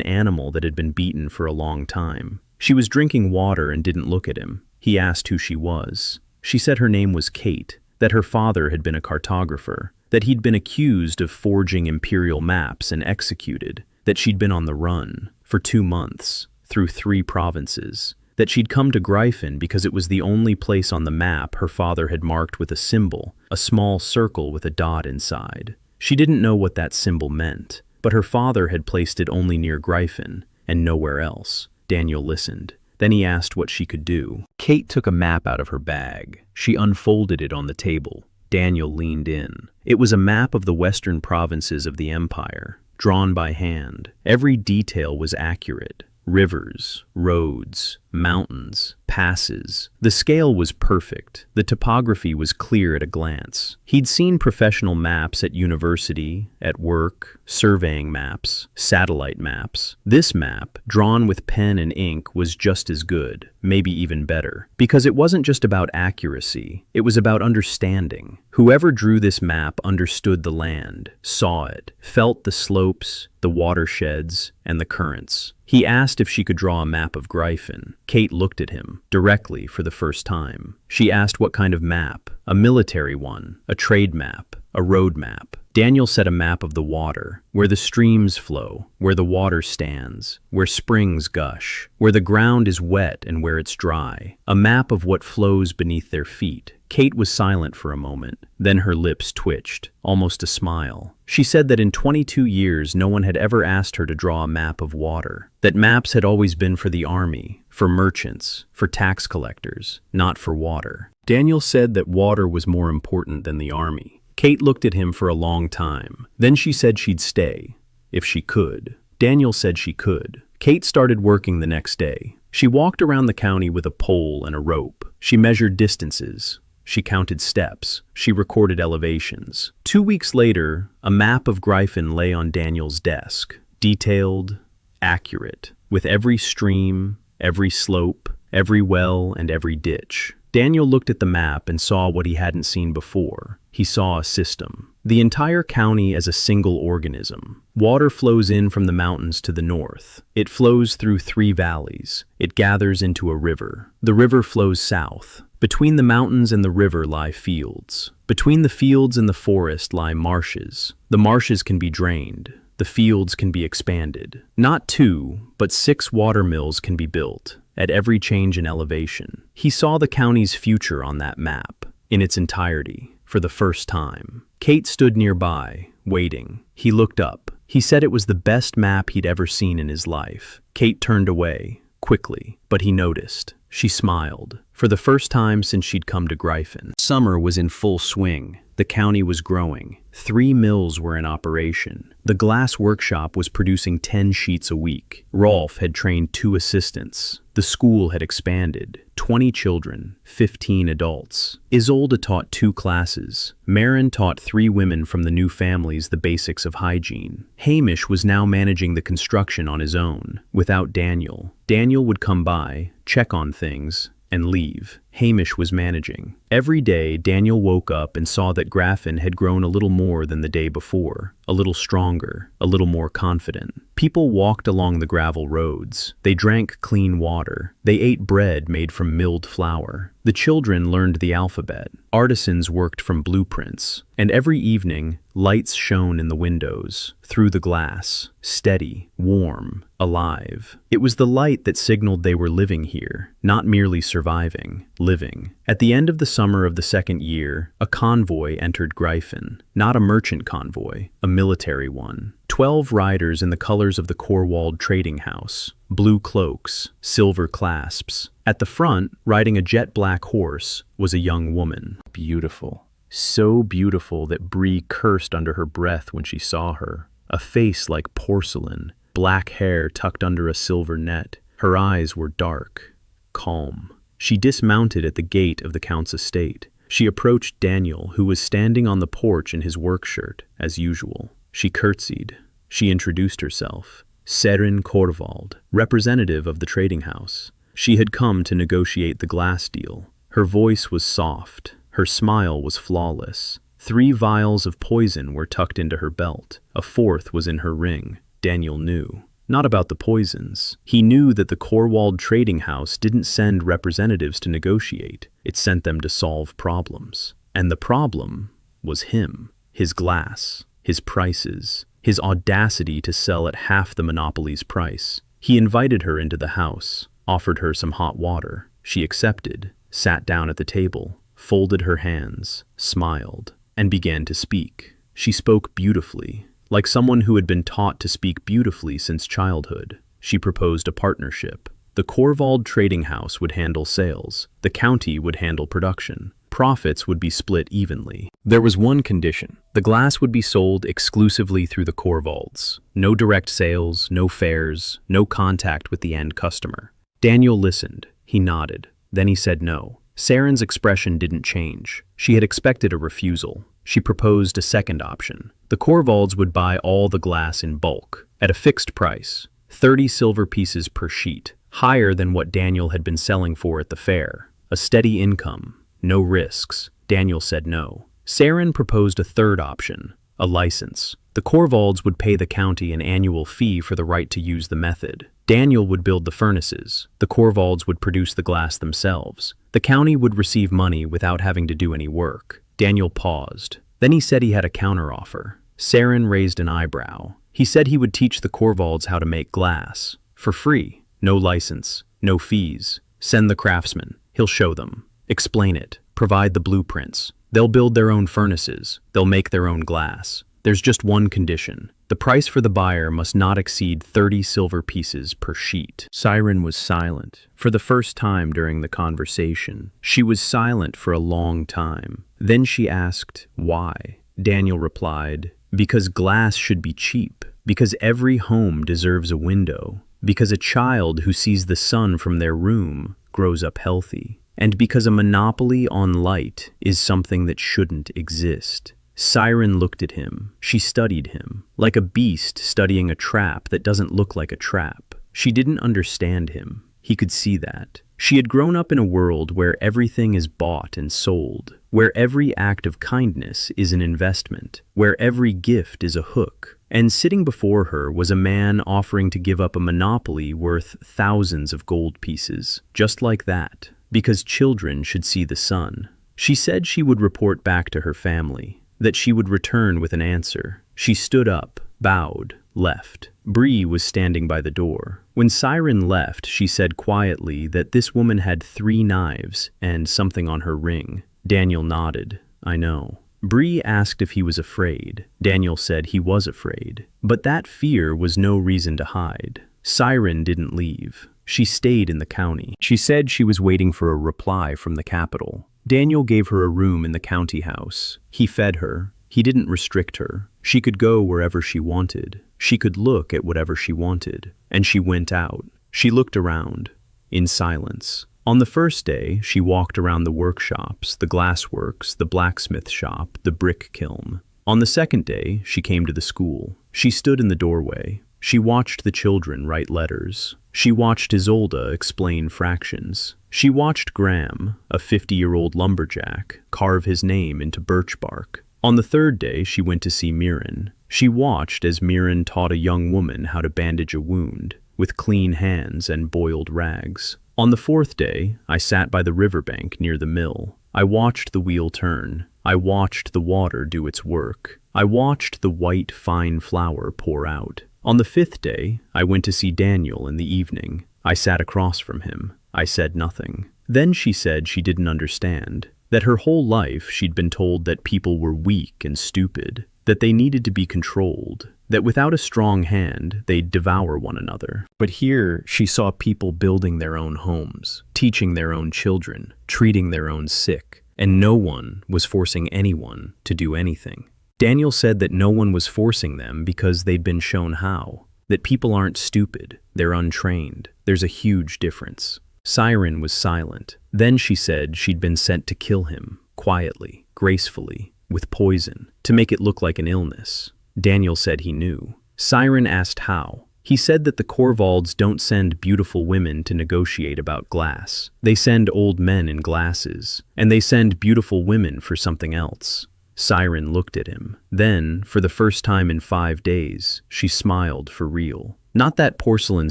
animal that had been beaten for a long time. She was drinking water and didn't look at him. He asked who she was. She said her name was Kate. That her father had been a cartographer, that he'd been accused of forging imperial maps and executed, that she'd been on the run for 2 months, through 3 provinces, that she'd come to Gryphon because it was the only place on the map her father had marked with a symbol, a small circle with a dot inside. She didn't know what that symbol meant, but her father had placed it only near Gryphon, and nowhere else. Daniel listened. Then he asked what she could do. Kate took a map out of her bag. She unfolded it on the table. Daniel leaned in. It was a map of the western provinces of the empire, drawn by hand. Every detail was accurate. Rivers, roads, mountains, passes. The scale was perfect. The topography was clear at a glance. He'd seen professional maps at university, at work, surveying maps, satellite maps. This map, drawn with pen and ink, was just as good, maybe even better. Because it wasn't just about accuracy, it was about understanding. Whoever drew this map understood the land, saw it, felt the slopes, the watersheds, and the currents. He asked if she could draw a map of Gryphon. Kate looked at him, directly for the first time. She asked what kind of map. A military one, a trade map, a road map. Daniel set a map of the water, where the streams flow, where the water stands, where springs gush, where the ground is wet and where it's dry. A map of what flows beneath their feet. Kate was silent for a moment. Then her lips twitched, almost a smile. She said that in 22 years no one had ever asked her to draw a map of water. That maps had always been for the army, for merchants, for tax collectors, not for water. Daniel said that water was more important than the army. Kate looked at him for a long time. Then she said she'd stay, if she could. Daniel said she could. Kate started working the next day. She walked around the county with a pole and a rope. She measured distances. She counted steps. She recorded elevations. 2 weeks later, a map of Gryphon lay on Daniel's desk. Detailed, accurate, with every stream, every slope, every well, and every ditch. Daniel looked at the map and saw what he hadn't seen before. He saw a system. The entire county as a single organism. Water flows in from the mountains to the north. It flows through 3 valleys. It gathers into a river. The river flows south. Between the mountains and the river lie fields. Between the fields and the forest lie marshes. The marshes can be drained. The fields can be expanded. Not 2, but 6 water mills can be built, at every change in elevation. He saw the county's future on that map, in its entirety, for the first time. Kate stood nearby, waiting. He looked up. He said it was the best map he'd ever seen in his life. Kate turned away, quickly, but he noticed. She smiled. For the first time since she'd come to Gryphon. Summer was in full swing. The county was growing. 3 mills were in operation. The glass workshop was producing 10 sheets a week. Rolf had trained 2 assistants. The school had expanded. 20 children, 15 adults. Isolde taught 2 classes. Maren taught 3 women from the new families the basics of hygiene. Hamish was now managing the construction on his own, without Daniel. Daniel would come by, check on things, and leave. Hamish was managing. Every day, Daniel woke up and saw that Gryphon had grown a little more than the day before, a little stronger, a little more confident. People walked along the gravel roads. They drank clean water. They ate bread made from milled flour. The children learned the alphabet. Artisans worked from blueprints. And every evening, lights shone in the windows, through the glass, steady, warm, alive. It was the light that signaled they were living here, not merely surviving. Living. At the end of the summer of the 2nd year, a convoy entered Gryphon. Not a merchant convoy, a military one. 12 riders in the colors of the Corwald trading house. Blue cloaks, silver clasps. At the front, riding a jet-black horse, was a young woman. Beautiful. So beautiful that Bree cursed under her breath when she saw her. A face like porcelain, black hair tucked under a silver net. Her eyes were dark, calm. She dismounted at the gate of the Count's estate. She approached Daniel, who was standing on the porch in his work shirt, as usual. She curtsied. She introduced herself. Serin Korvald, representative of the trading house. She had come to negotiate the glass deal. Her voice was soft. Her smile was flawless. 3 vials of poison were tucked into her belt. A 4th was in her ring. Daniel knew. Not about the poisons. He knew that the Corwald trading house didn't send representatives to negotiate. It sent them to solve problems. And the problem was him, his glass, his prices, his audacity to sell at half the monopoly's price. He invited her into the house, offered her some hot water. She accepted, sat down at the table, folded her hands, smiled, and began to speak. She spoke beautifully, like someone who had been taught to speak beautifully since childhood. She proposed a partnership. The Corwald trading house would handle sales. The county would handle production. Profits would be split evenly. There was one condition. The glass would be sold exclusively through the Corwalds. No direct sales, no fairs, no contact with the end customer. Daniel listened. He nodded. Then he said no. Serin's expression didn't change. She had expected a refusal. She proposed a second option. The Corwalds would buy all the glass in bulk, at a fixed price, 30 silver pieces per sheet, higher than what Daniel had been selling for at the fair. A steady income, no risks. Daniel said no. Serin proposed a third option, a license. The Corwalds would pay the county an annual fee for the right to use the method. Daniel would build the furnaces. The Corwalds would produce the glass themselves. The county would receive money without having to do any work. Daniel paused. Then he said he had a counteroffer. Serin raised an eyebrow. He said he would teach the Corwalds how to make glass. For free. No license. No fees. Send the craftsman. He'll show them. Explain it. Provide the blueprints. They'll build their own furnaces. They'll make their own glass. There's just one condition. The price for the buyer must not exceed 30 silver pieces per sheet. Serin was silent. For the first time during the conversation, she was silent for a long time. Then she asked, why? Daniel replied, because glass should be cheap. Because every home deserves a window. Because a child who sees the sun from their room grows up healthy. And because a monopoly on light is something that shouldn't exist. Serin looked at him. She studied him, like a beast studying a trap that doesn't look like a trap. She didn't understand him. He could see that. She had grown up in a world where everything is bought and sold, where every act of kindness is an investment, where every gift is a hook. And sitting before her was a man offering to give up a monopoly worth thousands of gold pieces, just like that, because children should see the sun. She said she would report back to her family, that she would return with an answer. She stood up, bowed, left. Bree was standing by the door. When Siren left, she said quietly that this woman had 3 knives and something on her ring. Daniel nodded. I know. Bree asked if he was afraid. Daniel said he was afraid. But that fear was no reason to hide. Siren didn't leave. She stayed in the county. She said she was waiting for a reply from the capital. Daniel gave her a room in the county house. He fed her. He didn't restrict her. She could go wherever she wanted. She could look at whatever she wanted. And she went out. She looked around, in silence. On the first day, she walked around the workshops, the glassworks, the blacksmith shop, the brick kiln. On the second day, she came to the school. She stood in the doorway. She watched the children write letters. She watched Isolde explain fractions. She watched Graham, a 50-year-old lumberjack, carve his name into birch bark. On the third day, she went to see Mirren. She watched as Mirren taught a young woman how to bandage a wound, with clean hands and boiled rags. On the fourth day, I sat by the riverbank near the mill. I watched the wheel turn. I watched the water do its work. I watched the white, fine flour pour out. On the fifth day, I went to see Daniel in the evening. I sat across from him. I said nothing. Then she said she didn't understand, that her whole life she'd been told that people were weak and stupid, that they needed to be controlled, that without a strong hand, they'd devour one another. But here, she saw people building their own homes, teaching their own children, treating their own sick, and no one was forcing anyone to do anything. Daniel said that no one was forcing them because they'd been shown how, that people aren't stupid, they're untrained. There's a huge difference. Siren was silent. Then she said she'd been sent to kill him, quietly, gracefully, with poison, to make it look like an illness. Daniel said he knew. Siren asked how. He said that the Korvalds don't send beautiful women to negotiate about glass. They send old men in glasses, and they send beautiful women for something else. Siren looked at him. Then, for the first time in 5 days, she smiled for real. Not that porcelain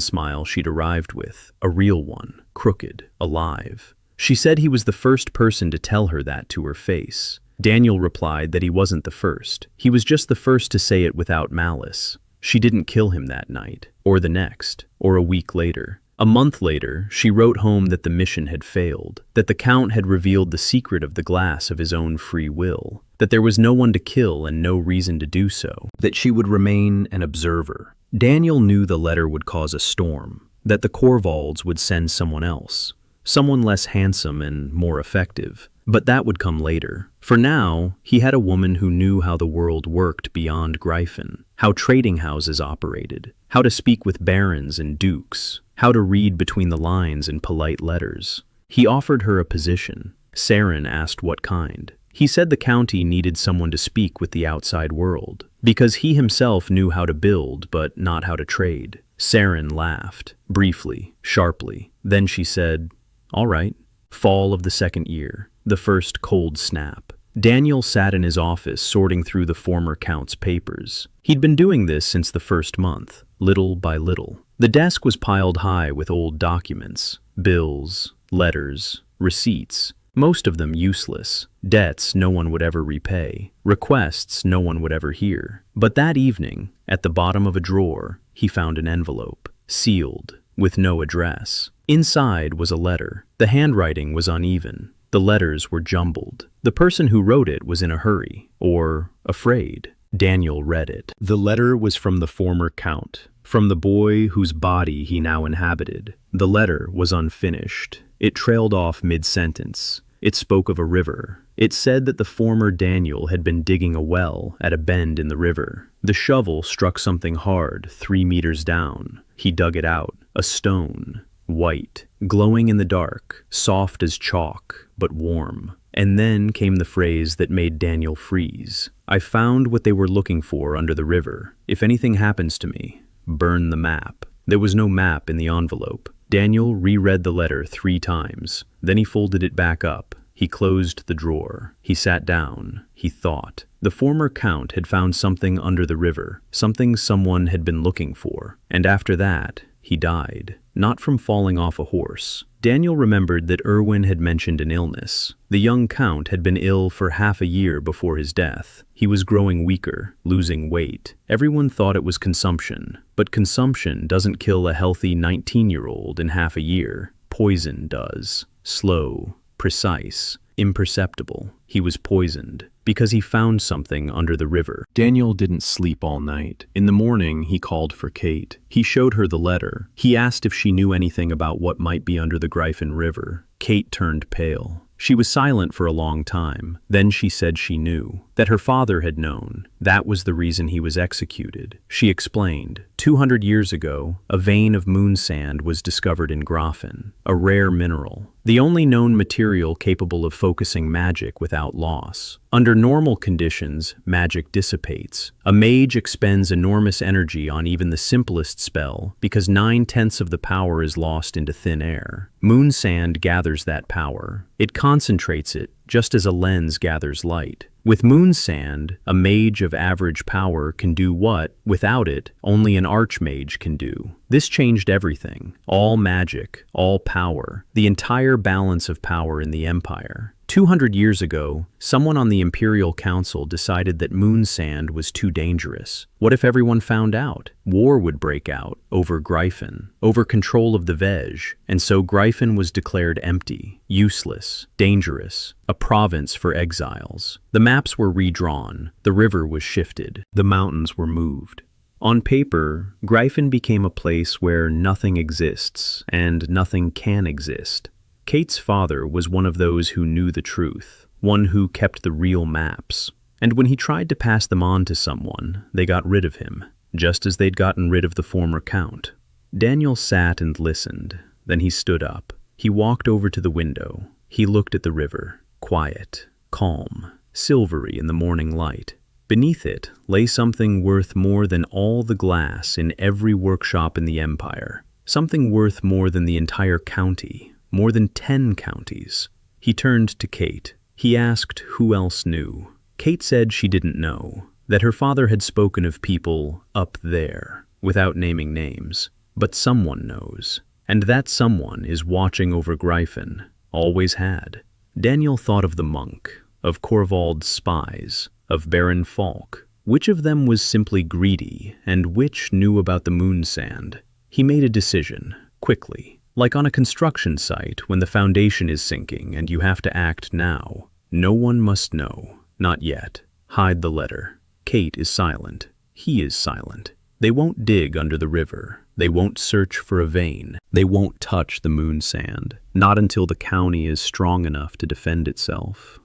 smile she'd arrived with, a real one, crooked, alive. She said he was the first person to tell her that to her face. Daniel replied that he wasn't the first. He was just the first to say it without malice. She didn't kill him that night, or the next, or a week later. A month later, she wrote home that the mission had failed, that the Count had revealed the secret of the glass of his own free will, that there was no one to kill and no reason to do so, that she would remain an observer. Daniel knew the letter would cause a storm, that the Korvalds would send someone else, someone less handsome and more effective. But that would come later. For now, he had a woman who knew how the world worked beyond Gryphon, how trading houses operated, how to speak with barons and dukes, how to read between the lines in polite letters. He offered her a position. Saren asked what kind. He said the county needed someone to speak with the outside world, because he himself knew how to build but not how to trade. Saren laughed, briefly, sharply. Then she said, "All right." Fall of the second year. The first cold snap. Daniel sat in his office sorting through the former Count's papers. He'd been doing this since the first month, little by little. The desk was piled high with old documents, bills, letters, receipts, most of them useless, debts no one would ever repay, requests no one would ever hear. But that evening, at the bottom of a drawer, he found an envelope, sealed, with no address. Inside was a letter. The handwriting was uneven. The letters were jumbled. The person who wrote it was in a hurry, or afraid. Daniel read it. The letter was from the former Count, from the boy whose body he now inhabited. The letter was unfinished. It trailed off mid-sentence. It spoke of a river. It said that the former Daniel had been digging a well at a bend in the river. The shovel struck something hard 3 meters down. He dug it out. A stone. White, glowing in the dark, soft as chalk, but warm. And then came the phrase that made Daniel freeze. "I found what they were looking for under the river. If anything happens to me, burn the map." There was no map in the envelope. Daniel reread the letter 3 times. Then he folded it back up. He closed the drawer. He sat down. He thought. The former Count had found something under the river, something someone had been looking for. And after that, he died. not from falling off a horse. Daniel remembered that Erwin had mentioned an illness. The young count had been ill for half a year before his death. He was growing weaker, losing weight. Everyone thought it was consumption, but consumption doesn't kill a healthy 19-year-old in half a year. Poison does. Slow, precise, imperceptible. He was poisoned because he found something under the river. Daniel didn't sleep all night. In the morning, he called for Kate. He showed her the letter. He asked if she knew anything about what might be under the Gryphon River. Kate turned pale. She was silent for a long time. Then she said she knew, that her father had known. That was the reason he was executed. She explained, 200 years ago, a vein of moon sand was discovered in Gryphon, a rare mineral, the only known material capable of focusing magic without loss. Under normal conditions, magic dissipates. A mage expends enormous energy on even the simplest spell because 9/10 of the power is lost into thin air. Moon sand gathers that power. It concentrates it just as a lens gathers light. With moon sand, a mage of average power can do what, without it, only an archmage can do. This changed everything. All magic, all power, the entire balance of power in the Empire. 200 years ago, someone on the Imperial Council decided that moon sand was too dangerous. What if everyone found out? War would break out over Gryphon, over control of the Vej, and so Gryphon was declared empty, useless, dangerous, a province for exiles. The maps were redrawn, the river was shifted, the mountains were moved. On paper, Gryphon became a place where nothing exists and nothing can exist. Kate's father was one of those who knew the truth, one who kept the real maps. And when he tried to pass them on to someone, they got rid of him, just as they'd gotten rid of the former count. Daniel sat and listened. Then he stood up. He walked over to the window. He looked at the river, quiet, calm, silvery in the morning light. Beneath it lay something worth more than all the glass in every workshop in the Empire, something worth more than the entire county, more than 10 counties. He turned to Kate. He asked who else knew. Kate said she didn't know, that her father had spoken of people up there, without naming names. But someone knows, and that someone is watching over Gryphon, always had. Daniel thought of the monk, of Corvald's spies, of Baron Falk. Which of them was simply greedy, and which knew about the moon sand? He made a decision, quickly. Like on a construction site when the foundation is sinking and you have to act now. No one must know. Not yet. Hide the letter. Kate is silent. He is silent. They won't dig under the river. They won't search for a vein. They won't touch the moon sand. Not until the county is strong enough to defend itself.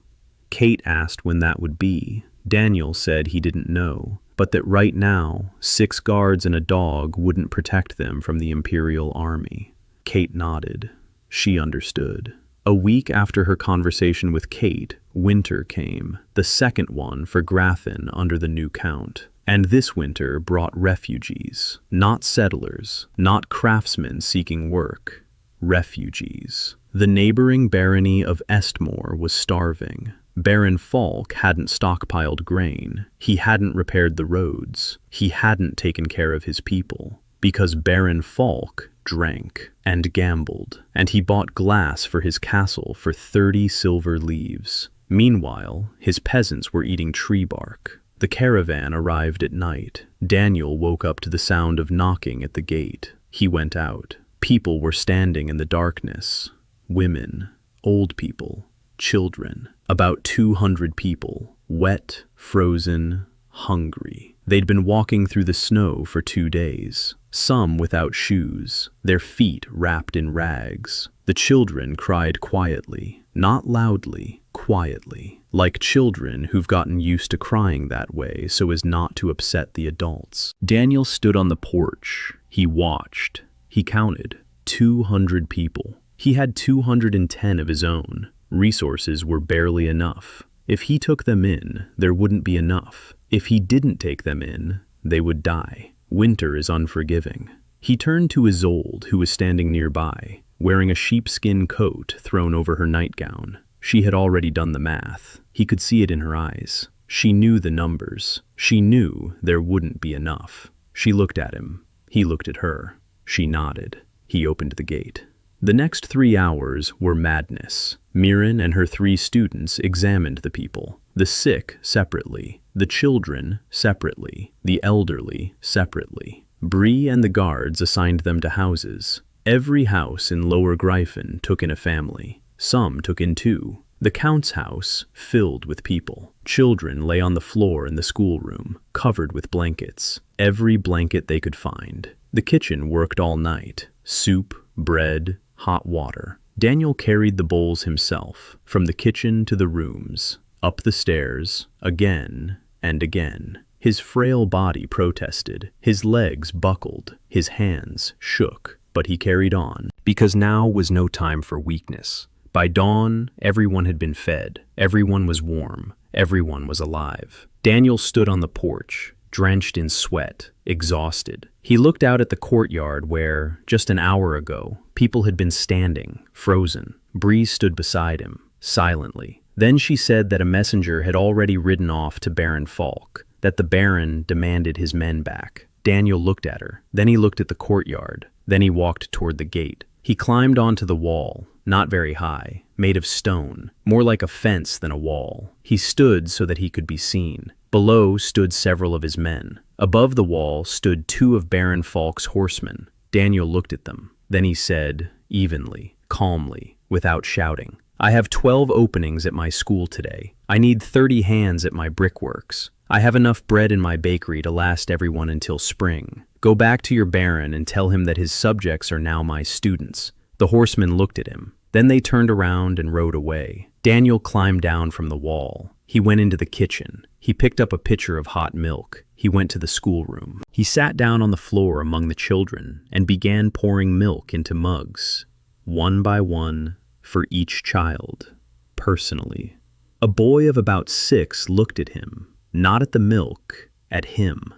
Kate asked when that would be. Daniel said he didn't know, but that right now, 6 guards and a dog wouldn't protect them from the Imperial Army. Kate nodded. She understood. A week after her conversation with Kate, winter came, the second one for Gryphon under the new count. And this winter brought refugees, not settlers, not craftsmen seeking work. Refugees. The neighboring barony of Estmore was starving. Baron Falk hadn't stockpiled grain. He hadn't repaired the roads. He hadn't taken care of his people. Because Baron Falk drank and gambled, and he bought glass for his castle for 30 silver leaves. Meanwhile, his peasants were eating tree bark. The caravan arrived at night. Daniel woke up to the sound of knocking at the gate. He went out. People were standing in the darkness. Women, old people, children. About 200 people. Wet, frozen, hungry. They'd been walking through the snow for 2 days. Some without shoes, their feet wrapped in rags. The children cried quietly, not loudly, quietly, like children who've gotten used to crying that way so as not to upset the adults. Daniel stood on the porch. He watched. He counted. 200 people. He had 210 of his own. Resources were barely enough. If he took them in, there wouldn't be enough. If he didn't take them in, they would die. Winter is unforgiving. He turned to Isolde, who was standing nearby, wearing a sheepskin coat thrown over her nightgown. She had already done the math. He could see it in her eyes. She knew the numbers. She knew there wouldn't be enough. She looked at him. He looked at her. She nodded. He opened the gate. The next 3 hours were madness. Mirren and her 3 students examined the people. The sick separately, the children separately, the elderly separately. Bree and the guards assigned them to houses. Every house in Lower Gryphon took in a family. Some took in 2. The Count's house filled with people. Children lay on the floor in the schoolroom, covered with blankets. Every blanket they could find. The kitchen worked all night. Soup, bread, hot water. Daniel carried the bowls himself, from the kitchen to the rooms, up the stairs, again and again. His frail body protested. His legs buckled. His hands shook. But he carried on, because now was no time for weakness. By dawn, everyone had been fed. Everyone was warm. Everyone was alive. Daniel stood on the porch, drenched in sweat, exhausted. He looked out at the courtyard where, just an hour ago, people had been standing, frozen. Bree stood beside him, silently. Then she said that a messenger had already ridden off to Baron Falk, that the Baron demanded his men back. Daniel looked at her. Then he looked at the courtyard. Then he walked toward the gate. He climbed onto the wall, not very high, made of stone, more like a fence than a wall. He stood so that he could be seen. Below stood several of his men. Above the wall stood 2 of Baron Falk's horsemen. Daniel looked at them. Then he said, evenly, calmly, without shouting, "I have 12 openings at my school today. I need 30 hands at my brickworks. I have enough bread in my bakery to last everyone until spring. Go back to your Baron and tell him that his subjects are now my students." The horsemen looked at him. Then they turned around and rode away. Daniel climbed down from the wall. He went into the kitchen. He picked up a pitcher of hot milk. He went to the schoolroom. He sat down on the floor among the children and began pouring milk into mugs, one by one, for each child, personally. A boy of about 6 looked at him, not at the milk, at him.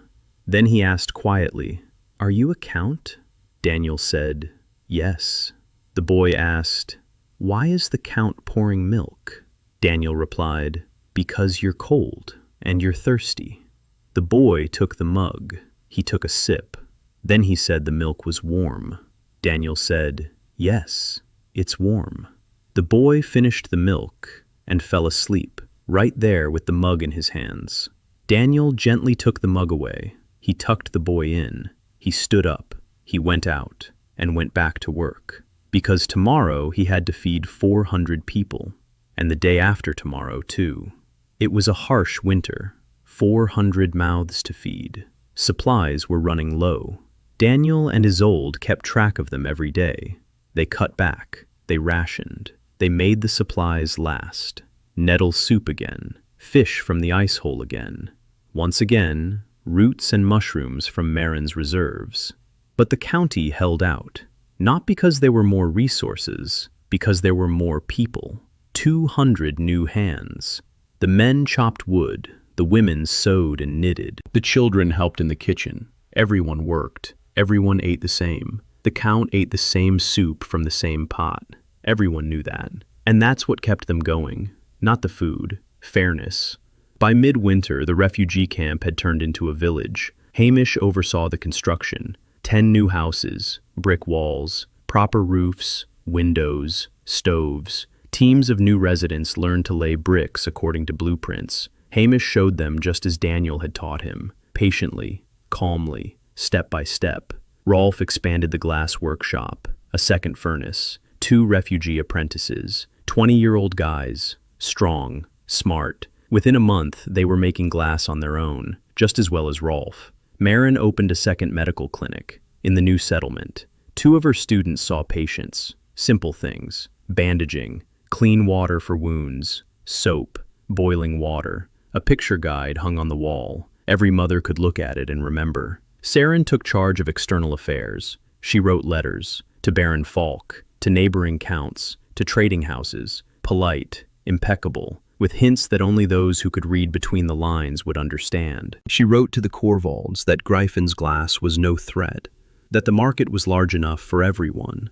Then he asked quietly, "Are you a count?" Daniel said, "Yes." The boy asked, "Why is the count pouring milk?" Daniel replied, "Because you're cold and you're thirsty." The boy took the mug. He took a sip. Then he said the milk was warm. Daniel said, "Yes, it's warm." The boy finished the milk and fell asleep, right there with the mug in his hands. Daniel gently took the mug away. He tucked the boy in. He stood up. He went out and went back to work. Because tomorrow he had to feed 400 people, and the day after tomorrow too. It was a harsh winter, 400 mouths to feed. Supplies were running low. Daniel and Isolde kept track of them every day. They cut back, they rationed, they made the supplies last. Nettle soup again, fish from the ice hole again. Once again, roots and mushrooms from Marin's reserves. But the county held out. Not because there were more resources, because there were more people. 200 new hands. The men chopped wood, the women sewed and knitted. The children helped in the kitchen. Everyone worked. Everyone ate the same. The count ate the same soup from the same pot. Everyone knew that. And that's what kept them going. Not the food. Fairness. By midwinter, the refugee camp had turned into a village. Hamish oversaw the construction. 10 new houses, brick walls, proper roofs, windows, stoves. Teams of new residents learned to lay bricks according to blueprints. Hamish showed them just as Daniel had taught him, patiently, calmly, step by step. Rolf expanded the glass workshop, a second furnace, 2 refugee apprentices, 20-year-old guys, strong, smart. Within a month, they were making glass on their own, just as well as Rolf. Marin opened a second medical clinic in the new settlement. 2 of her students saw patients, simple things, bandaging, clean water for wounds, soap, boiling water. A picture guide hung on the wall. Every mother could look at it and remember. Saren took charge of external affairs. She wrote letters to Baron Falk, to neighboring counts, to trading houses, polite, impeccable, with hints that only those who could read between the lines would understand. She wrote to the Corvalds that Gryphon's glass was no threat, that the market was large enough for everyone,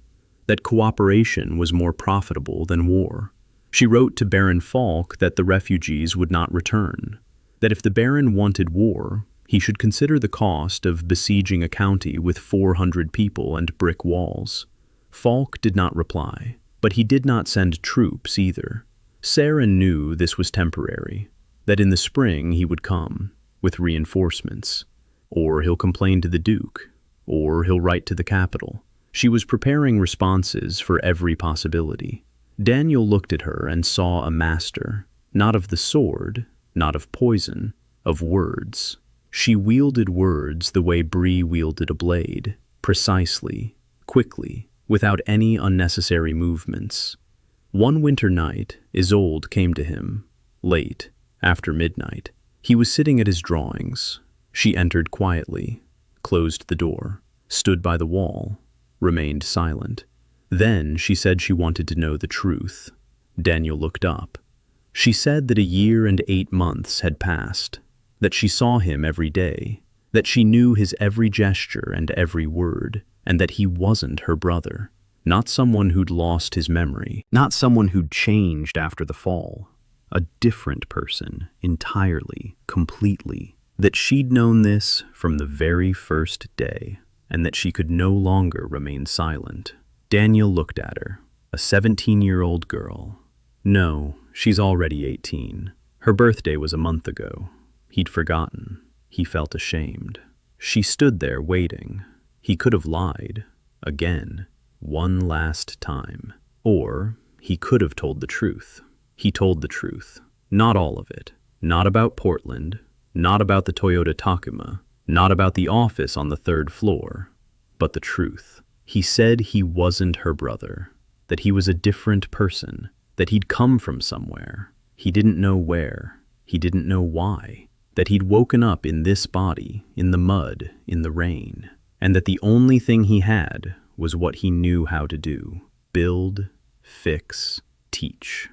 that cooperation was more profitable than war. She wrote to Baron Falk that the refugees would not return, that if the Baron wanted war, He should consider the cost of besieging a county with 400 people and brick walls. Falk did not reply, but he did not send troops either. Saren knew this was temporary, that in the spring he would come, with reinforcements. Or he'll complain to the Duke, or he'll write to the capital. She was preparing responses for every possibility. Daniel looked at her and saw a master, not of the sword, not of poison, of words. She wielded words the way Bree wielded a blade, precisely, quickly, without any unnecessary movements. One winter night, Isolde came to him, late, after midnight. He was sitting at his drawings. She entered quietly, closed the door, stood by the wall, remained silent. Then she said she wanted to know the truth. Daniel looked up. She said that 1 year and 8 months had passed, that she saw him every day, that she knew his every gesture and every word, and that he wasn't her brother. Not someone who'd lost his memory, not someone who'd changed after the fall. A different person, entirely, completely. That she'd known this from the very first day, and that she could no longer remain silent. Daniel looked at her, a 17-year-old girl. No, she's already 18. Her birthday was a month ago. He'd forgotten. He felt ashamed. She stood there waiting. He could have lied. Again. One last time. Or he could have told the truth. He told the truth. Not all of it. Not about Portland. Not about the Toyota Takuma. Not about the office on the 3rd floor. But the truth. He said he wasn't her brother. That he was a different person. That he'd come from somewhere. He didn't know where. He didn't know why. That he'd woken up in this body, in the mud, in the rain. And that the only thing he had was what he knew how to do. Build, fix, teach.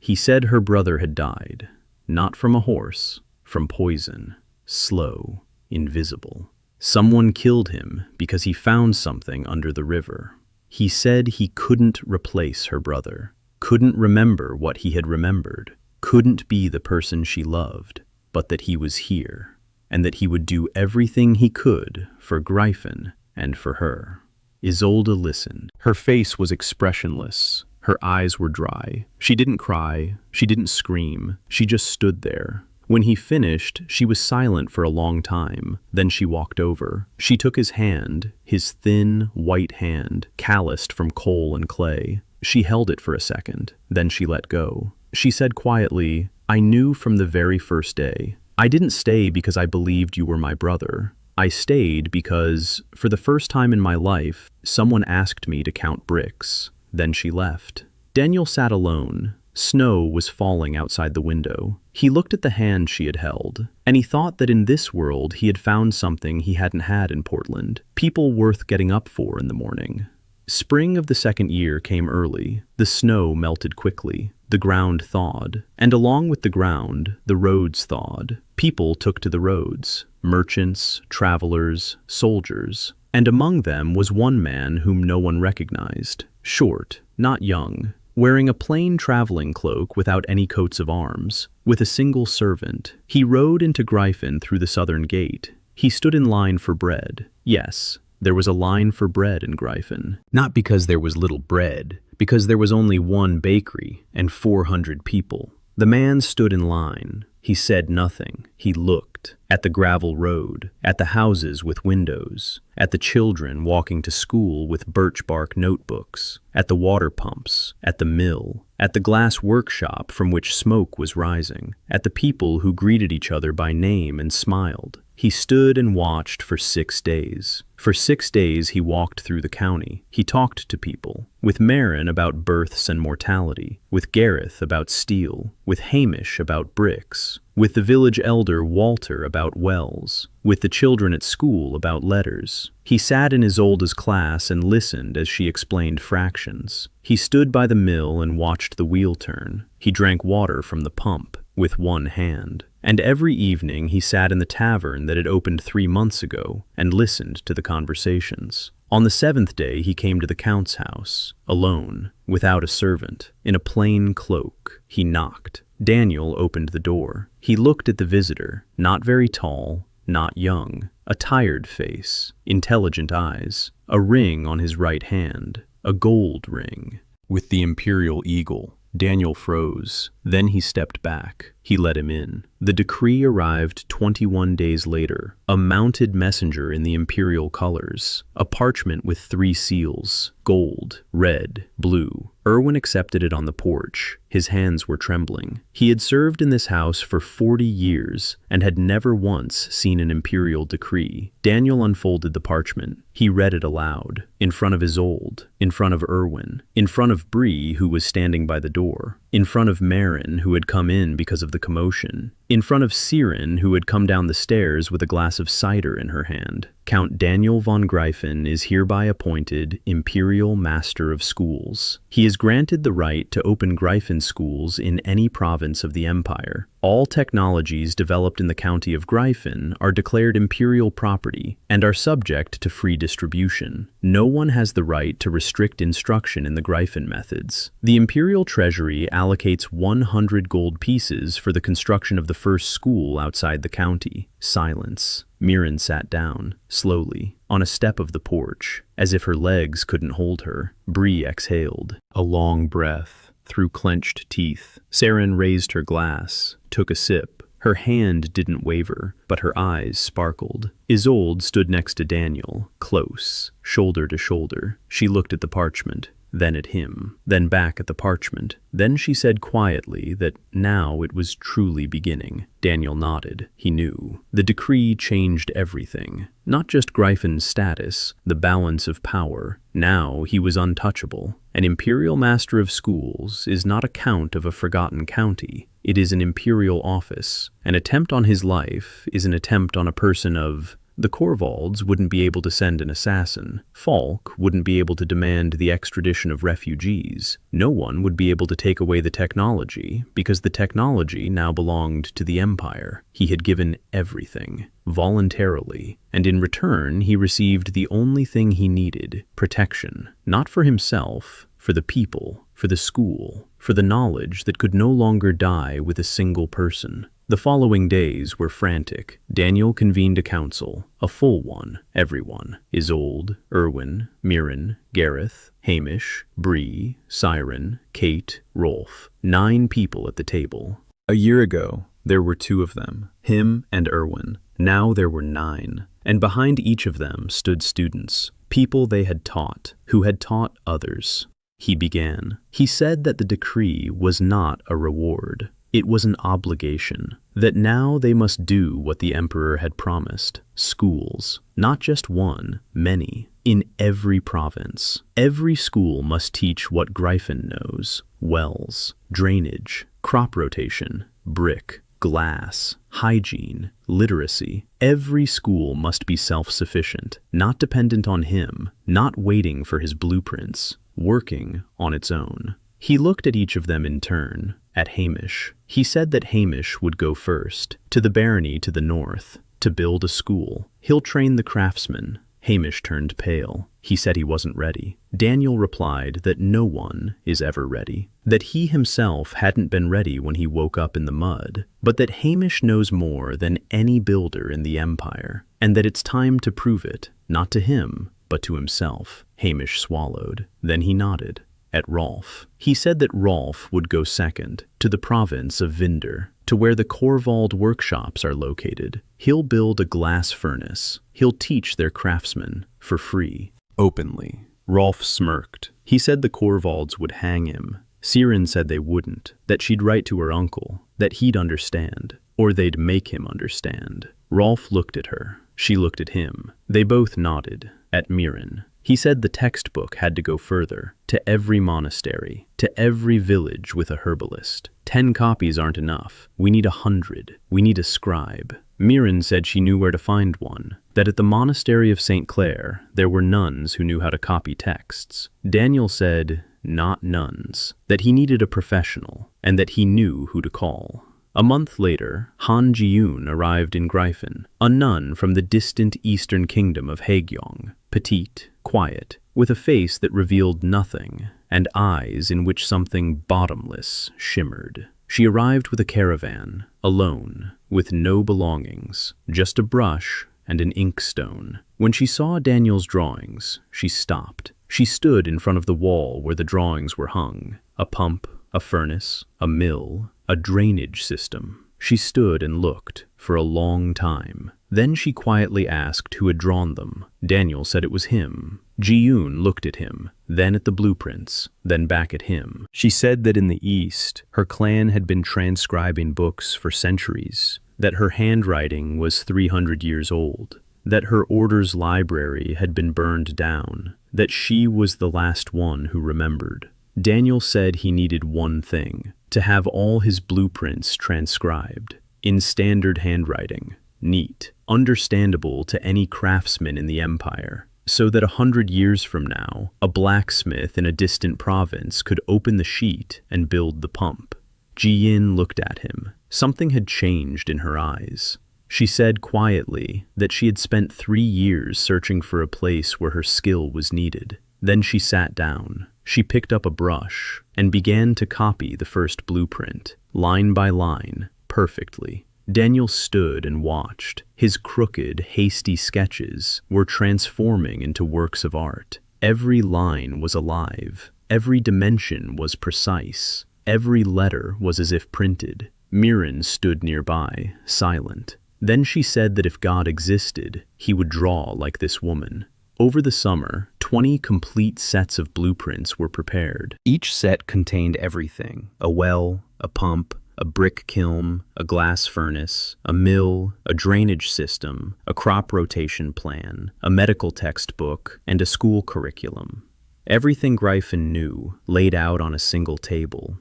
He said her brother had died. Not from a horse, from poison. Slow, invisible. Someone killed him because he found something under the river. He said he couldn't replace her brother. Couldn't remember what he had remembered. Couldn't be the person she loved. But that he was here. And that he would do everything he could for Gryphon and for her. Isolde listened. Her face was expressionless. Her eyes were dry. She didn't cry. She didn't scream. She just stood there. When he finished, she was silent for a long time. Then she walked over. She took his hand, his thin, white hand, calloused from coal and clay. She held it for a second. Then she let go. She said quietly, "I knew from the very first day. I didn't stay because I believed you were my brother. I stayed because, for the first time in my life, someone asked me to count bricks." Then she left. Daniel sat alone. Snow was falling outside the window. He looked at the hand she had held, and he thought that in this world he had found something he hadn't had in Portland. People worth getting up for in the morning. Spring of the 2nd year came early. The snow melted quickly. The ground thawed, and along with the ground, the roads thawed. People took to the roads, merchants, travelers, soldiers, and among them was one man whom no one recognized, short, not young, wearing a plain traveling cloak without any coats of arms, with a single servant. He rode into Gryphon through the southern gate. He stood in line for bread. Yes, there was a line for bread in Gryphon. Not because there was little bread, because there was only one bakery and 400 people. The man stood in line. He said nothing. He looked at the gravel road, at the houses with windows, at the children walking to school with birch bark notebooks, at the water pumps, at the mill, at the glass workshop from which smoke was rising, at the people who greeted each other by name and smiled. He stood and watched for 6 days. For 6 days he walked through the county. He talked to people. With Marin about births and mortality. With Gareth about steel. With Hamish about bricks. With the village elder Walter about wells. With the children at school about letters. He sat in Isolde's class and listened as she explained fractions. He stood by the mill and watched the wheel turn. He drank water from the pump with one hand. And every evening he sat in the tavern that had opened 3 months ago and listened to the conversations. On the 7th day he came to the Count's house, alone, without a servant, in a plain cloak. He knocked. Daniel opened the door. He looked at the visitor, not very tall, not young, a tired face, intelligent eyes, a ring on his right hand, a gold ring, with the imperial eagle. Daniel froze. Then he stepped back. He let him in. The decree arrived 21 days later, a mounted messenger in the imperial colors, a parchment with 3 seals, gold, red, blue. Erwin accepted it on the porch. His hands were trembling. He had served in this house for 40 years and had never once seen an imperial decree. Daniel unfolded the parchment. He read it aloud, in front of Isolde, in front of Erwin, in front of Bree, who was standing by the door, in front of Marin, who had come in because of the commotion, in front of Siren, who had come down the stairs with a glass of cider in her hand. Count Daniel von Greifen is hereby appointed Imperial Master of Schools. He is granted the right to open Greifen schools in any province of the Empire. All technologies developed in the county of Greifen are declared imperial property and are subject to free distribution. No one has the right to restrict instruction in the Greifen methods. The Imperial Treasury allocates 100 gold pieces for the construction of the first school outside the county. Silence. Mirren sat down, slowly, on a step of the porch, as if her legs couldn't hold her. Bree exhaled, a long breath, through clenched teeth. Siren raised her glass, took a sip. Her hand didn't waver, but her eyes sparkled. Isolde stood next to Daniel, close, shoulder to shoulder. She looked at the parchment, then at him, then back at the parchment. Then she said quietly that now it was truly beginning. Daniel nodded. He knew. The decree changed everything. Not just Greifen's status, the balance of power. Now he was untouchable. An Imperial Master of Schools is not a count of a forgotten county. It is an imperial office. An attempt on his life is an attempt on a person of... The Korvalds wouldn't be able to send an assassin. Falk wouldn't be able to demand the extradition of refugees. No one would be able to take away the technology, because the technology now belonged to the Empire. He had given everything, voluntarily, and in return he received the only thing he needed, protection. Not for himself, for the people, for the school, for the knowledge that could no longer die with a single person. The following days were frantic. Daniel convened a council, a full one, everyone. Isolde, Erwin, Mirren, Gareth, Hamish, Bree, Siren, Kate, Rolf. 9 people at the table. A year ago, there were 2 of them, him and Erwin. Now there were 9, and behind each of them stood students, people they had taught, who had taught others. He began. He said that the decree was not a reward. It was an obligation, that now they must do what the Emperor had promised. Schools, not just one, many, in every province. Every school must teach what Greifen knows: wells, drainage, crop rotation, brick, glass, hygiene, literacy. Every school must be self-sufficient, not dependent on him, not waiting for his blueprints, working on its own. He looked at each of them in turn, at Hamish. He said that Hamish would go first, to the barony to the north, to build a school. He'll train the craftsmen. Hamish turned pale. He said he wasn't ready. Daniel replied that no one is ever ready, that he himself hadn't been ready when he woke up in the mud, but that Hamish knows more than any builder in the Empire, and that it's time to prove it, not to him, but to himself. Hamish swallowed. Then he nodded. At Rolf. He said that Rolf would go second, to the province of Vinder, to where the Korvald workshops are located. He'll build a glass furnace. He'll teach their craftsmen, for free, openly. Rolf smirked. He said the Korvalds would hang him. Siren said they wouldn't, that she'd write to her uncle, that he'd understand, or they'd make him understand. Rolf looked at her. She looked at him. They both nodded, at Mirren. He said the textbook had to go further, to every monastery, to every village with a herbalist. 10 copies aren't enough. We need 100. We need a scribe. Mirren said she knew where to find one, that at the monastery of St. Clair, there were nuns who knew how to copy texts. Daniel said, not nuns, that he needed a professional, and that he knew who to call. A month later, Han Ji-yoon arrived in Greifen, a nun from the distant eastern kingdom of Haegyong, petite, quiet, with a face that revealed nothing, and eyes in which something bottomless shimmered. She arrived with a caravan, alone, with no belongings, just a brush and an inkstone. When she saw Daniel's drawings, she stopped. She stood in front of the wall where the drawings were hung. A pump, a furnace, a mill, a drainage system. She stood and looked for a long time. Then she quietly asked who had drawn them. Daniel said it was him. Ji-yoon looked at him, then at the blueprints, then back at him. She said that in the East, her clan had been transcribing books for centuries, that her handwriting was 300 years old, that her order's library had been burned down, that she was the last one who remembered. Daniel said he needed one thing, to have all his blueprints transcribed, in standard handwriting, neat, understandable to any craftsman in the empire, so that 100 years from now, a blacksmith in a distant province could open the sheet and build the pump. Ji-yin looked at him. Something had changed in her eyes. She said quietly that she had spent 3 years searching for a place where her skill was needed. Then she sat down. She picked up a brush and began to copy the first blueprint, line by line, perfectly. Daniel stood and watched. His crooked, hasty sketches were transforming into works of art. Every line was alive. Every dimension was precise. Every letter was as if printed. Miran stood nearby, silent. Then she said that if God existed, he would draw like this woman. Over the summer, 20 complete sets of blueprints were prepared. Each set contained everything: a well, a pump, a brick kiln, a glass furnace, a mill, a drainage system, a crop rotation plan, a medical textbook, and a school curriculum. Everything Gryphon knew, laid out on a single table.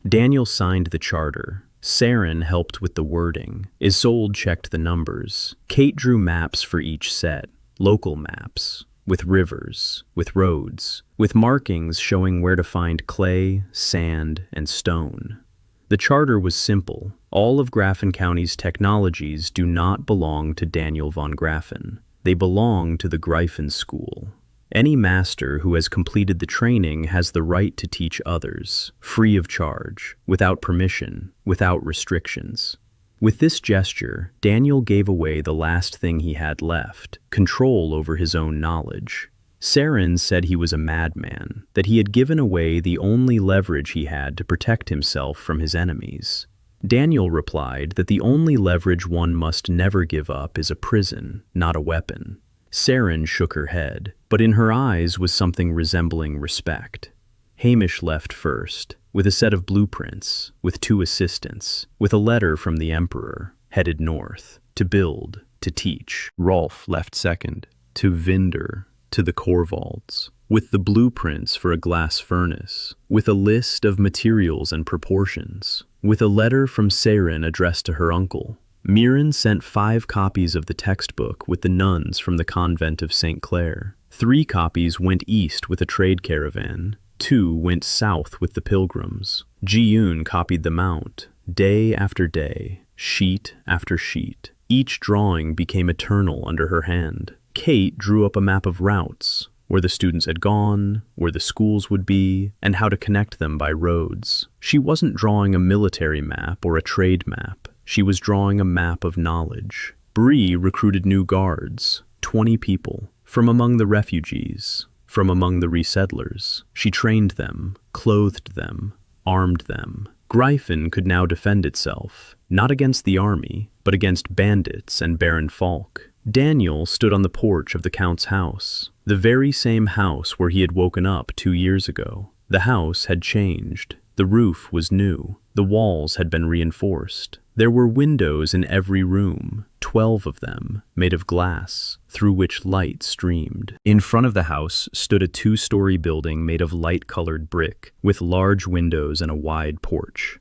Daniel signed the charter. Saren helped with the wording. Isolde checked the numbers. Kate drew maps for each set, local maps, with rivers, with roads, with markings showing where to find clay, sand, and stone. The charter was simple. All of Graffin County's technologies do not belong to Daniel von Graffin. They belong to the Gryphon School. Any master who has completed the training has the right to teach others, free of charge, without permission, without restrictions. With this gesture, Daniel gave away the last thing he had left, control over his own knowledge. Saren said he was a madman, that he had given away the only leverage he had to protect himself from his enemies. Daniel replied that the only leverage one must never give up is a prison, not a weapon. Saren shook her head, but in her eyes was something resembling respect. Hamish left first, with a set of blueprints, with 2 assistants, with a letter from the Emperor, headed north, to build, to teach. Rolf left second, to Vinder, to the Korvalds, with the blueprints for a glass furnace, with a list of materials and proportions, with a letter from Saren addressed to her uncle. Miran sent 5 copies of the textbook with the nuns from the convent of St. Clair. 3 copies went east with a trade caravan. 2 went south with the pilgrims. Ji-yoon copied them out, day after day, sheet after sheet. Each drawing became eternal under her hand. Kate drew up a map of routes, where the students had gone, where the schools would be, and how to connect them by roads. She wasn't drawing a military map or a trade map. She was drawing a map of knowledge. Bree recruited new guards, 20 people, from among the refugees, from among the resettlers. She trained them, clothed them, armed them. Gryphon could now defend itself, not against the army, but against bandits and Baron Falk. Daniel stood on the porch of the Count's house, the very same house where he had woken up 2 years ago. The house had changed. The roof was new. The walls had been reinforced. There were windows in every room, 12 of them, made of glass, through which light streamed. In front of the house stood a 2-story building made of light-colored brick, with large windows and a wide porch.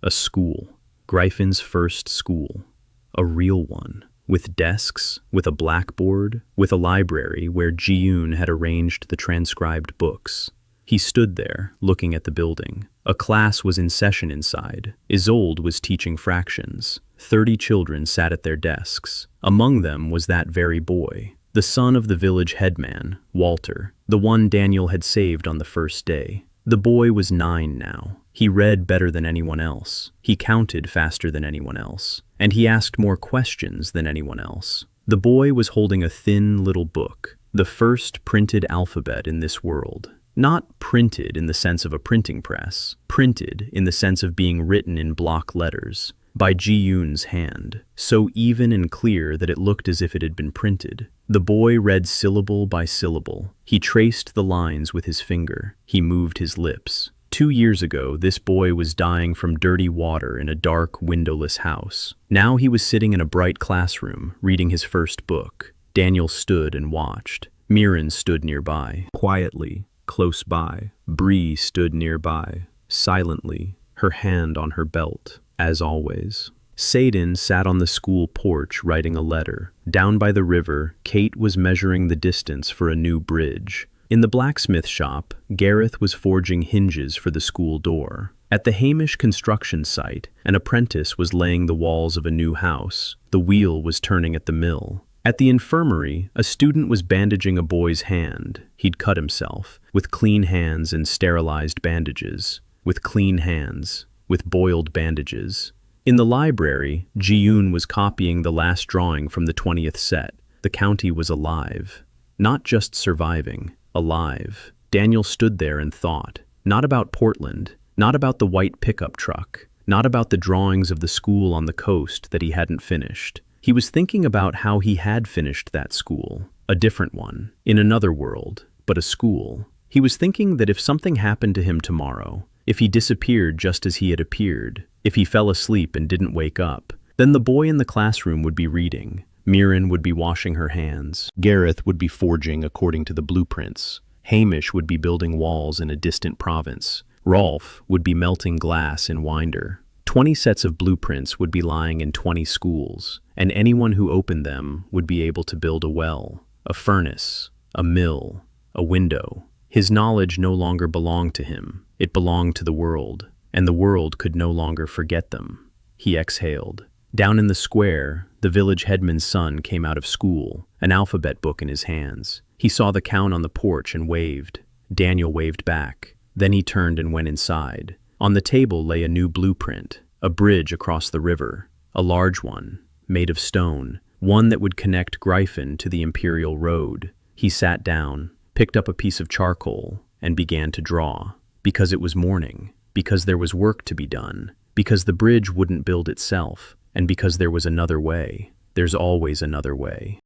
A school. Gryphon's first school. A real one. With desks, with a blackboard, with a library where Ji-yoon had arranged the transcribed books. He stood there, looking at the building. A class was in session inside. Isolde was teaching fractions. 30 children sat at their desks. Among them was that very boy, the son of the village headman, Walter, the one Daniel had saved on the first day. The boy was 9 now. He read better than anyone else. He counted faster than anyone else. And he asked more questions than anyone else. The boy was holding a thin little book, the first printed alphabet in this world. Not printed in the sense of a printing press, printed in the sense of being written in block letters, by Ji-yoon's hand, so even and clear that it looked as if it had been printed. The boy read syllable by syllable. He traced the lines with his finger. He moved his lips. 2 years ago, this boy was dying from dirty water in a dark, windowless house. Now he was sitting in a bright classroom, reading his first book. Daniel stood and watched. Miran stood nearby. Quietly, close by, Bree stood nearby, silently, her hand on her belt, as always. Sadin sat on the school porch writing a letter. Down by the river, Kate was measuring the distance for a new bridge. In the blacksmith shop, Gareth was forging hinges for the school door. At the Hamish construction site, an apprentice was laying the walls of a new house. The wheel was turning at the mill. At the infirmary, a student was bandaging a boy's hand. He'd cut himself, with clean hands and sterilized bandages. With clean hands, with boiled bandages. In the library, Ji-yoon was copying the last drawing from the 20th set. The county was alive. Not just surviving, alive. Daniel stood there and thought, not about Portland, not about the white pickup truck, not about the drawings of the school on the coast that he hadn't finished. He was thinking about how he had finished that school, a different one, in another world, but a school. He was thinking that if something happened to him tomorrow, if he disappeared just as he had appeared, if he fell asleep and didn't wake up, then the boy in the classroom would be reading. Miran would be washing her hands. Gareth would be forging according to the blueprints. Hamish would be building walls in a distant province. Rolf would be melting glass in Winder. 20 sets of blueprints would be lying in 20 schools, and anyone who opened them would be able to build a well, a furnace, a mill, a window. His knowledge no longer belonged to him. It belonged to the world, and the world could no longer forget them. He exhaled. Down in the square, the village headman's son came out of school, an alphabet book in his hands. He saw the count on the porch and waved. Daniel waved back. Then he turned and went inside. On the table lay a new blueprint, a bridge across the river, a large one, made of stone, one that would connect Gryphon to the Imperial Road. He sat down, picked up a piece of charcoal, and began to draw. Because it was morning, because there was work to be done, because the bridge wouldn't build itself, and because there was another way. There's always another way.